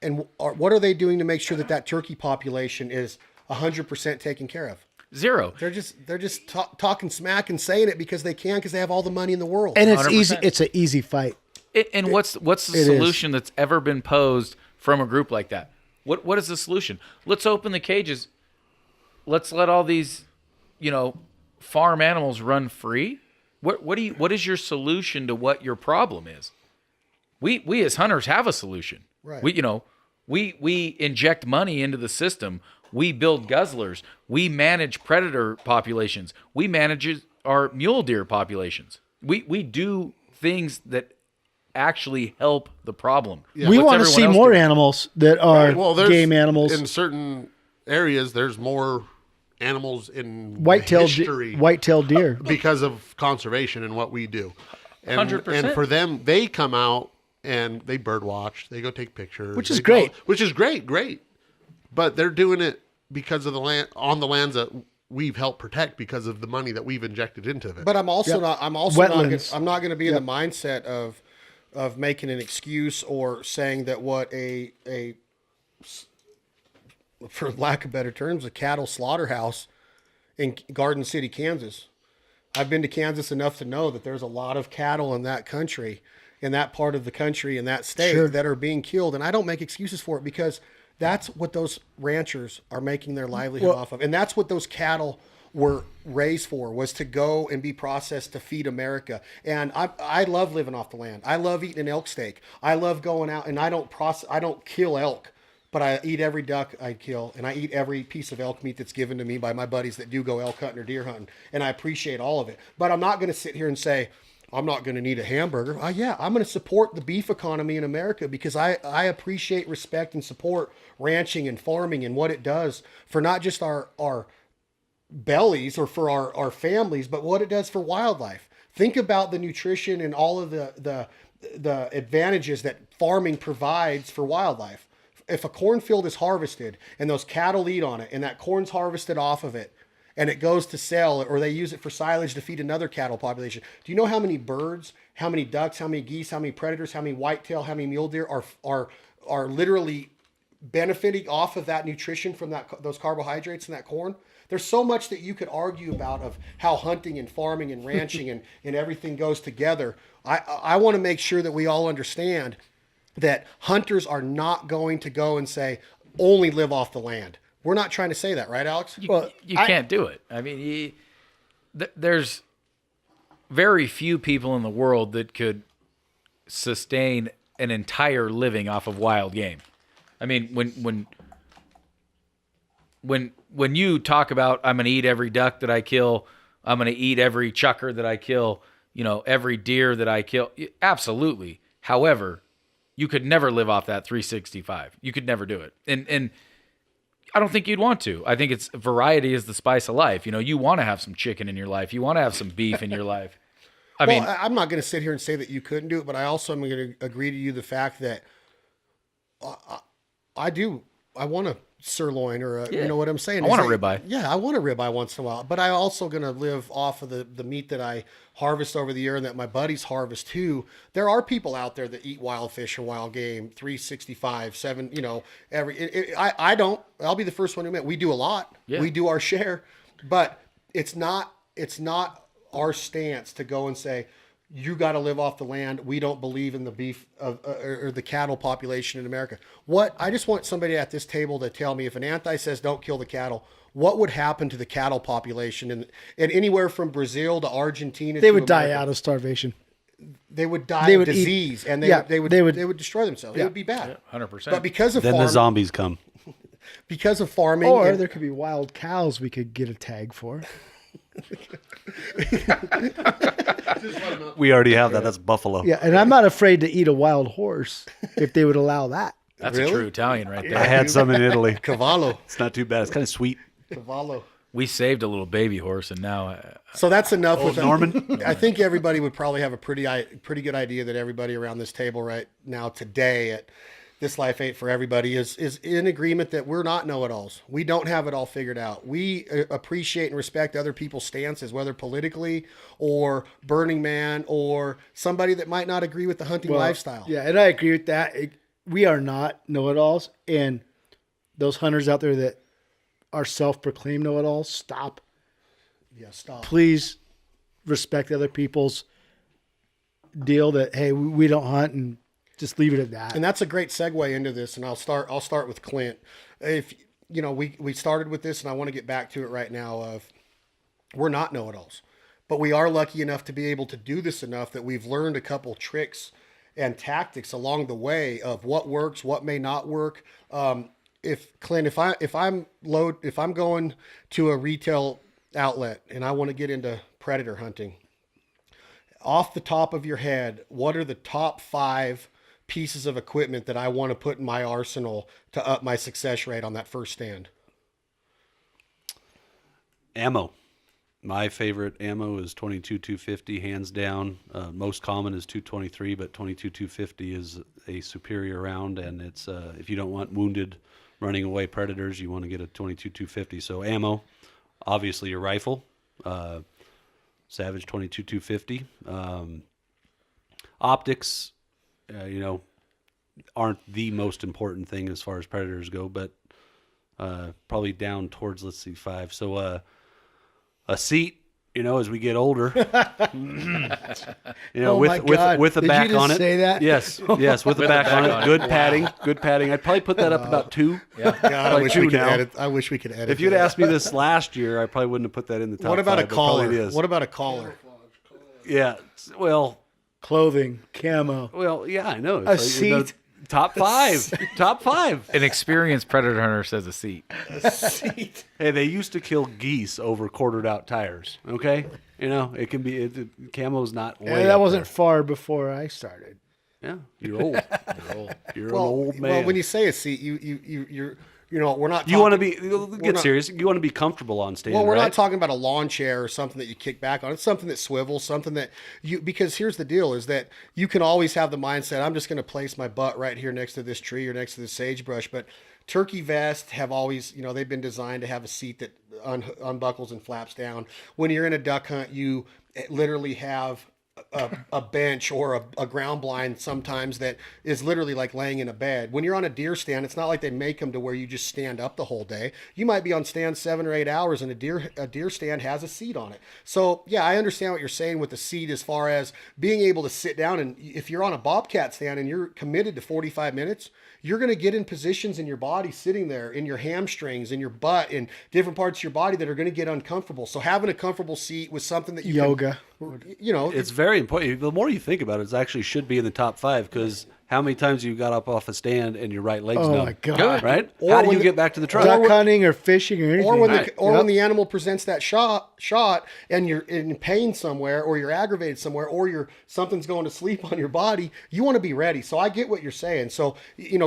what are they doing to make sure that that turkey population is 100% taken care of? Zero. They're just talking smack and saying it because they can, because they have all the money in the world. And it's 100%. easy. It's an easy fight. And what's the solution that's ever been posed from a group like that? What is the solution? Let's open the cages. Let's let all these, farm animals run free. What is your solution to what your problem is? We as hunters have a solution. Right. We inject money into the system. We build guzzlers. We manage predator populations. We manage our mule deer populations. We do things that actually help the problem. We What's want to everyone see else more doing? animals that are game animals. In certain areas, there's more animals in White-tailed deer. because of conservation and what we do. And, 100%. and for them, they come out and they bird watch. They go take pictures. Which is They go- great. Which is great. But they're doing it because of the land, on the lands that we've helped protect because of the money that we've injected into it. But I'm also Yep. not. I'm also not. Wetlands. I'm not going to be in the mindset of making an excuse or saying that what a for lack of better terms, a cattle slaughterhouse in Garden City, Kansas. I've been to Kansas enough to know that there's a lot of cattle in that country, in that part of the country, in that state Sure. that are being killed, and I don't make excuses for it because that's what those ranchers are making their livelihood off of, and that's what those cattle were raised for, was to go and be processed to feed America. And I love living off the land. I love eating an elk steak. I love going out, and I don't kill elk, but I eat every duck I kill, and I eat every piece of elk meat that's given to me by my buddies that do go elk hunting or deer hunting, and I appreciate all of it. But I'm not going to sit here and say, I'm not going to need a hamburger. Yeah, I'm going to support the beef economy in America because I appreciate, respect, and support ranching and farming and what it does for not just our bellies or for our families, but what it does for wildlife. Think about the nutrition and all of the advantages that farming provides for wildlife. If a cornfield is harvested and those cattle eat on it and that corn's harvested off of it and it goes to sell or they use it for silage to feed another cattle population, do you know how many birds, how many ducks, how many geese, how many predators, how many whitetail, how many mule deer are literally benefiting off of that nutrition from those carbohydrates in that corn? There's so much that you could argue about of how hunting and farming and ranching and everything goes together. I want to make sure that we all understand that hunters are not going to go and say, only live off the land. We're not trying to say that, right, Alex? You can't do it. I mean, there's very few people in the world that could sustain an entire living off of wild game. I mean, when you talk about, I'm going to eat every duck that I kill, I'm going to eat every chukar that I kill, every deer that I kill, absolutely. However, you could never live off that 365. You could never do it. And I don't think you'd want to. I think it's variety is the spice of life. You want to have some chicken in your life. You want to have some beef in your life. I'm not going to sit here and say that you couldn't do it, but I also am going to agree to you the fact that I want a sirloin or you know what I'm saying? I want a ribeye. Yeah, I want a ribeye once in a while, but I also going to live off of the meat that I harvest over the year and that my buddies harvest too. There are people out there that eat wild fish or wild game, 365, 7, I don't. I'll be the first one to admit we do a lot. Yeah. We do our share, but it's not our stance to go and say, you got to live off the land. We don't believe in the beef or the cattle population in America. I just want somebody at this table to tell me, if an anti says don't kill the cattle, what would happen to the cattle population and anywhere from Brazil to Argentina? They would die out of starvation. They would die of disease, and they would destroy themselves. Yeah. It would be bad. 100%. But because of Then the zombies come. because of farming, Or there could be wild cows we could get a tag for. We already have that. That's buffalo. Yeah, and I'm not afraid to eat a wild horse if they would allow that. That's a true Italian right there. I had some in Italy. cavallo. It's not too bad. It's kind of sweet. Cavallo. We saved a little baby horse, and now So that's enough with Norman? I think everybody would probably have a pretty good idea that everybody around this table right now today at This Life Ain't For Everybody is in agreement that we're not know-it-alls. We don't have it all figured out. We appreciate and respect other people's stances, whether politically or Burning Man or somebody that might not agree with the hunting lifestyle. Yeah, and I agree with that. we are not know-it-alls, and those hunters out there that are self-proclaimed know-it-alls, stop. Yeah, stop. Please respect other people's deal that, hey, we don't hunt, and just leave it at that. And that's a great segue into this. And I'll start with Clint. If we started with this, and I want to get back to it right now. We're not know-it-alls, but we are lucky enough to be able to do this enough that we've learned a couple tricks and tactics along the way of what works, what may not work. If I'm going to a retail outlet and I want to get into predator hunting, off the top of your head, what are the top 5 pieces of equipment that I want to put in my arsenal to up my success rate on that first stand? Ammo. My favorite ammo is 22-250, hands down. Most common is 223, but 22-250 is a superior round, and it's if you don't want wounded, running away predators, you want to get a 22-250. So ammo, obviously your rifle, Savage 22-250. Optics, aren't the most important thing as far as predators go, but probably down towards, 5. So a seat, as we get older, Oh my God. with a Did back you just on it. say that? Yes, with a back on it. Good padding, good padding. I'd probably put that up about 2. God, I Like wish 2 we could now. edit. I wish we could edit. If you'd that. asked me this last year, I probably wouldn't have put that in the top What about 5, a but probably collar? it is. What about a collar? Yeah, well, Clothing, camo. yeah, I know. A It's like, seat. top 5. Top 5. An experienced predator hunter says a seat. Hey, they used to kill geese over quartered out tires. Okay, it can be. Camo's not. And way that up wasn't far before I started. there. Yeah, you're old. You're old. You're an old man. Well, when you say a seat, you're we're not. you want to talking- be get not- serious. You want to be comfortable on stand. Well, we're right? not talking about a lawn chair or something that you kick back on. It's something that swivels, something that because here's the deal is that you can always have the mindset, I'm just going to place my butt right here next to this tree or next to this sagebrush. But turkey vests have always, they've been designed to have a seat that unbuckles and flaps down. When you're in a duck hunt, you literally have a bench or a ground blind sometimes that is literally like laying in a bed. When you're on a deer stand, it's not like they make them to where you just stand up the whole day. You might be on stand 7 or 8 hours, and a deer stand has a seat on it. So yeah, I understand what you're saying with the seat as far as being able to sit down. And if you're on a bobcat stand and you're committed to 45 minutes, you're going to get in positions in your body sitting there, in your hamstrings, in your butt, in different parts of your body that are going to get uncomfortable. So having a comfortable seat with something that you Yoga. It's very important. The more you think about it, it actually should be in the top 5 because how many times you got up off a stand and your right leg's Oh numb? my God. Right? Or How do when you get back to the truck? Duck hunting or fishing or anything. or when Right. when the animal presents that shot and you're in pain somewhere or you're aggravated somewhere or something's going to sleep on your body, you want to be ready. So I get what you're saying. So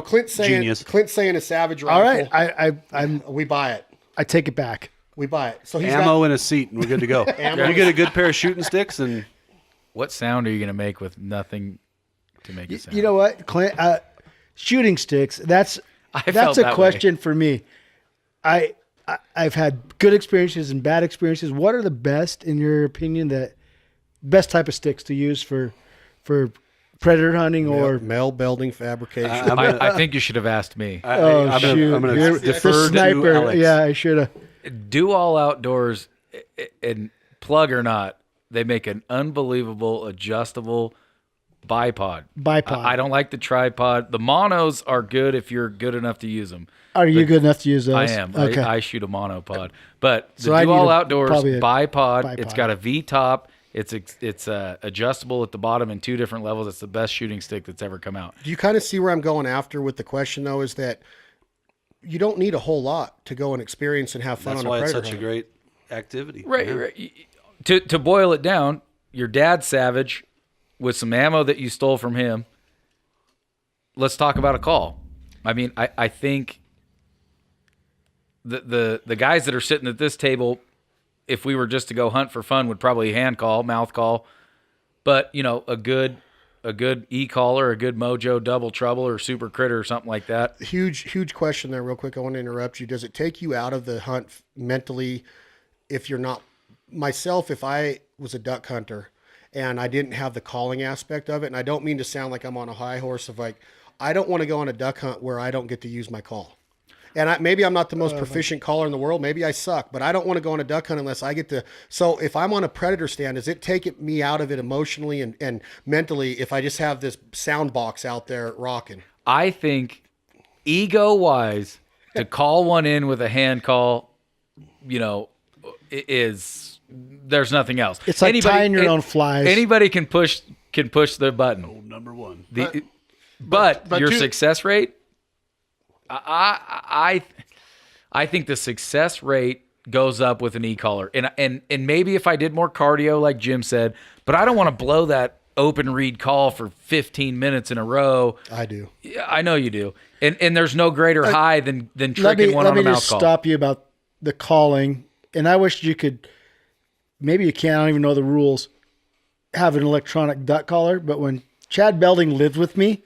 Clint's saying a Savage All rifle. right, We buy it. I take it back. We buy it. So he's Ammo and a seat, and we're good to go. Ammo. You get a good pair of shooting sticks, and What sound are you going to make with nothing to make a sound? You know what, Clint? Shooting sticks. That's felt a that question for me. I've had good experiences and bad experiences. What are the best, in your opinion, best type of sticks to use for predator hunting or? Mel Belding Fabrication. I think you should have asked me. Oh shoot! I'm gonna You're defer the to sniper. Alex. Yeah, I should have. Do all outdoors, and plug or not, they make an unbelievable adjustable bipod. I don't like the tripod. The monos are good if you're good enough to use them. Are you good enough to use those? I am. Okay. I shoot a monopod. But the So I do need all a- outdoors probably a bipod, it's bipod. got a V top. It's adjustable at the bottom in 2 different levels. It's the best shooting stick that's ever come out. Do you kind of see where I'm going after with the question, though, is that you don't need a whole lot to go and experience and have fun that's on a why it's predator such a hunt. great activity. Right. Yeah. Right. To boil it down, your dad's Savage with some ammo that you stole from him. Let's talk about a call. I mean, I think the guys that are sitting at this table, if we were just to go hunt for fun, would probably hand call, mouth call. But, a good e-caller, a good Mojo Double Trouble or Super Critter or something like that. Huge question there real quick. I want to interrupt you. Does it take you out of the hunt mentally if you're not myself, if I was a duck hunter and I didn't have the calling aspect of it, and I don't mean to sound like I'm on a high horse of like, I don't want to go on a duck hunt where I don't get to use my call. And maybe I'm not the most proficient caller in the world. Maybe I suck, but I don't want to go on a duck hunt unless I get to. So if I'm on a predator stand, does it take me out of it emotionally and mentally if I just have this sound box out there rocking? I think ego-wise, to call one in with a hand call, there's nothing else. It's like tying your own flies. Anybody can push the button. Old number one. But your success rate, I think the success rate goes up with an e-collar. And maybe if I did more cardio, like Jim said, but I don't want to blow that open read call for 15 minutes in a row. I do. Yeah, I know you do. And there's no greater high than tricking one on a mouth call. Let me just stop you about the calling. And I wish you could, maybe you can't, I don't even know the rules, have an electronic duck caller. But when Chad Belding lived with me,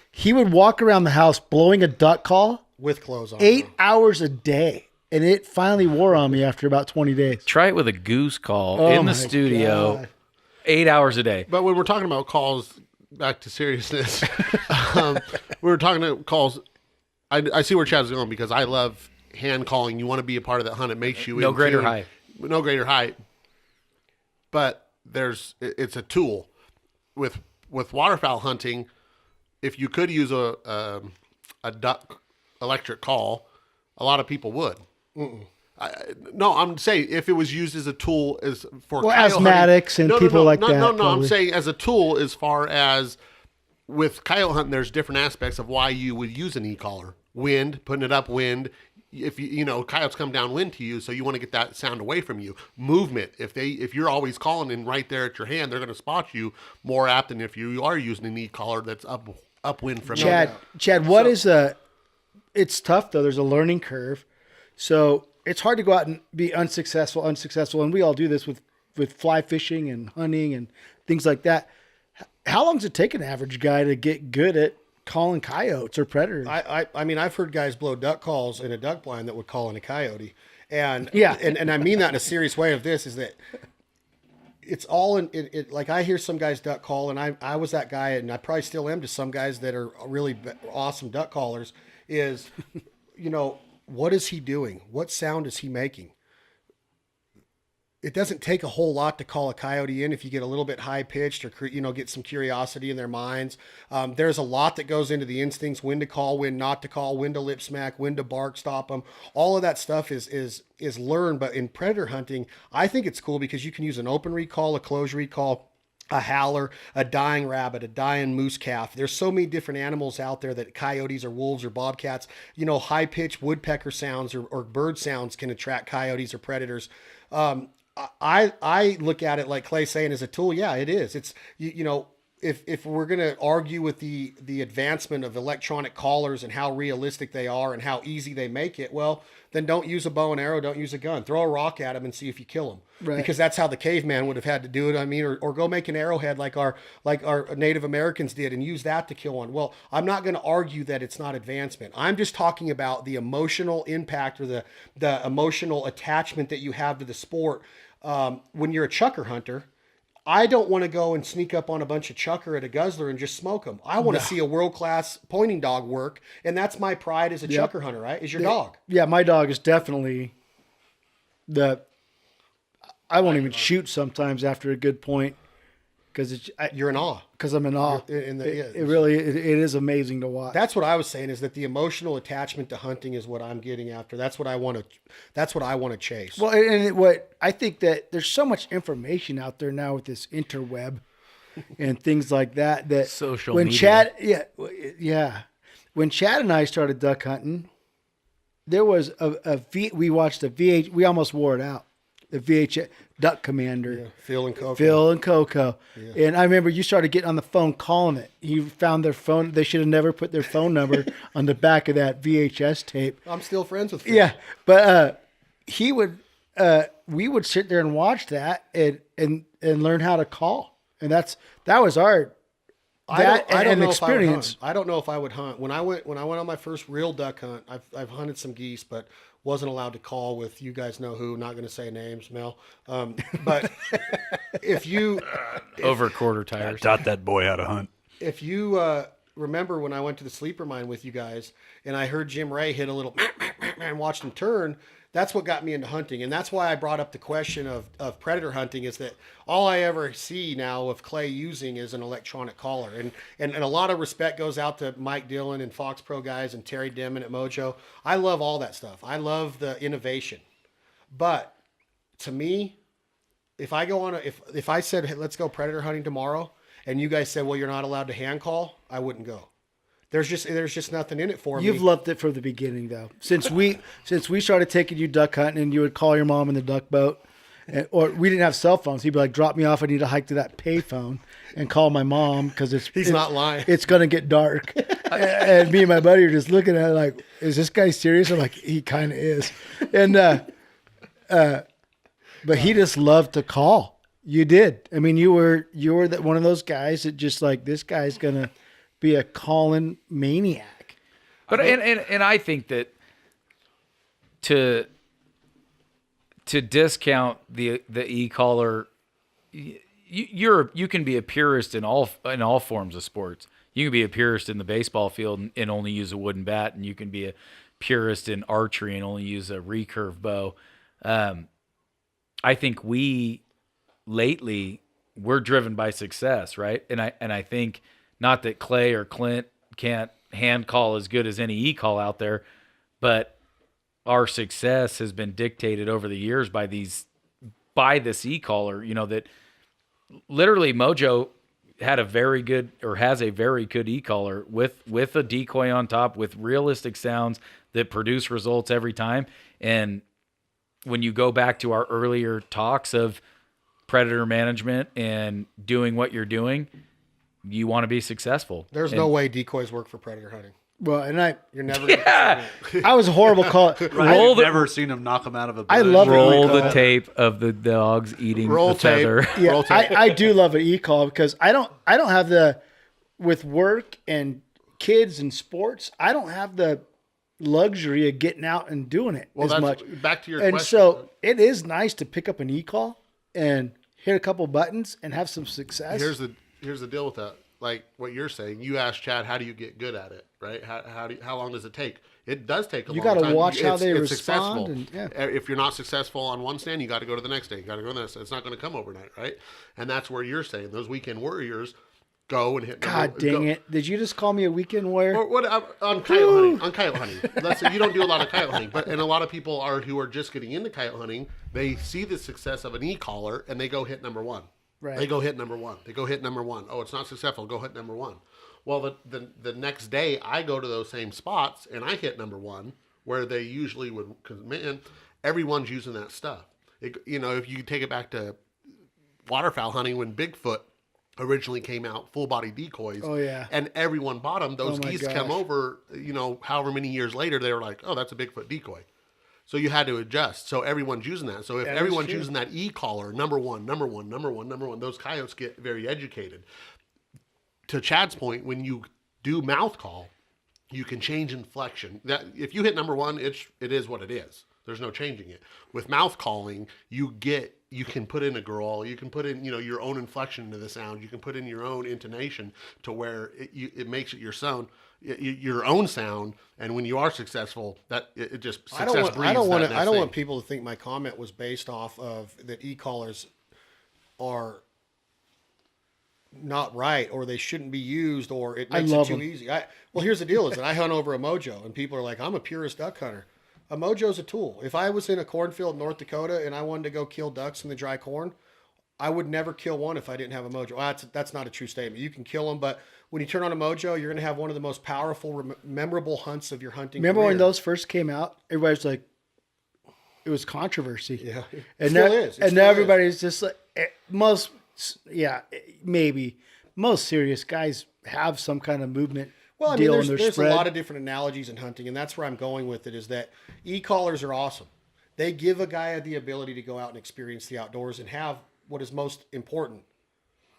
he would walk around the house blowing a duck call with clothes on. 8 hours a day. And it finally wore on me after about 20 days. Try it with a goose call in the studio, God. 8 hours a day. But when we're talking about calls, back to seriousness, we were talking about calls. I see where Chad's going because I love hand calling. You want to be a part of that hunt. It makes you no greater high. No greater height. But it's a tool. With waterfowl hunting, if you could use a duck electric call, a lot of people would. No, I'm saying if it was used as a tool for asthmatics hunting, and people like that. No, I'm saying as a tool as far as with coyote hunting, there's different aspects of why you would use an e-collar. Wind, putting it upwind. If coyotes come downwind to you, so you want to get that sound away from you. Movement. If you're always calling in right there at your hand, they're going to spot you more apt than if you are using an e-collar that's upwind from you. Chad, it's tough though. There's a learning curve. So it's hard to go out and be unsuccessful. And we all do this with fly fishing and hunting and things like that. How long does it take an average guy to get good at calling coyotes or predators? I mean, I've heard guys blow duck calls in a duck blind that would call in a coyote. And yeah, and I mean that in a serious way of this is that it's all in it. Like I hear some guys duck call, and I was that guy, and I probably still am to some guys that are really awesome duck callers. Is what is he doing? What sound is he making? It doesn't take a whole lot to call a coyote in if you get a little bit high pitched or get some curiosity in their minds. There's a lot that goes into the instincts: when to call, when not to call, when to lip smack, when to bark, stop them. All of that stuff is learned. But in predator hunting, I think it's cool because you can use an open recall, a closed recall, a howler, a dying rabbit, a dying moose calf. There's so many different animals out there that coyotes or wolves or bobcats, high pitched woodpecker sounds or bird sounds can attract coyotes or predators. I look at it like Clay saying as a tool. Yeah, it is. It's, if we're going to argue with the advancement of electronic collars and how realistic they are and how easy they make it, well, then don't use a bow and arrow. Don't use a gun. Throw a rock at them and see if you kill them. Right. Because that's how the caveman would have had to do it. I mean, or go make an arrowhead like our Native Americans did and use that to kill one. Well, I'm not going to argue that it's not advancement. I'm just talking about the emotional impact or the emotional attachment that you have to the sport. When you're a chukar hunter, I don't want to go and sneak up on a bunch of chukar at a guzzler and just smoke them. I want to see a world-class pointing dog work, and that's my pride as a chukar hunter, right? Is your dog. Yeah, my dog is definitely I won't even shoot sometimes after a good point because you're in awe. Because I'm in awe. It is amazing to watch. That's what I was saying, is that the emotional attachment to hunting is what I'm getting after. That's what I want to chase. Well, and what I think that there's so much information out there now with this interweb and things like that social when media. Chad, when Chad and I started duck hunting, there was we watched we almost wore it out. The VHS Duck Commander, Phil and Coco. Yeah. And I remember you started getting on the phone calling it. You found their phone. They should have never put their phone number on the back of that VHS tape. I'm still friends with Phil. Yeah, but we would sit there and watch that and learn how to call, and that was our experience. I don't know if I would hunt. When I went on my first real duck hunt, I've hunted some geese, but wasn't allowed to call with, you guys know who, not going to say names, Mel. But if you over quarter tires, I taught that boy how to hunt. If you remember when I went to the sleeper mine with you guys and I heard Jim Ray hit a little and watched him turn. That's what got me into hunting. And that's why I brought up the question of predator hunting, is that all I ever see now of Clay using is an electronic collar. And a lot of respect goes out to Mike Dillon and Fox Pro guys and Terry Dimon at Mojo. I love all that stuff. I love the innovation. But to me, if I go on if I said, hey, let's go predator hunting tomorrow, and you guys said, well, you're not allowed to hand call, I wouldn't go. There's just nothing in it for me. You've loved it from the beginning, though. Since we started taking you duck hunting, and you would call your mom in the duck boat, or we didn't have cell phones. He'd be like, "Drop me off. I need to hike to that payphone and call my mom because He's not lying. It's gonna get dark." And me and my buddy are just looking at it like, "Is this guy serious?" I'm like, "He kind of is." And but he just loved to call. You did. I mean, you were one of those guys that just like, this guy's gonna be a calling maniac. But and I think that to discount the e-collar, you can be a purist in all forms of sports. You can be a purist in the baseball field and only use a wooden bat, and you can be a purist in archery and only use a recurve bow. I think we're driven by success, right? And I think, not that Clay or Clint can't hand call as good as any e-call out there, but our success has been dictated over the years by this e-caller, that literally Mojo has a very good e-caller with a decoy on top, with realistic sounds that produce results every time. And when you go back to our earlier talks of predator management and doing what you're doing, you want to be successful. There's no way decoys work for predator hunting. Well, and You're never going to I was a horrible call. I've never seen him knock him out of a bush. I love roll the tape of the dogs eating Roll the tape. feather. Yeah, I do love an e-call because I don't have with work and kids and sports, I don't have the luxury of getting out and doing it Well, as that's much. back to your And question. so it is nice to pick up an e-call and hit a couple buttons and have some success. Here's the deal with that. Like what you're saying, you asked Chad, how do you get good at it, right? How long does it take? It does take a long time. You got to watch how they it's respond. successful. If you're not successful on one stand, you got to go to the next day. You got to go to the next. It's not going to come overnight, right? And that's where you're saying those weekend warriors go and hit. God dang it! Did you just call me a weekend warrior? Or what on coyote hunting? On coyote hunting, let's say you don't do a lot of coyote hunting, and a lot of people who are just getting into coyote hunting. They see the success of an e-collar and they go hit number one. Right. They go hit number one. Oh, it's not successful. Go hit number one. Well, the next day I go to those same spots and I hit number one, where they usually would, because man, everyone's using that stuff. If you take it back to waterfowl hunting, when Bigfoot originally came out, full body decoys. Oh yeah. And everyone bought them. Those my geese gosh. come over, however many years later, they were like, oh, that's a Bigfoot decoy. So you had to adjust. So everyone's using that. So if everyone's using that e-collar, number one, those coyotes get very educated. To Chad's point, when you do mouth call, you can change inflection. That if you hit number one, it is what it is. There's no changing it. With mouth calling, you can put in a growl, you can put in your own inflection into the sound, you can put in your own intonation to where it makes it your own sound. And when you are successful, that it just success breeds. I don't want people to think my comment was based off of that e-collars are not right, or they shouldn't be used, or it makes it too easy. Well, here's the deal: is that I hunt over a Mojo, and people are like, "I'm a purist duck hunter." A Mojo's a tool. If I was in a cornfield in North Dakota and I wanted to go kill ducks in the dry corn, I would never kill one if I didn't have a Mojo. Well, that's not a true statement. You can kill them, but when you turn on a Mojo, you're going to have one of the most powerful, memorable hunts of your hunting Remember career. when those first came out? Everybody was like, it was controversy. Yeah, and still now, is. And now everybody's just like, maybe most serious guys have some kind of movement. Well, I mean, deal there's in their a spread. lot of different analogies in hunting, and that's where I'm going with it, is that e-collars are awesome. They give a guy the ability to go out and experience the outdoors and have what is most important,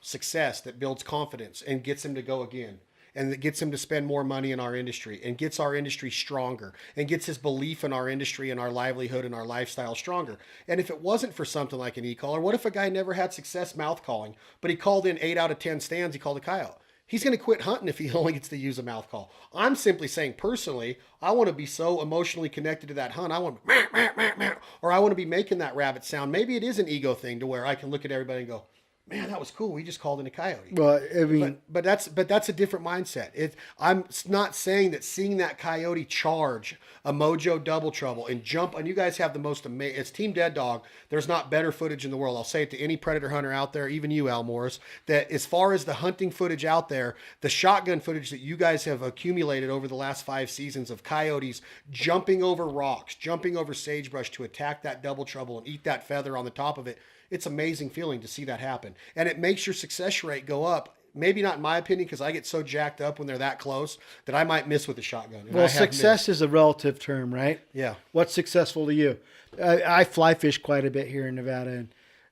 success that builds confidence and gets him to go again, and that gets him to spend more money in our industry and gets our industry stronger and gets his belief in our industry and our livelihood and our lifestyle stronger. And if it wasn't for something like an e-collar, what if a guy never had success mouth calling, but he called in 8 out of 10 stands, he called a coyote? he's going to quit hunting if he only gets to use a mouth call. I'm simply saying personally, I want to be so emotionally connected to that hunt. I want to, or I want to be making that rabbit sound. Maybe it is an ego thing to where I can look at everybody and go, man, that was cool. We just called in a coyote. Well, I mean, But that's a different mindset. I'm not saying that seeing that coyote charge a Mojo double trouble and jump, and you guys have the most amazing. It's Team Dead Dog. There's not better footage in the world. I'll say it to any predator hunter out there, even you, Al Morris, that as far as the hunting footage out there, the shotgun footage that you guys have accumulated over the last 5 seasons of coyotes jumping over rocks, jumping over sagebrush to attack that double trouble and eat that feather on the top of it. It's amazing feeling to see that happen. And it makes your success rate go up. Maybe not in my opinion, because I get so jacked up when they're that close that I might miss with the shotgun. And well, success is a relative term, right? Yeah. What's successful to you? I fly fish quite a bit here in Nevada,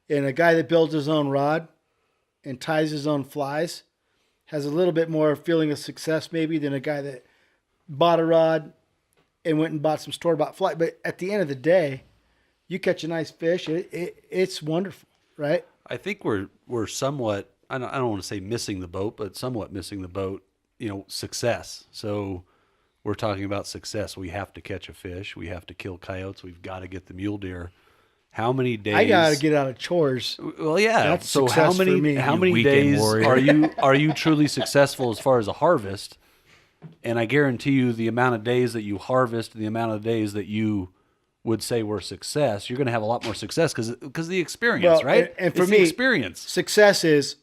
and a guy that builds his own rod and ties his own flies has a little bit more feeling of success maybe than a guy that bought a rod and went and bought some store-bought fly. But at the end of the day, you catch a nice fish, it's wonderful, right? I think we're somewhat, I don't want to say missing the boat, but somewhat missing the boat, success. So we're talking about success. We have to catch a fish. We have to kill coyotes. We've got to get the mule deer. How many days? I got to get out of chores. Well, yeah. That's so success how many for me. how You many weekend days warrior. are you truly successful as far as a harvest? And I guarantee you, the amount of days that you harvest, the amount of days that you would say were success, you're going to have a lot more success because the experience, Well, right? and for It's me, the experience. Success is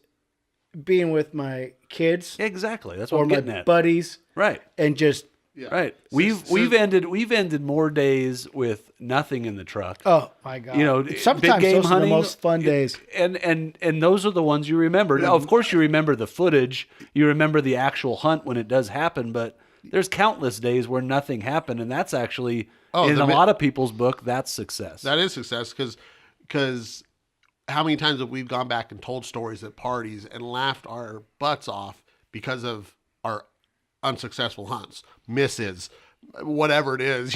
being with my kids Exactly. That's what or I'm my getting at. buddies Right. and just, Right. We've ended more days with nothing in the truck. oh my God. big Sometimes game those hunting, are the most fun days. And those are the ones you remember. Now, of course, you remember the footage. You remember the actual hunt when it does happen. But there's countless days where nothing happened, and that's actually in a lot of people's book, that's success. That is success because how many times have we gone back and told stories at parties and laughed our butts off because of our unsuccessful hunts, misses, whatever it is,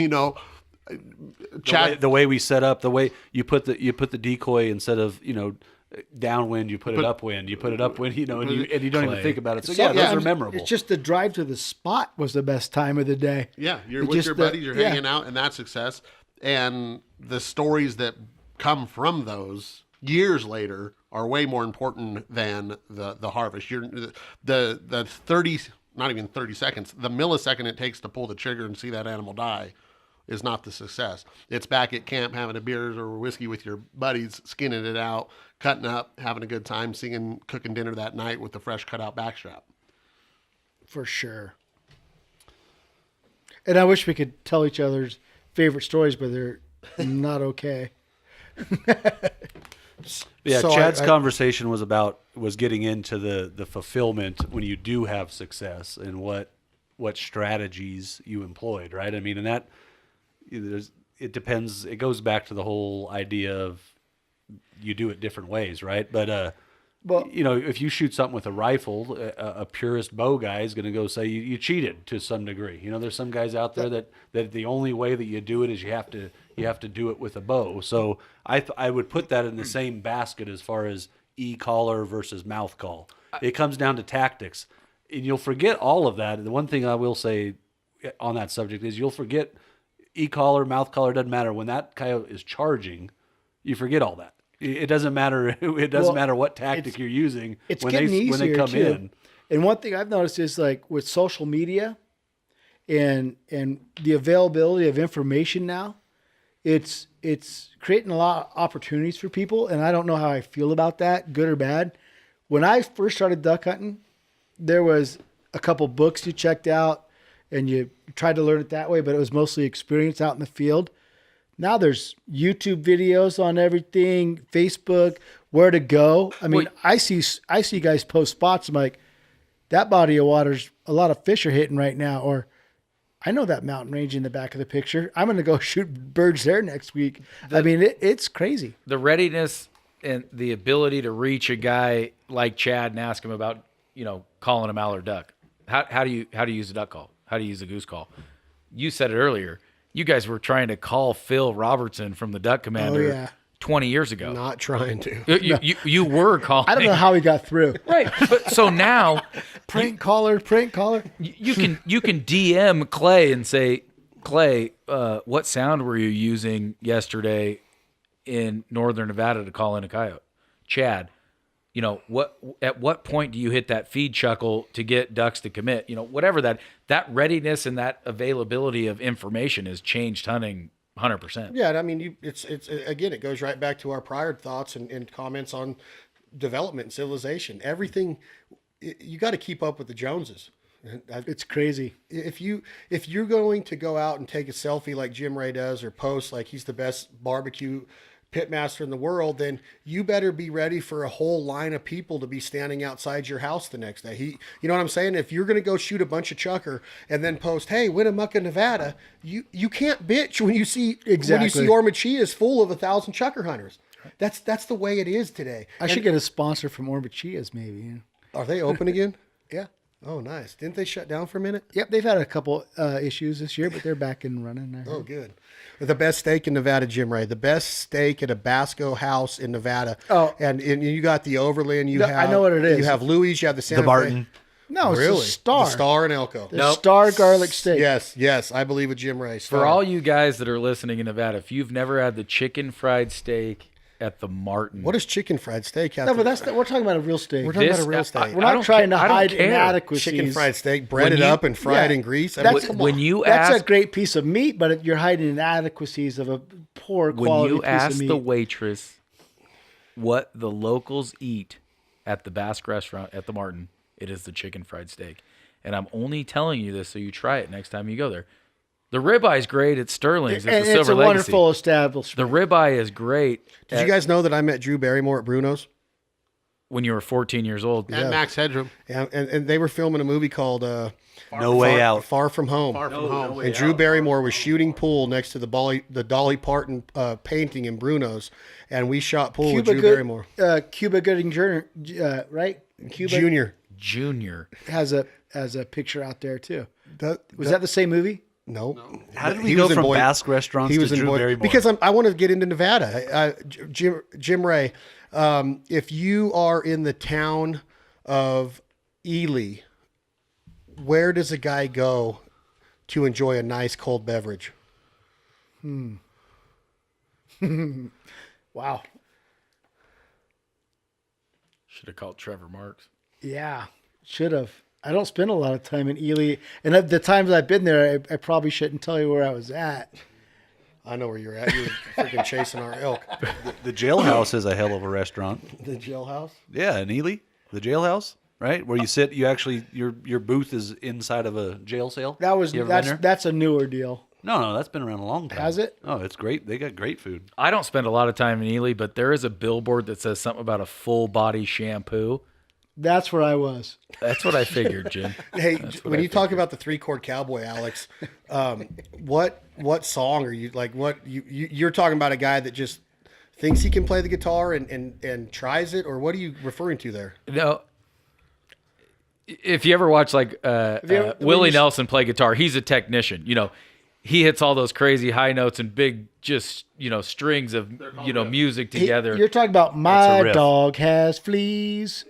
Chad, the way we set up, the way you put the decoy instead of downwind, you put it upwind. You put it upwind, and you don't even think about it. So those are memorable. It's just the drive to the spot was the best time of the day. Yeah, you're It's with just your buddies, you're hanging out, and that's success. And the stories that come from those years later are way more important than the harvest. The 30, not even 30 seconds, the millisecond it takes to pull the trigger and see that animal die is not the success. It's back at camp having a beer or whiskey with your buddies, skinning it out, cutting up, having a good time, singing, cooking dinner that night with the fresh cut out backstrap. For sure. And I wish we could tell each other's favorite stories, but they're not okay. Yeah, So Chad's I- conversation was getting into the fulfillment when you do have success and what strategies you employed, right? I mean, and that it depends. It goes back to the whole idea of you do it different ways, right? But Well, if you shoot something with a rifle, a purist bow guy is going to go say you cheated to some degree. There's some guys out there that the only way that you do it is you have to do it with a bow. So I would put that in the same basket as far as e-collar versus mouth call. It comes down to tactics, and you'll forget all of that. The one thing I will say on that subject is you'll forget e-collar, mouth collar, doesn't matter. When that coyote is charging, you forget all that. It doesn't matter. It doesn't matter what tactic you're using it's when getting easier when they come too. in. And one thing I've noticed is like with social media and the availability of information now, it's creating a lot of opportunities for people. And I don't know how I feel about that, good or bad. When I first started duck hunting, there was a couple books you checked out and you tried to learn it that way, but it was mostly experience out in the field. Now there's YouTube videos on everything, Facebook, where to go. I mean, I see guys post spots. I'm like, that body of water's a lot of fish are hitting right now, or I know that mountain range in the back of the picture. I'm going to go shoot birds there next week. I mean, it's crazy. The readiness and the ability to reach a guy like Chad and ask him about, calling a mallard duck. How do you use a duck call? How do you use a goose call? You said it earlier. You guys were trying to call Phil Robertson from the Duck Commander 20 years ago. Not trying to. You were calling. I don't know how he got through. Right. But so now Prank caller. you can DM Clay and say, Clay, what sound were you using yesterday in Northern Nevada to call in a coyote? Chad, at what point do you hit that feed chuckle to get ducks to commit? Whatever that readiness and that availability of information has changed hunting 100%. Yeah, I mean, it's again, it goes right back to our prior thoughts and comments on development and civilization. Everything, you got to keep up with the Joneses. It's crazy. If you're going to go out and take a selfie like Jim Ray does, or post like he's the best barbecue pitmaster in the world, then you better be ready for a whole line of people to be standing outside your house the next day. You know what I'm saying? If you're going to go shoot a bunch of chukar and then post, "Hey, Winnemucca, Nevada," you can't bitch when you see Ormachea is full of 1,000 chukar hunters. That's the way it is today. I should get a sponsor from Ormachea's maybe. Are they open again? Yeah. Oh, nice. Didn't they shut down for a minute? Yep, they've had a couple issues this year, but they're back and running. Oh, good. The best steak in Nevada, Jim Ray. The best steak at a Basco house in Nevada. Oh. And you got the Overland. I know what it is. You have Louis. You have the Santa The Barton. Fe. No, it's Really? the Star. The Star and Elko. The Star garlic steak. Yes. I believe with Jim Ray. Star. For all you guys that are listening in Nevada, if you've never had the chicken fried steak at the Martin. What does chicken fried steak have? No, but we're talking about a real steak. We're talking about a real steak. We're not trying to hide inadequacies. Chicken fried steak, breaded up and fried in grease. That's ask a great piece of meat, but you're hiding inadequacies of a poor quality piece of meat. When you ask the waitress what the locals eat at the Basque restaurant at the Martin, it is the chicken fried steak. And I'm only telling you this so you try it next time you go there. The ribeye is great at Sterling's. It's a wonderful establishment. The ribeye is great. Did you guys know that I met Drew Barrymore at Bruno's? When you were 14 years old. And Max Headroom. Yeah, and they were filming a movie called No Way Out. Far From Home. Far from home. And Drew Barrymore was shooting pool next to the Dolly Parton painting in Bruno's, and we shot pool with Drew Barrymore. Cuba Gooding Jr., right? Cuba Junior has a picture out there too. Was that the same movie? No. How did we go from Basque restaurants to Drew Barrymore? Because I want to get into Nevada. Jim Ray, if you are in the town of Ely, where does a guy go to enjoy a nice cold beverage? Wow. Should have called Trevor Marks. Yeah, should have. I don't spend a lot of time in Ely, and of the times I've been there, I probably shouldn't tell you where I was at. I know where you're at. You're freaking chasing our elk. The Jailhouse is a hell of a restaurant. The jailhouse? Yeah, in Ely, the Jailhouse, right? Where you sit, your booth is inside of a jail cell. That's a newer deal. No, that's been around a long time. Has it? Oh, it's great. They got great food. I don't spend a lot of time in Ely, but there is a billboard that says something about a full body shampoo. That's where I was. That's what I figured, Jim. Hey, when you talk about the 3-chord cowboy, Alex, what song are you like? What you're talking about a guy that just thinks he can play the guitar and tries it, or what are you referring to there? No. If you ever watch Willie Nelson play guitar, he's a technician. He hits all those crazy high notes and big, just strings of music together. You're talking about My Dog Has Fleas.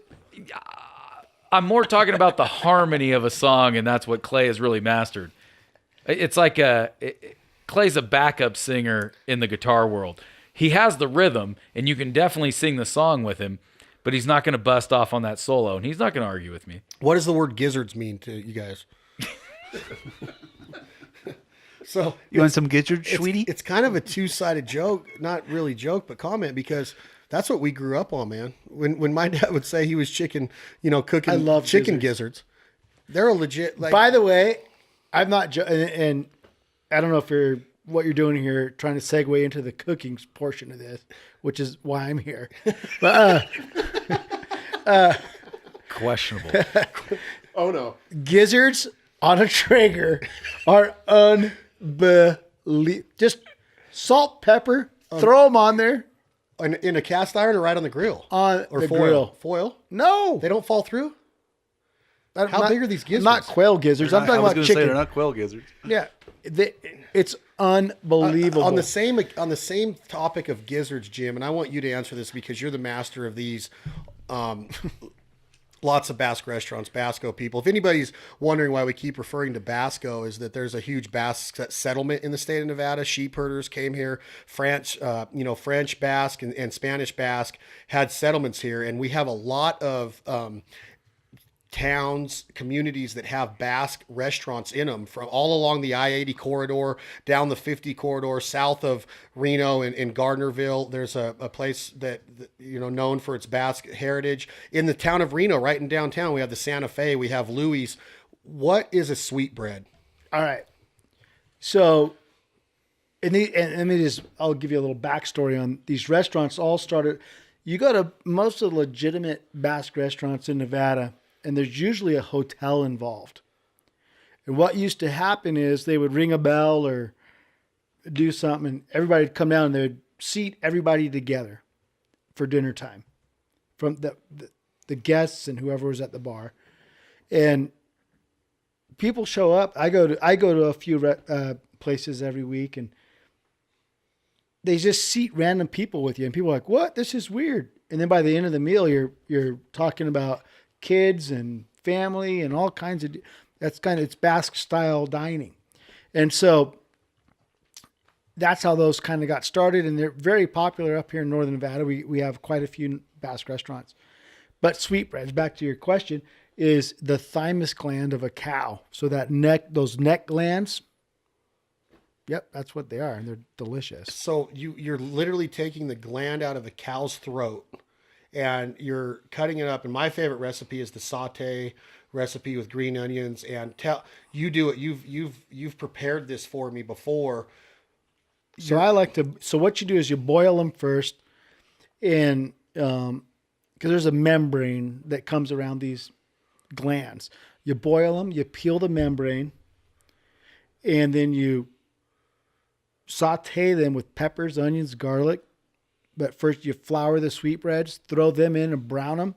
I'm more talking about the harmony of a song, and that's what Clay has really mastered. It's like Clay's a backup singer in the guitar world. He has the rhythm, and you can definitely sing the song with him, but he's not going to bust off on that solo, and he's not going to argue with me. What does the word gizzards mean to you guys? So you want some gizzards, sweetie? It's kind of a two-sided joke, not really joke, but comment, because that's what we grew up on, man. When my dad would say he was cooking I love chicken gizzards. They're a legit. By the way, I'm not, and I don't know if what you're doing here, trying to segue into the cooking portion of this, which is why I'm here. But questionable. Oh no, gizzards on a Traeger are unbelievable. Just salt, pepper, throw them on there. In a cast iron or right on the grill? On or the foil? grill. Foil? No. They don't fall through? How big are these gizzards? Not quail gizzards. I'm talking about chicken. They're not quail gizzards. Yeah. It's unbelievable. On the same topic of gizzards, Jim, and I want you to answer this because you're the master of these. Lots of Basque restaurants, Basco people. If anybody's wondering why we keep referring to Basco, is that there's a huge Basque settlement in the state of Nevada. Sheep herders came here. French Basque and Spanish Basque had settlements here, and we have a lot of towns, communities that have Basque restaurants in them from all along the I-80 corridor, down the 50 corridor, south of Reno and in Gardnerville. There's a place that, known for its Basque heritage. In the town of Reno, right in downtown, we have the Santa Fe, we have Louis. What is a sweetbread? All right. So, I'll give you a little backstory on these restaurants. All started, you go to most of the legitimate Basque restaurants in Nevada, and there's usually a hotel involved. And what used to happen is they would ring a bell or do something, and everybody would come down and they'd seat everybody together for dinner time, from the guests and whoever was at the bar. And people show up. I go to a few places every week, and they just seat random people with you, and people are like, "What? This is weird." And then by the end of the meal, you're talking about kids and family and all kinds of, it's Basque style dining. And so that's how those kind of got started. And they're very popular up here in Northern Nevada. We have quite a few Basque restaurants. But sweetbreads, back to your question, is the thymus gland of a cow. So those neck glands, yep, that's what they are. And they're delicious. So you're literally taking the gland out of a cow's throat and you're cutting it up. And my favorite recipe is the saute recipe with green onions. And you do it. You've prepared this for me before. So what you do is you boil them first, and because there's a membrane that comes around these glands. You boil them, you peel the membrane, and then you saute them with peppers, onions, garlic. But first you flour the sweetbreads, throw them in and brown them.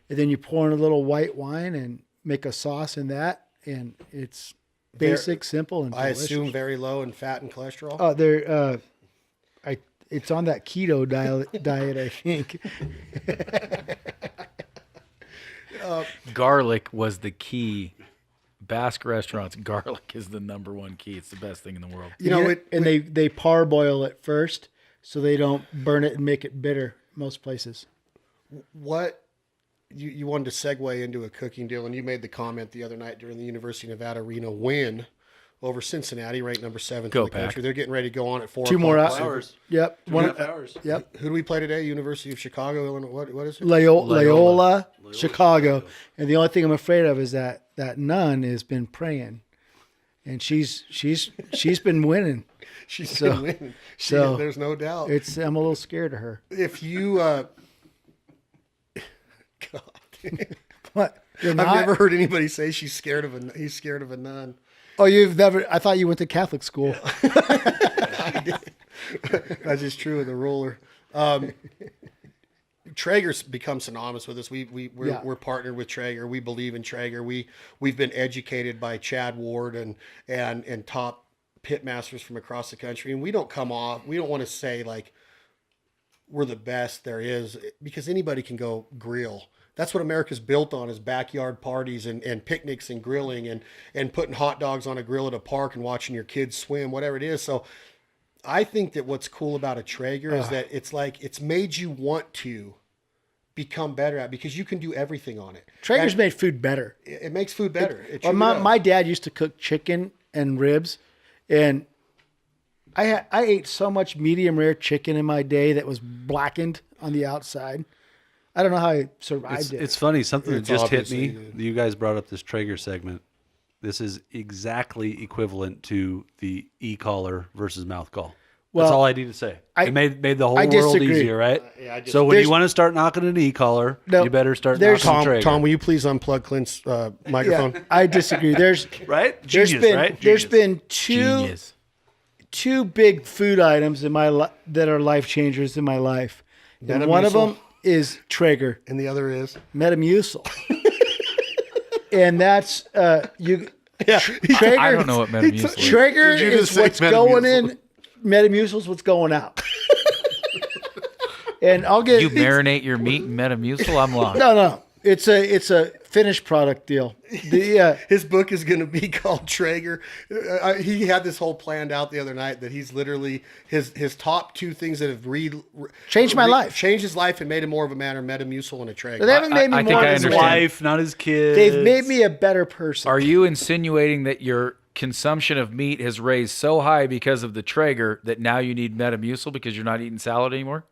And then you pour in a little white wine and make a sauce in that. And it's basic, simple, and delicious. I assume very low in fat and cholesterol. Oh, it's on that keto diet, I think. Garlic was the key. Basque restaurants, garlic is the number one key. It's the best thing in the world. They parboil it first, so they don't burn it and make it bitter most places. What you wanted to segue into a cooking deal, and you made the comment the other night during the University of Nevada Reno win over Cincinnati, ranked number 7 in the country. They're getting ready to go on at 4 Two more hours. Yep. 2.5 hours. Yep. Who do we play today? University of Chicago, Illinois. What is it? Loyola, Chicago. And the only thing I'm afraid of is that nun has been praying, and she's been winning. She's been winning. There's no doubt. I'm a little scared of her. If you, God, What? You're I've not? never heard anybody say he's scared of a nun. Oh, you've never? I thought you went to Catholic school. That's just true of the ruler. Traeger's become synonymous with us. We're partnered with Traeger. We believe in Traeger. We've been educated by Chad Ward and top pit masters from across the country. And we don't want to say like we're the best there is, because anybody can go grill. That's what America's built on, is backyard parties and picnics and grilling and putting hot dogs on a grill at a park and watching your kids swim, whatever it is. So I think that what's cool about a Traeger is that it's made you want to become better at, because you can do everything on it. Traeger's made food better. It makes food better. My dad used to cook chicken and ribs, and I ate so much medium rare chicken in my day that was blackened on the outside. I don't know how I survived it. It's funny. Something that It's just hit me. obviously- You guys brought up this Traeger segment. This is exactly equivalent to the e-collar versus mouth call. That's Well, all I need to say. It made the whole I world disagree. easier, right? yeah, I disagree. So when There's- you want to start knocking an e-collar, No, you better start there's- knocking Traeger. Tom, will you please unplug Clint's microphone? Yeah, I disagree. Right? There's Genius, right? There's Genius. been Genius. two big food items in my that are life changers in my life. And one of Metamucil. them is Traeger, And the other is? Metamucil. And that's Yeah, Traeger. I don't know what Metamucil is. Traeger Did you just is say what's going Metamucil? in. Metamucil is what's going out. And I'll get You marinate your meat in Metamucil? I'm lost. no. It's a finished product deal. His book is going to be called Traeger. He had this whole planned out the other night that he's literally his top 2 things that have Changed my life. changed his life, and made him more of a man are Metamucil and a Traeger. They haven't made me I think more I than His understand. wife, not his kids. They've made me a better person. Are you insinuating that your consumption of meat has raised so high because of the Traeger that now you need Metamucil because you're not eating salad anymore?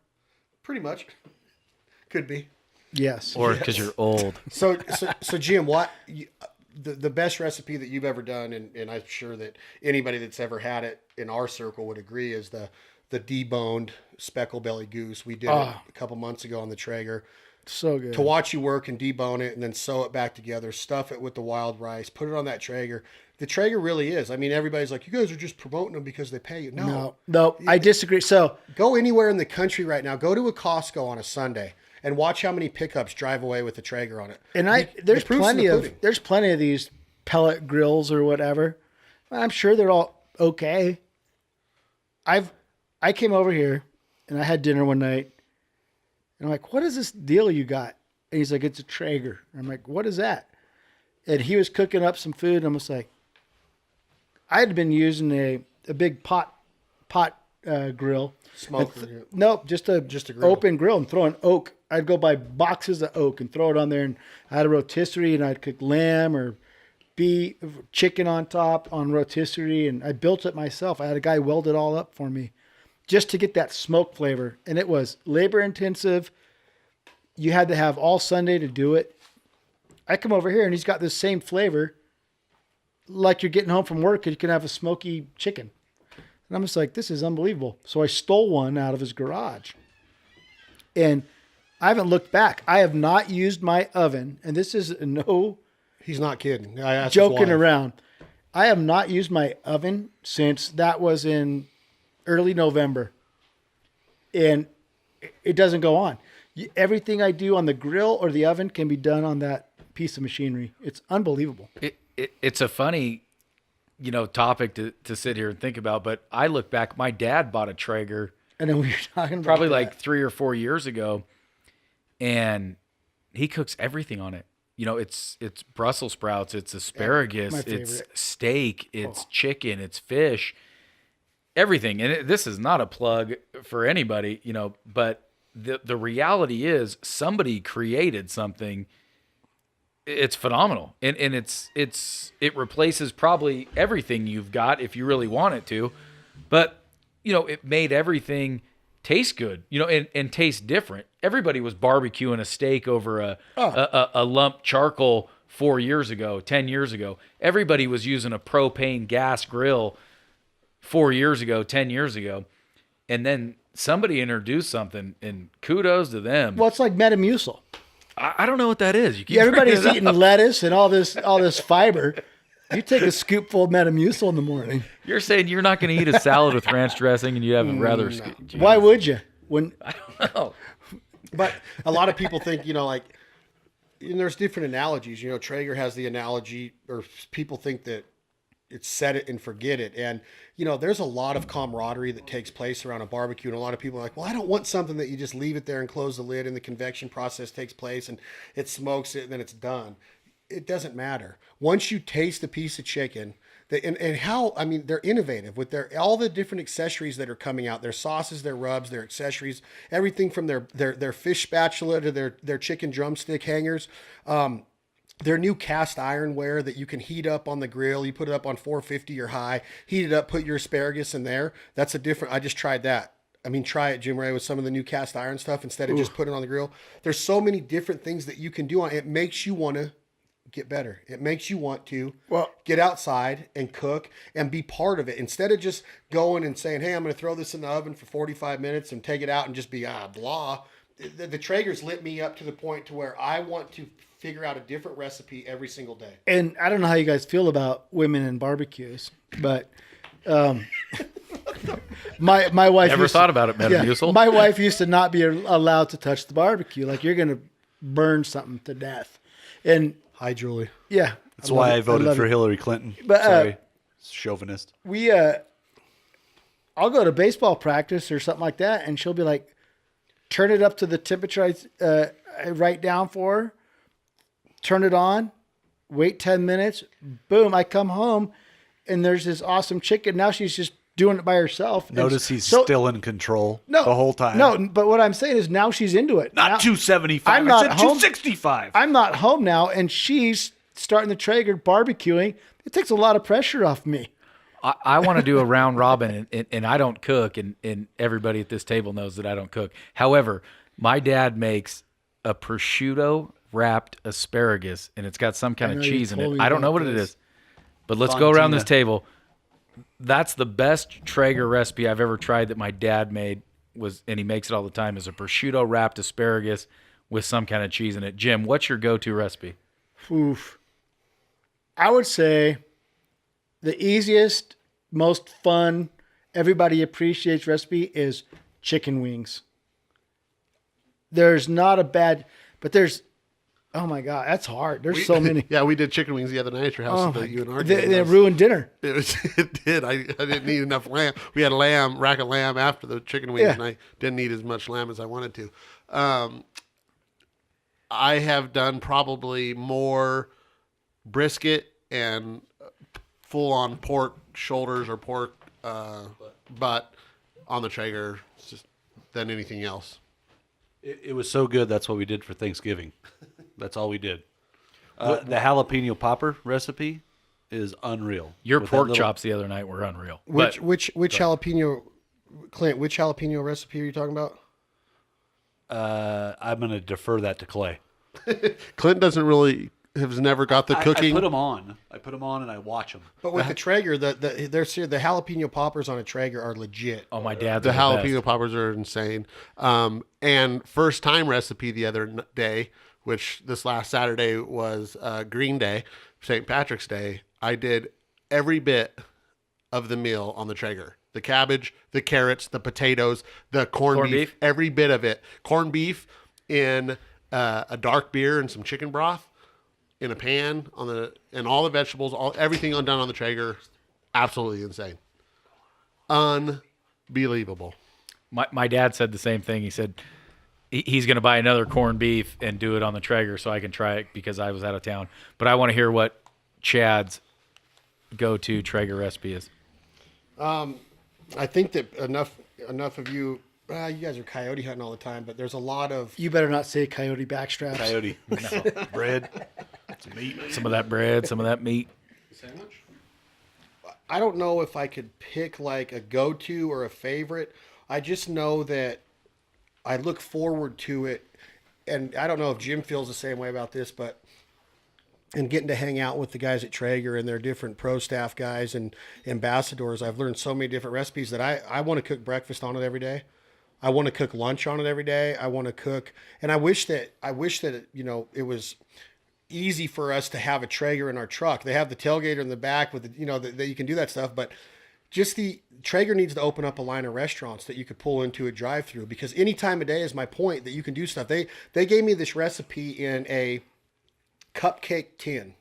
Pretty much. Could be. Yes. Or because you're old? So Jim, the best recipe that you've ever done, and I'm sure that anybody that's ever had it in our circle would agree, is the deboned speckle belly goose. We did it a couple months ago on the Traeger. So good. To watch you work and debone it and then sew it back together, stuff it with the wild rice, put it on that Traeger. The Traeger really is. I mean, everybody's like, you guys are just promoting them because they pay you. No, I disagree. So Go anywhere in the country right now. Go to a Costco on a Sunday and watch how many pickups drive away with the Traeger on it. and proof's there's in plenty the of pudding. these pellet grills or whatever. I'm sure they're all okay. I came over here and I had dinner one night and I'm like, what is this deal you got? And he's like, it's a Traeger. I'm like, what is that? And he was cooking up some food and I'm just like, I had been using a big pot grill. Smoker. Nope, just a grill. open grill and throwing oak. I'd go buy boxes of oak and throw it on there, and I had a rotisserie and I'd cook lamb or beef, chicken on top on rotisserie, and I built it myself. I had a guy weld it all up for me just to get that smoke flavor, and it was labor intensive. You had to have all Sunday to do it. I come over here and he's got this same flavor, like you're getting home from work and you can have a smoky chicken. And I'm just like, this is unbelievable. So I stole one out of his garage. And I haven't looked back. I have not used my oven. And this is no He's not kidding. I asked his joking wife. around. I have not used my oven since that was in early November. And it doesn't go on. Everything I do on the grill or the oven can be done on that piece of machinery. It's unbelievable. It's a funny, topic to sit here and think about. But I look back, my dad bought a Traeger And then we were talking about probably that. like 3 or 4 years ago, and he cooks everything on it. It's Brussels sprouts, it's asparagus, my it's favorite. steak, it's chicken, it's fish, everything. And this is not a plug for anybody, but the reality is somebody created something. It's phenomenal, and it replaces probably everything you've got if you really want it to, but it made everything taste good, and taste different. Everybody was barbecuing a steak over a lump charcoal 4 years ago, 10 years ago. Everybody was using a propane gas grill 4 years ago, 10 years ago, and then somebody introduced something, and kudos to them. Well, it's like Metamucil. I don't know what that is. You keep Everybody's bringing it eating up. lettuce and all this fiber. You take a scoopful of Metamucil in the morning. You're saying you're not going to eat a salad with ranch dressing, and you have a rather. Why would you? When No. But a lot of people think, and there's different analogies. Traeger has the analogy, or people think that it's set it and forget it. And, there's a lot of camaraderie that takes place around a barbecue. And a lot of people are like, well, I don't want something that you just leave it there and close the lid and the convection process takes place and it smokes it and then it's done. It doesn't matter. Once you taste a piece of chicken, and how, they're innovative with all the different accessories that are coming out, their sauces, their rubs, their accessories, everything from their fish spatula to their chicken drumstick hangers. Their new cast ironware that you can heat up on the grill. You put it up on 450 or high, heat it up, put your asparagus in there. That's I just tried that. Try it, Jim Ray, with some of the new cast iron stuff instead of just putting it on the grill. There's so many different things that you can do on it. It makes you want to get better. It makes you want to get outside and cook and be part of it instead of just going and saying, hey, I'm going to throw this in the oven for 45 minutes and take it out and just be blah. The Traeger's lit me up to the point to where I want to figure out a different recipe every single day. and I don't know how you guys feel about women in barbecues, but my wife Never thought about it, Metamucil. my wife used to not be allowed to touch the barbecue. Like, you're gonna burn something to death. And Hi, Julie. yeah, That's why I voted love for it. Hillary Clinton. But, Sorry, chauvinist. We I'll go to baseball practice or something like that, and she'll be like, turn it up to the temperature I write down for her, turn it on, wait 10 minutes, boom, I come home, and there's this awesome chicken. Now she's just doing it by herself. Notice he's still in control the whole time. No, but what I'm saying is now she's into it. Not now, 275. I'm not I said home. 265. I'm not home now, and she's starting the Traeger barbecuing. It takes a lot of pressure off me. I want to do a round robin, and I don't cook, and everybody at this table knows that I don't cook. However, my dad makes a prosciutto wrapped asparagus, and it's got some kind of know you cheese in told it. me I don't know about what it this. is, but let's go around this Fontina. table. That's the best Traeger recipe I've ever tried that my dad made and he makes it all the time, is a prosciutto wrapped asparagus with some kind of cheese in it. Jim, what's your go-to recipe? Oof. I would say the easiest, most fun, everybody appreciates recipe is chicken wings. There's not a bad, but there's, oh my God, that's hard. There's so many. Yeah, we did chicken wings the other night at your house. Oh that my, you and they ruined dinner. It did. I didn't need enough lamb. We had rack of lamb after the chicken wings, Yeah. and I didn't eat as much lamb as I wanted to. I have done probably more brisket and full-on pork shoulders or pork butt on the Traeger than anything else. It was so good. That's what we did for Thanksgiving. That's all we did. The jalapeno popper recipe is unreal. Your With that pork little- chops the other night were unreal. Which But which jalapeno, Clint? Which jalapeno recipe are you talking about? I'm going to defer that to Clay. Clint doesn't really has never got the cooking. I put them on. And I watch them. But with the Traeger, the jalapeno poppers on a Traeger are legit. oh, my dad's The the jalapeno best. poppers are insane. And first time recipe the other day, which this last Saturday was Green Day, St. Patrick's Day. I did every bit of the meal on the Traeger. The cabbage, the carrots, the potatoes, the corned beef, every bit of it. Corned beef in a dark beer and some chicken broth in a pan and all the vegetables, everything undone on the Traeger. Absolutely insane. Unbelievable. My dad said the same thing. He said he's going to buy another corned beef and do it on the Traeger so I can try it because I was out of town. But I want to hear what Chad's go-to Traeger recipe is. I think that enough of you. You guys are coyote hunting all the time, but there's a lot of You better not say coyote backstraps. Coyote. Bread. Some meat. Some of that bread, some of that meat. I don't know if I could pick like a go-to or a favorite. I just know that I look forward to it, and I don't know if Jim feels the same way about this, but and getting to hang out with the guys at Traeger and their different pro staff guys and ambassadors, I've learned so many different recipes that I want to cook breakfast on it every day. I want to cook lunch on it every day. I want to cook, and I wish that it was easy for us to have a Traeger in our truck. They have the tailgater in the back with that you can do that stuff, but just the Traeger needs to open up a line of restaurants that you could pull into a drive-through, because any time of day is my point that you can do stuff. They gave me this recipe in a cupcake tin.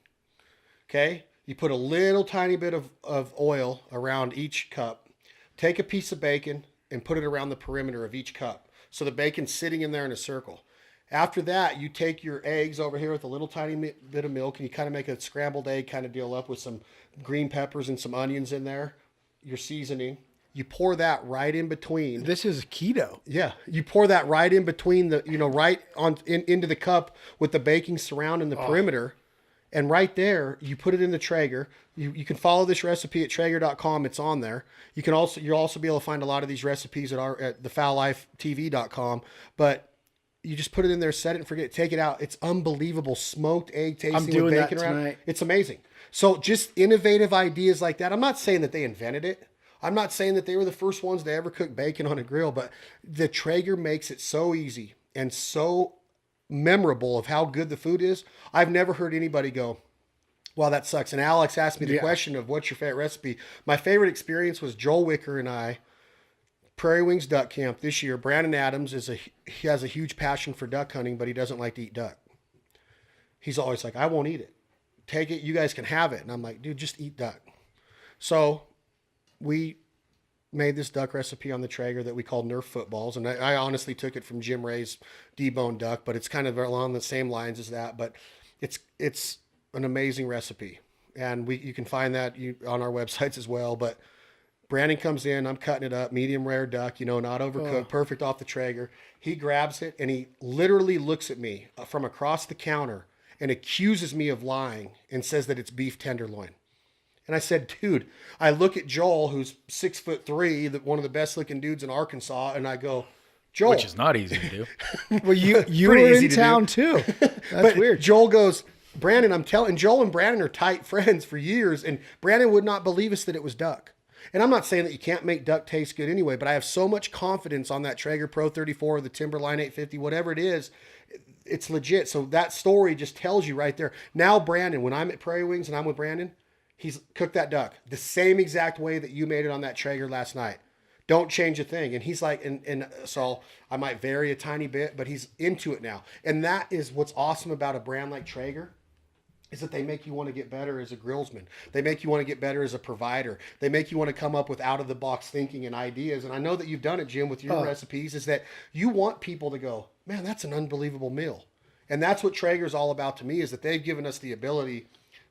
Okay, you put a little tiny bit of oil around each cup. Take a piece of bacon and put it around the perimeter of each cup, so the bacon's sitting in there in a circle. After that, you take your eggs over here with a little tiny bit of milk, and you kind of make a scrambled egg kind of deal up with some green peppers and some onions in there, your seasoning. You pour that right in between. This is keto. Yeah, you pour that right in between right into the cup with the baking surrounding the perimeter. And right there, you put it in the Traeger. You can follow this recipe at Traeger.com. It's on there. You'll also be able to find a lot of these recipes at thefoullife.tv.com. But you just put it in there, set it and forget it. Take it out. It's unbelievable. Smoked egg tasting I'm doing with that bacon around. tonight. It's amazing. So just innovative ideas like that. I'm not saying that they invented it. I'm not saying that they were the first ones to ever cook bacon on a grill, but the Traeger makes it so easy and so memorable of how good the food is. I've never heard anybody go, "Wow, that sucks." And Alex asked me the question of what's your favorite recipe. My favorite experience was Joel Wicker and I, Prairie Wings Duck Camp this year. Brandon Adams he has a huge passion for duck hunting, but he doesn't like to eat duck. He's always like, "I won't eat it." take it. You guys can have it. And I'm like, dude, just eat duck. So we made this duck recipe on the Traeger that we call Nerf footballs. And I honestly took it from Jim Ray's deboned duck, but it's kind of along the same lines as that. But it's an amazing recipe. And you can find that on our websites as well. But Brandon comes in, I'm cutting it up, medium rare duck, not overcooked, perfect off the Traeger. He grabs it and he literally looks at me from across the counter and accuses me of lying and says that it's beef tenderloin. And I said, dude, I look at Joel, who's 6'3", one of the best looking dudes in Arkansas, and I go, Joel. Which is not easy to do. Well, you were Pretty easy in to town do. too. That's But weird. Joel goes, Brandon, and Joel and Brandon are tight friends for years, and Brandon would not believe us that it was duck. And I'm not saying that you can't make duck taste good anyway, but I have so much confidence on that Traeger Pro 34 or the Timberline 850, whatever it is, it's legit. So that story just tells you right there. Now, Brandon, when I'm at Prairie Wings and I'm with Brandon, he's cooked that duck the same exact way that you made it on that Traeger last night. Don't change a thing. And he's like, and so I might vary a tiny bit, but he's into it now. And that is what's awesome about a brand like Traeger, is that they make you want to get better as a grillsman. They make you want to get better as a provider. They make you want to come up with out-of-the-box thinking and ideas. And I know that you've done it, Jim, with your recipes, is that you want people to go, man, that's an unbelievable meal. And that's what Traeger's all about to me, is that they've given us the ability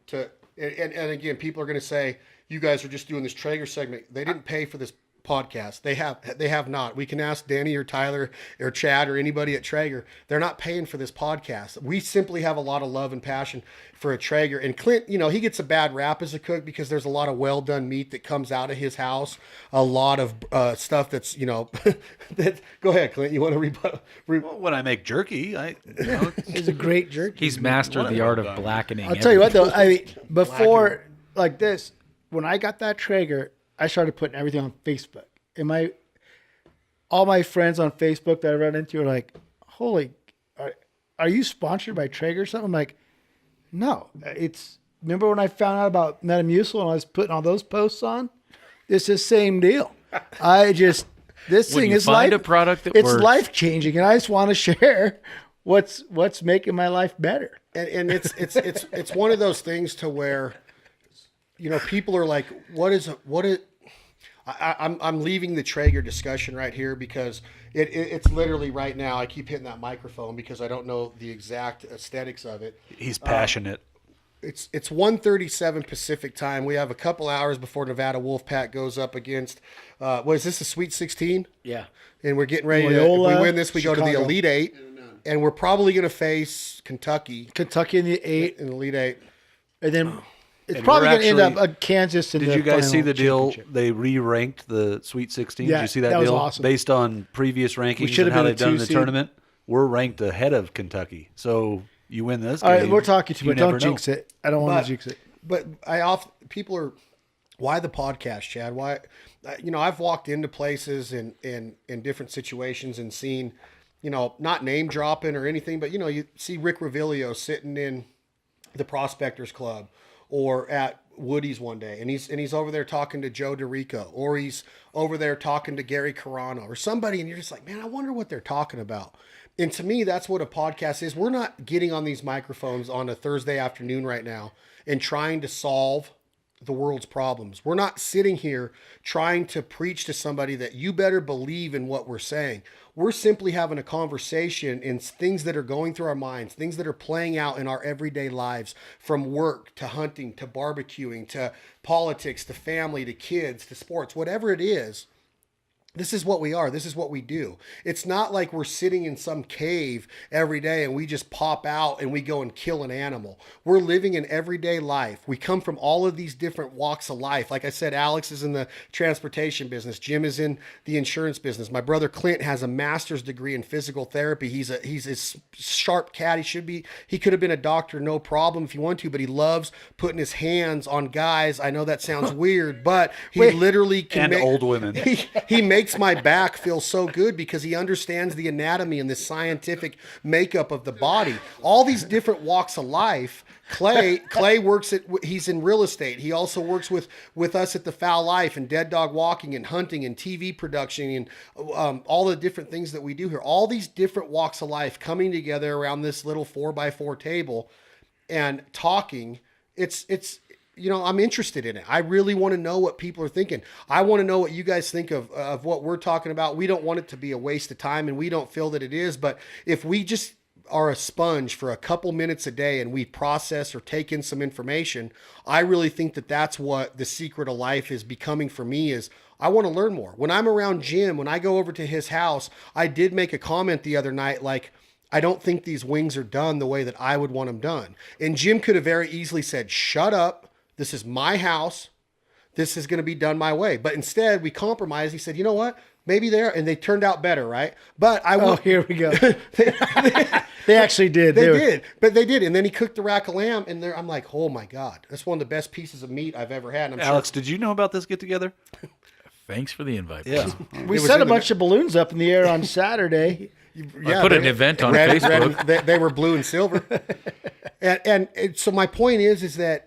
to, and again, people are going to say, you guys are just doing this Traeger segment. They didn't pay for this podcast. They have not. We can ask Danny or Tyler or Chad or anybody at Traeger. They're not paying for this podcast. We simply have a lot of love and passion for a Traeger. And Clint, he gets a bad rap as a cook because there's a lot of well done meat that comes out of his house. A lot of stuff that's that. Go ahead, Clint. You want to rebut? Well, when I make jerky, It's a great jerky. He's mastered the art of blackening. I'll tell you what though, I mean, before like this, when I got that Traeger, I started putting everything on Facebook. And all my friends on Facebook that I run into are like, holy, are you sponsored by Traeger or something? I'm like, no. Remember when I found out about Metamucil and I was putting all those posts on? It's the same deal. This When thing you is find a product that it's works. life-changing, and I just want to share what's making my life better. And it's one of those things to where, people are like, what is. I'm leaving the Traeger discussion right here because it's literally right now. I keep hitting that microphone because I don't know the exact aesthetics of it. he's passionate. It's 1:37 Pacific time. We have a couple hours before Nevada Wolfpack goes up against. What is this? A Sweet 16? Yeah. And we're getting ready to. Loyola, If we win this, we go to the Chicago. Elite Eight, and we're probably going to face Kentucky Kentucky in the 8, in the Elite Eight. and then it's And probably we're going to end actually- up at Kansas in Did the you guys see final the deal? championship. They re-ranked the Sweet 16. Yeah, Did you see that that was deal? awesome. Based on previous rankings should and have how been a they've done in the 2 seed. tournament, we're ranked ahead of Kentucky. So you win this All right, game, we're talking to you, you but don't never know. jinx it. I don't want to jinx it. But people are, why the podcast, Chad? Why, I've walked into places and in different situations and seen, not name dropping or anything, but you see Rick Revilio sitting in the Prospectors Club or at Woody's one day, and he's over there talking to Joe DeRico, or he's over there talking to Gary Carano or somebody, and you're just like, man, I wonder what they're talking about. And to me, that's what a podcast is. We're not getting on these microphones on a Thursday afternoon right now and trying to solve the world's problems. We're not sitting here trying to preach to somebody that you better believe in what we're saying. We're simply having a conversation in things that are going through our minds, things that are playing out in our everyday lives, from work to hunting to barbecuing to politics to family to kids to sports, whatever it is. This is what we are. This is what we do. It's not like we're sitting in some cave every day and we just pop out and we go and kill an animal. We're living an everyday life. We come from all of these different walks of life. Like I said, Alex is in the transportation business. Jim is in the insurance business. My brother Clint has a master's degree in physical therapy. He's a sharp cat. He could have been a doctor, no problem if he wanted to, but he loves putting his hands on guys. I know that sounds weird, but he literally can And old women. He makes my back feel so good because he understands the anatomy and the scientific makeup of the body. All these different walks of life. Clay he's in real estate. He also works with us at the Foul Life and Dead Dog Walking and hunting and TV production and all the different things that we do here. All these different walks of life coming together around this little 4x4 table and talking it's I'm interested in it. I really want to know what people are thinking. I want to know what you guys think of what we're talking about. We don't want it to be a waste of time, and we don't feel that it is. But if we just are a sponge for a couple minutes a day and we process or take in some information, I really think that that's what the secret of life is becoming for me. Is I want to learn more. When I'm around Jim, when I go over to his house, I did make a comment the other night, like, I don't think these wings are done the way that I would want them done. And Jim could have very easily said, shut up. This is my house. This is going to be done my way. But instead, we compromised. He said, you know what? Maybe and they turned out better, right? But here we go. They actually did. They did. And then he cooked the rack of lamb, and I'm like, oh my God, that's one of the best pieces of meat I've ever had. And I'm Alex, did you know about this get together? Thanks for the invite. Yeah. We set a bunch of balloons up in the air on Saturday. I put an event on Facebook. They were blue and silver. and so my point is that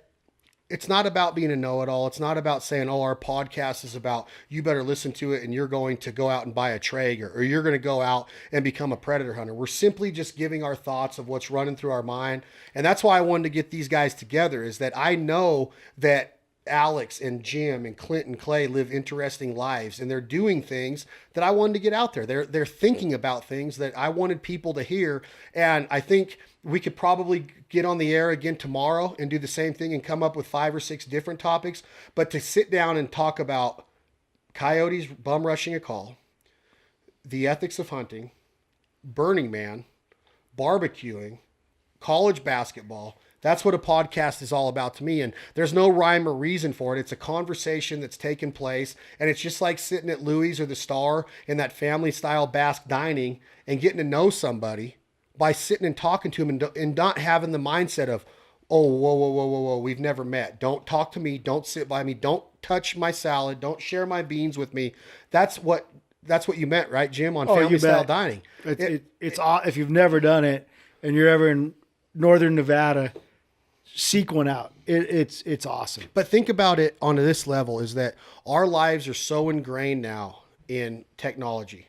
it's not about being a know-it-all. It's not about saying, oh, our podcast is about, you better listen to it and you're going to go out and buy a Traeger, or you're going to go out and become a predator hunter. We're simply just giving our thoughts of what's running through our mind. And that's why I wanted to get these guys together, is that I know that Alex and Jim and Clint and Clay live interesting lives, and they're doing things that I wanted to get out there. They're thinking about things that I wanted people to hear. And I think we could probably get on the air again tomorrow and do the same thing and come up with 5 or 6 different topics. But to sit down and talk about coyotes bum rushing a call, the ethics of hunting, Burning Man, barbecuing, college basketball, that's what a podcast is all about to me. And there's no rhyme or reason for it. It's a conversation that's taken place. And it's just like sitting at Louis or the Star in that family style Basque dining and getting to know somebody by sitting and talking to them and not having the mindset of, oh, whoa, we've never met. Don't talk to me. Don't sit by me. Don't touch my salad. Don't share my beans with me. That's what you meant, right, Jim, on family style dining. It's if you've never done it and you're ever in Northern Nevada, seek one out. It's awesome. But think about it on this level, is that our lives are so ingrained now in technology,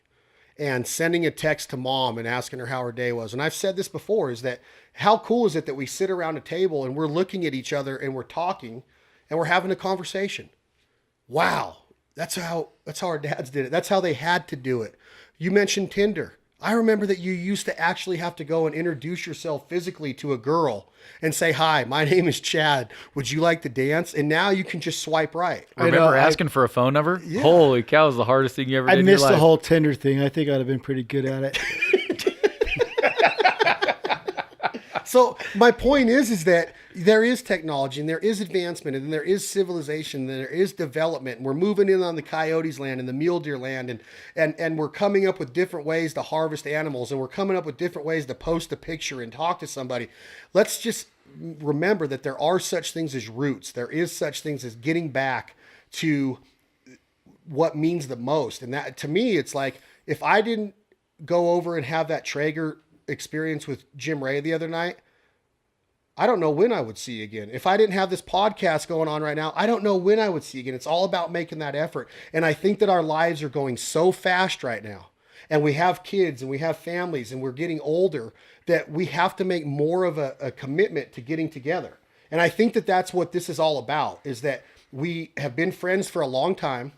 and sending a text to mom and asking her how her day was. And I've said this before, is that how cool is it that we sit around a table and we're looking at each other and we're talking and we're having a conversation. Wow. That's how our dads did it. That's how they had to do it. You mentioned Tinder. I remember that you used to actually have to go and introduce yourself physically to a girl and say, hi, my name is Chad. Would you like to dance? And now you can just swipe right. Remember asking for a phone number? Yeah. Holy cow, it was the hardest thing you ever did in your life. I missed the whole Tinder thing. I think I'd have been pretty good at it. So my point is that there is technology and there is advancement and there is civilization and there is development, and we're moving in on the coyotes land and the mule deer land, and we're coming up with different ways to harvest animals, and we're coming up with different ways to post a picture and talk to somebody. Let's just remember that there are such things as roots. There is such things as getting back to what means the most. And that, to me, it's like, if I didn't go over and have that Traeger experience with Jim Rhea the other night, I don't know when I would see you again. If I didn't have this podcast going on right now, I don't know when I would see you again. It's all about making that effort. And I think that our lives are going so fast right now, and we have kids and we have families and we're getting older, that we have to make more of a commitment to getting together. And I think that that's what this is all about, is that we have been friends for a long time,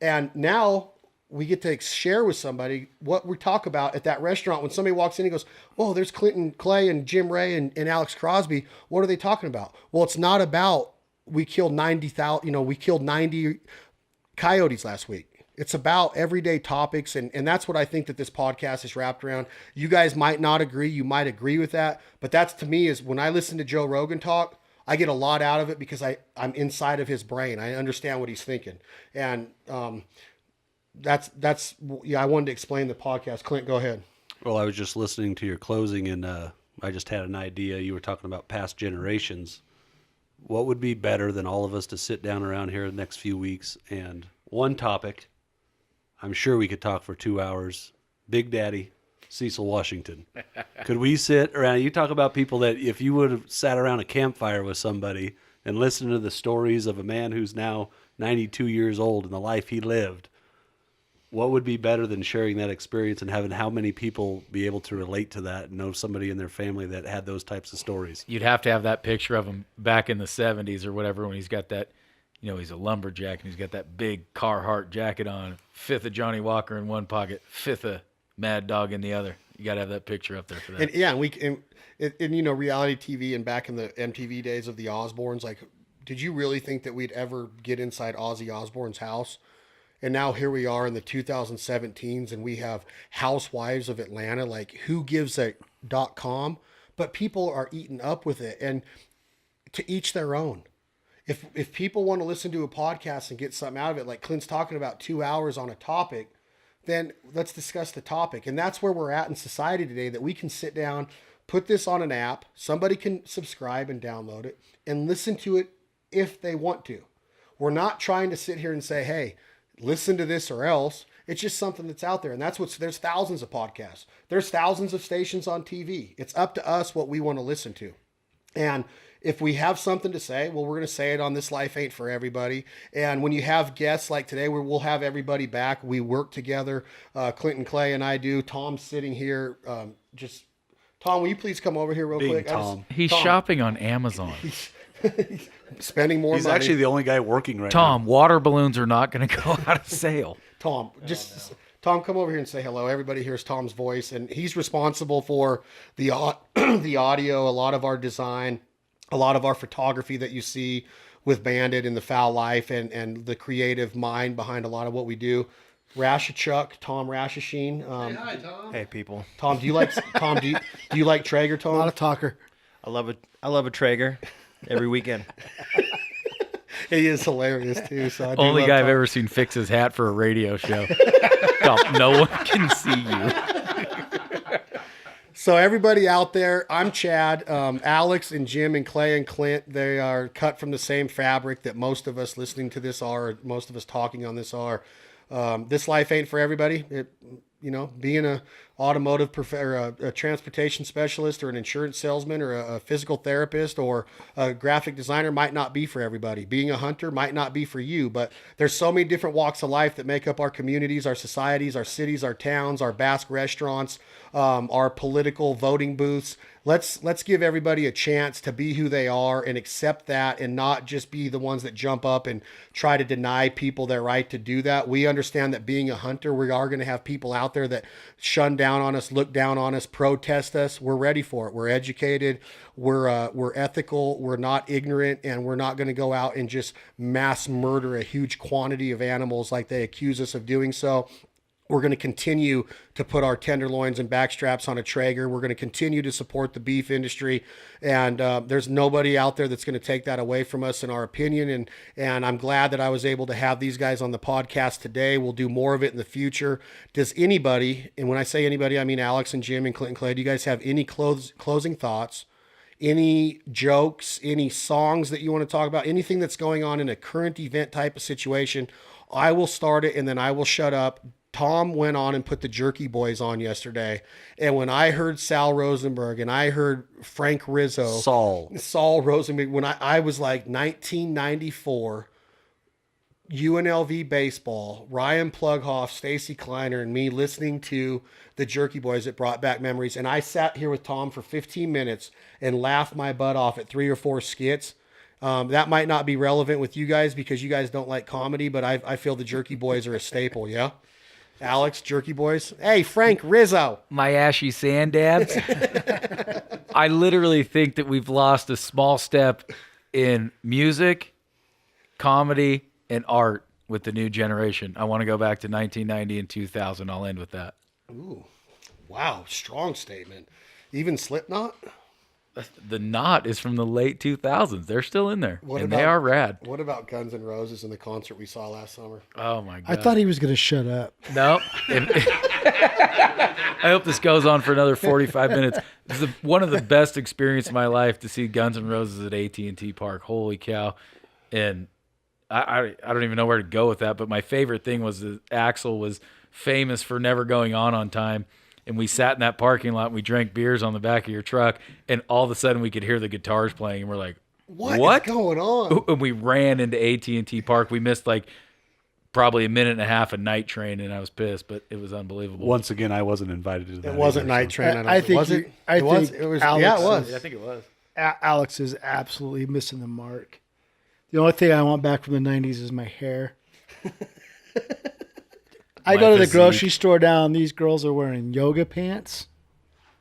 and now we get to share with somebody what we talk about at that restaurant. When somebody walks in and goes, oh, there's Clint and Clay and Jim Rhea and Alex Crosby. What are they talking about? Well, it's not about, we killed 90 coyotes last week. It's about everyday topics. And that's what I think that this podcast is wrapped around. You guys might not agree. You might agree with that. But that's, to me, is when I listen to Joe Rogan talk, I get a lot out of it because I'm inside of his brain. I understand what he's thinking. And, that's I wanted to explain the podcast. Clint, go ahead. Well, I was just listening to your closing, and I just had an idea. You were talking about past generations. What would be better than all of us to sit down around here the next few weeks, and one topic, I'm sure we could talk for 2 hours, Big Daddy Cecil Washington. Could we sit around, you talk about people that if you would have sat around a campfire with somebody and listened to the stories of a man who's now 92 years old and the life he lived, what would be better than sharing that experience and having how many people be able to relate to that and know somebody in their family that had those types of stories? You'd have to have that picture of him back in the 70s or whatever when he's got that, he's a lumberjack and he's got that big Carhartt jacket on, fifth of Johnny Walker in one pocket, fifth of Mad Dog in the other. You got to have that picture up there for that. And yeah, and reality TV and back in the MTV days of the Osbournes, like, did you really think that we'd ever get inside Ozzy Osbourne's house? And now here we are in the 2017s and we have Housewives of Atlanta, like who gives a .com, but people are eating up with it, and to each their own. If people want to listen to a podcast and get something out of it, like Clint's talking about 2 hours on a topic, then let's discuss the topic. And that's where we're at in society today, that we can sit down, put this on an app, somebody can subscribe and download it and listen to it if they want to. We're not trying to sit here and say, hey, listen to this or else. It's just something that's out there. And there's thousands of podcasts. There's thousands of stations on TV. It's up to us what we want to listen to. And if we have something to say, well, we're going to say it on This Life Ain't For Everybody. And when you have guests like today, we'll have everybody back. We work together. Clint and Clay and I do. Tom's sitting here. Tom, will you please come over here real Big quick? Tom. He's shopping on Amazon. Spending more He's money. actually the only guy working right Tom, water balloons are not going to go out of sale. Tom, Tom, come over here and say hello. Everybody hears Tom's voice, and he's responsible for the audio, a lot of our design, a lot of our photography that you see with Bandit and the Foul Life, and the creative mind behind a lot of what we do. Chuck, Tom Rashasheen. Hi, Tom. Hey, people. Tom, do you like do you like Traeger, Tom? Not a talker. I love a Traeger every weekend. He is hilarious too. So I do Only love guy I've Tom. ever seen fix his hat for a radio show. Tom, no one can see you. So everybody out there, I'm Chad. Alex and Jim and Clay and Clint, they are cut from the same fabric that most of us listening to this are, or most of us talking on this are. This life ain't for everybody. Being a automotive or a transportation specialist or an insurance salesman or a physical therapist or a graphic designer might not be for everybody. Being a hunter might not be for you, but there's so many different walks of life that make up our communities, our societies, our cities, our towns, our Basque restaurants, our political voting booths. Let's give everybody a chance to be who they are and accept that, and not just be the ones that jump up and try to deny people their right to do that. We understand that being a hunter, we are going to have people out there that shun down on us, look down on us, protest us. We're ready for it. We're educated. We're ethical. We're not ignorant, and we're not going to go out and just mass murder a huge quantity of animals like they accuse us of doing so. We're going to continue to put our tenderloins and backstraps on a Traeger. We're going to continue to support the beef industry. And there's nobody out there that's going to take that away from us, in our opinion. And I'm glad that I was able to have these guys on the podcast today. We'll do more of it in the future. Does anybody, and when I say anybody, I mean Alex and Jim and Clint and Clay, do you guys have any closing thoughts, any jokes, any songs that you want to talk about, anything that's going on in a current event type of situation? I will start it and then I will shut up. Tom went on and put the Jerky Boys on yesterday. And when I heard Sal Rosenberg and I heard Frank Rizzo, Saul Rosenberg, when I was like 1994, UNLV baseball, Ryan Plughoff, Stacy Kleiner, and me listening to the Jerky Boys, it brought back memories. And I sat here with Tom for 15 minutes and laughed my butt off at 3 or 4 skits. That might not be relevant with you guys because you guys don't like comedy, but I feel the Jerky Boys are a staple, yeah? Alex, Jerky Boys. Hey, Frank Rizzo. My ashy sand dabs. I literally think that we've lost a small step in music, comedy, and art with the new generation. I want to go back to 1990 and 2000. I'll end with that. Ooh, wow, strong statement. Even Slipknot? The Knot is from the late 2000s. They're still in there, What and about- they are rad. What about Guns N' Roses and the concert we saw last summer? Oh, my God. I thought he was going to shut up. No. I hope this goes on for another 45 minutes. This is one of the best experiences of my life to see Guns N' Roses at AT&T Park. Holy cow. And I don't even know where to go with that, but my favorite thing was that Axl was famous for never going on time. And we sat in that parking lot and we drank beers on the back of your truck, and all of a sudden we could hear the guitars playing, and we're like, What is going on? And we ran into AT&T Park. We missed probably a minute and a half of night train, and I was pissed, but it was unbelievable. Once again, I wasn't invited to that. It wasn't either, night train. I think was you- it? I it was. think It was. Alex Yeah, it was. is- I think it was. Alex is absolutely missing the mark. The only thing I want back from the 90s is my hair. I My go to the physique. grocery store down. These girls are wearing yoga pants.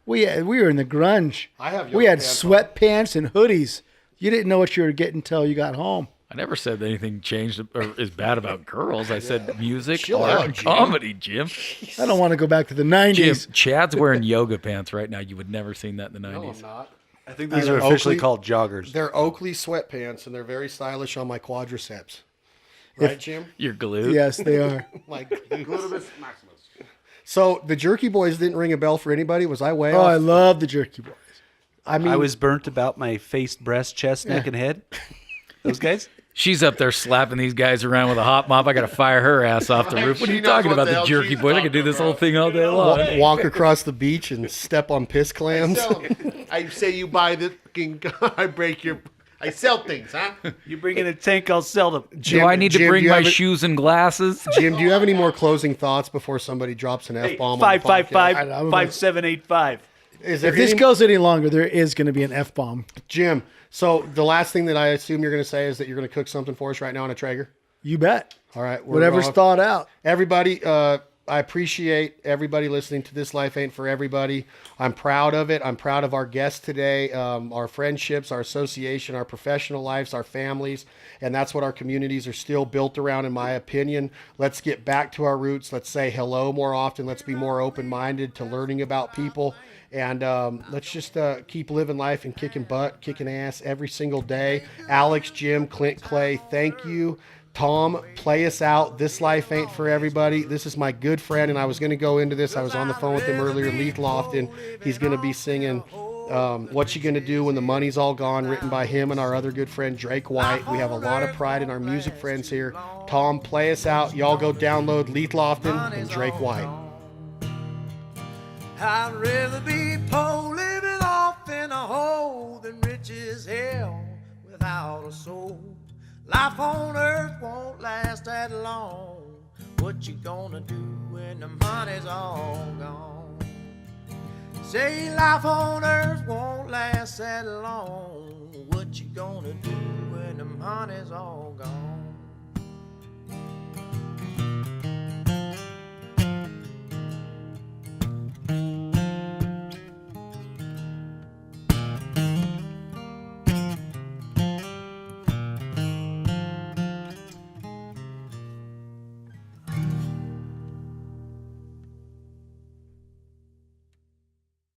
We were in the grunge. I have We yoga had pants on. sweatpants and hoodies. You didn't know what you were getting until you got home. I never said that anything changed or is bad about girls. I said music, Chill art, out, and Jim. comedy, Jim. I don't want to go back to the Jim, 90s. Chad's wearing yoga pants right now. You would never seen that in the 90s. No, I'm not. I think these They're are officially Oakley- called joggers. They're Oakley sweatpants, and they're very stylish on my quadriceps. Right, Jim? You're glued. Yes, they are. Like, so the Jerky Boys didn't ring a bell for anybody. Was I way Oh, I off? love the Jerky Boys. I mean, I was burnt about my face, breast, chest, neck, and head. Those guys? She's up there slapping these guys around with a hop mop. I got to fire her ass off the roof. What are She you knows talking what about, the the hell jerky she's boys? I could do talking this whole about. thing all day long. walk across the beach and step on piss clams. I say you buy the fucking I sell things, huh? You bring in a tank, I'll sell them. Do I need to Jim, bring do you my have a- shoes and glasses? Jim, do you have any more closing thoughts before somebody drops an F-bomb? 555 5785. Is there If this any- goes any longer, there is going to be an F-bomb. Jim, so the last thing that I assume you're going to say is that you're going to cook something for us right now on a Traeger? You bet. All right. Whatever's thought out. Everybody, I appreciate everybody listening to This Life Ain't For Everybody. I'm proud of it. I'm proud of our guests today, our friendships, our association, our professional lives, our families. And that's what our communities are still built around, in my opinion. Let's get back to our roots. Let's say hello more often. Let's be more open-minded to learning about people. And let's just keep living life and kicking butt, kicking ass every single day. Alex, Jim, Clint, Clay, thank you. Tom, play us out. This Life Ain't For Everybody. This is my good friend, and I was going to go into this. I was on the phone with him earlier, Leith Lofton. He's going to be singing What You Gonna Do When the Money's All Gone, written by him and our other good friend, Drake White. We have a lot of pride in our music friends here. Tom, play us out. Y'all go download Leith Lofton and Drake White. I'd rather be poor living off in a hole than rich as hell without a soul. Life on earth won't last that long. What you gonna do when the money's all gone? Say life on earth won't last that long. What you gonna do when the money's all gone?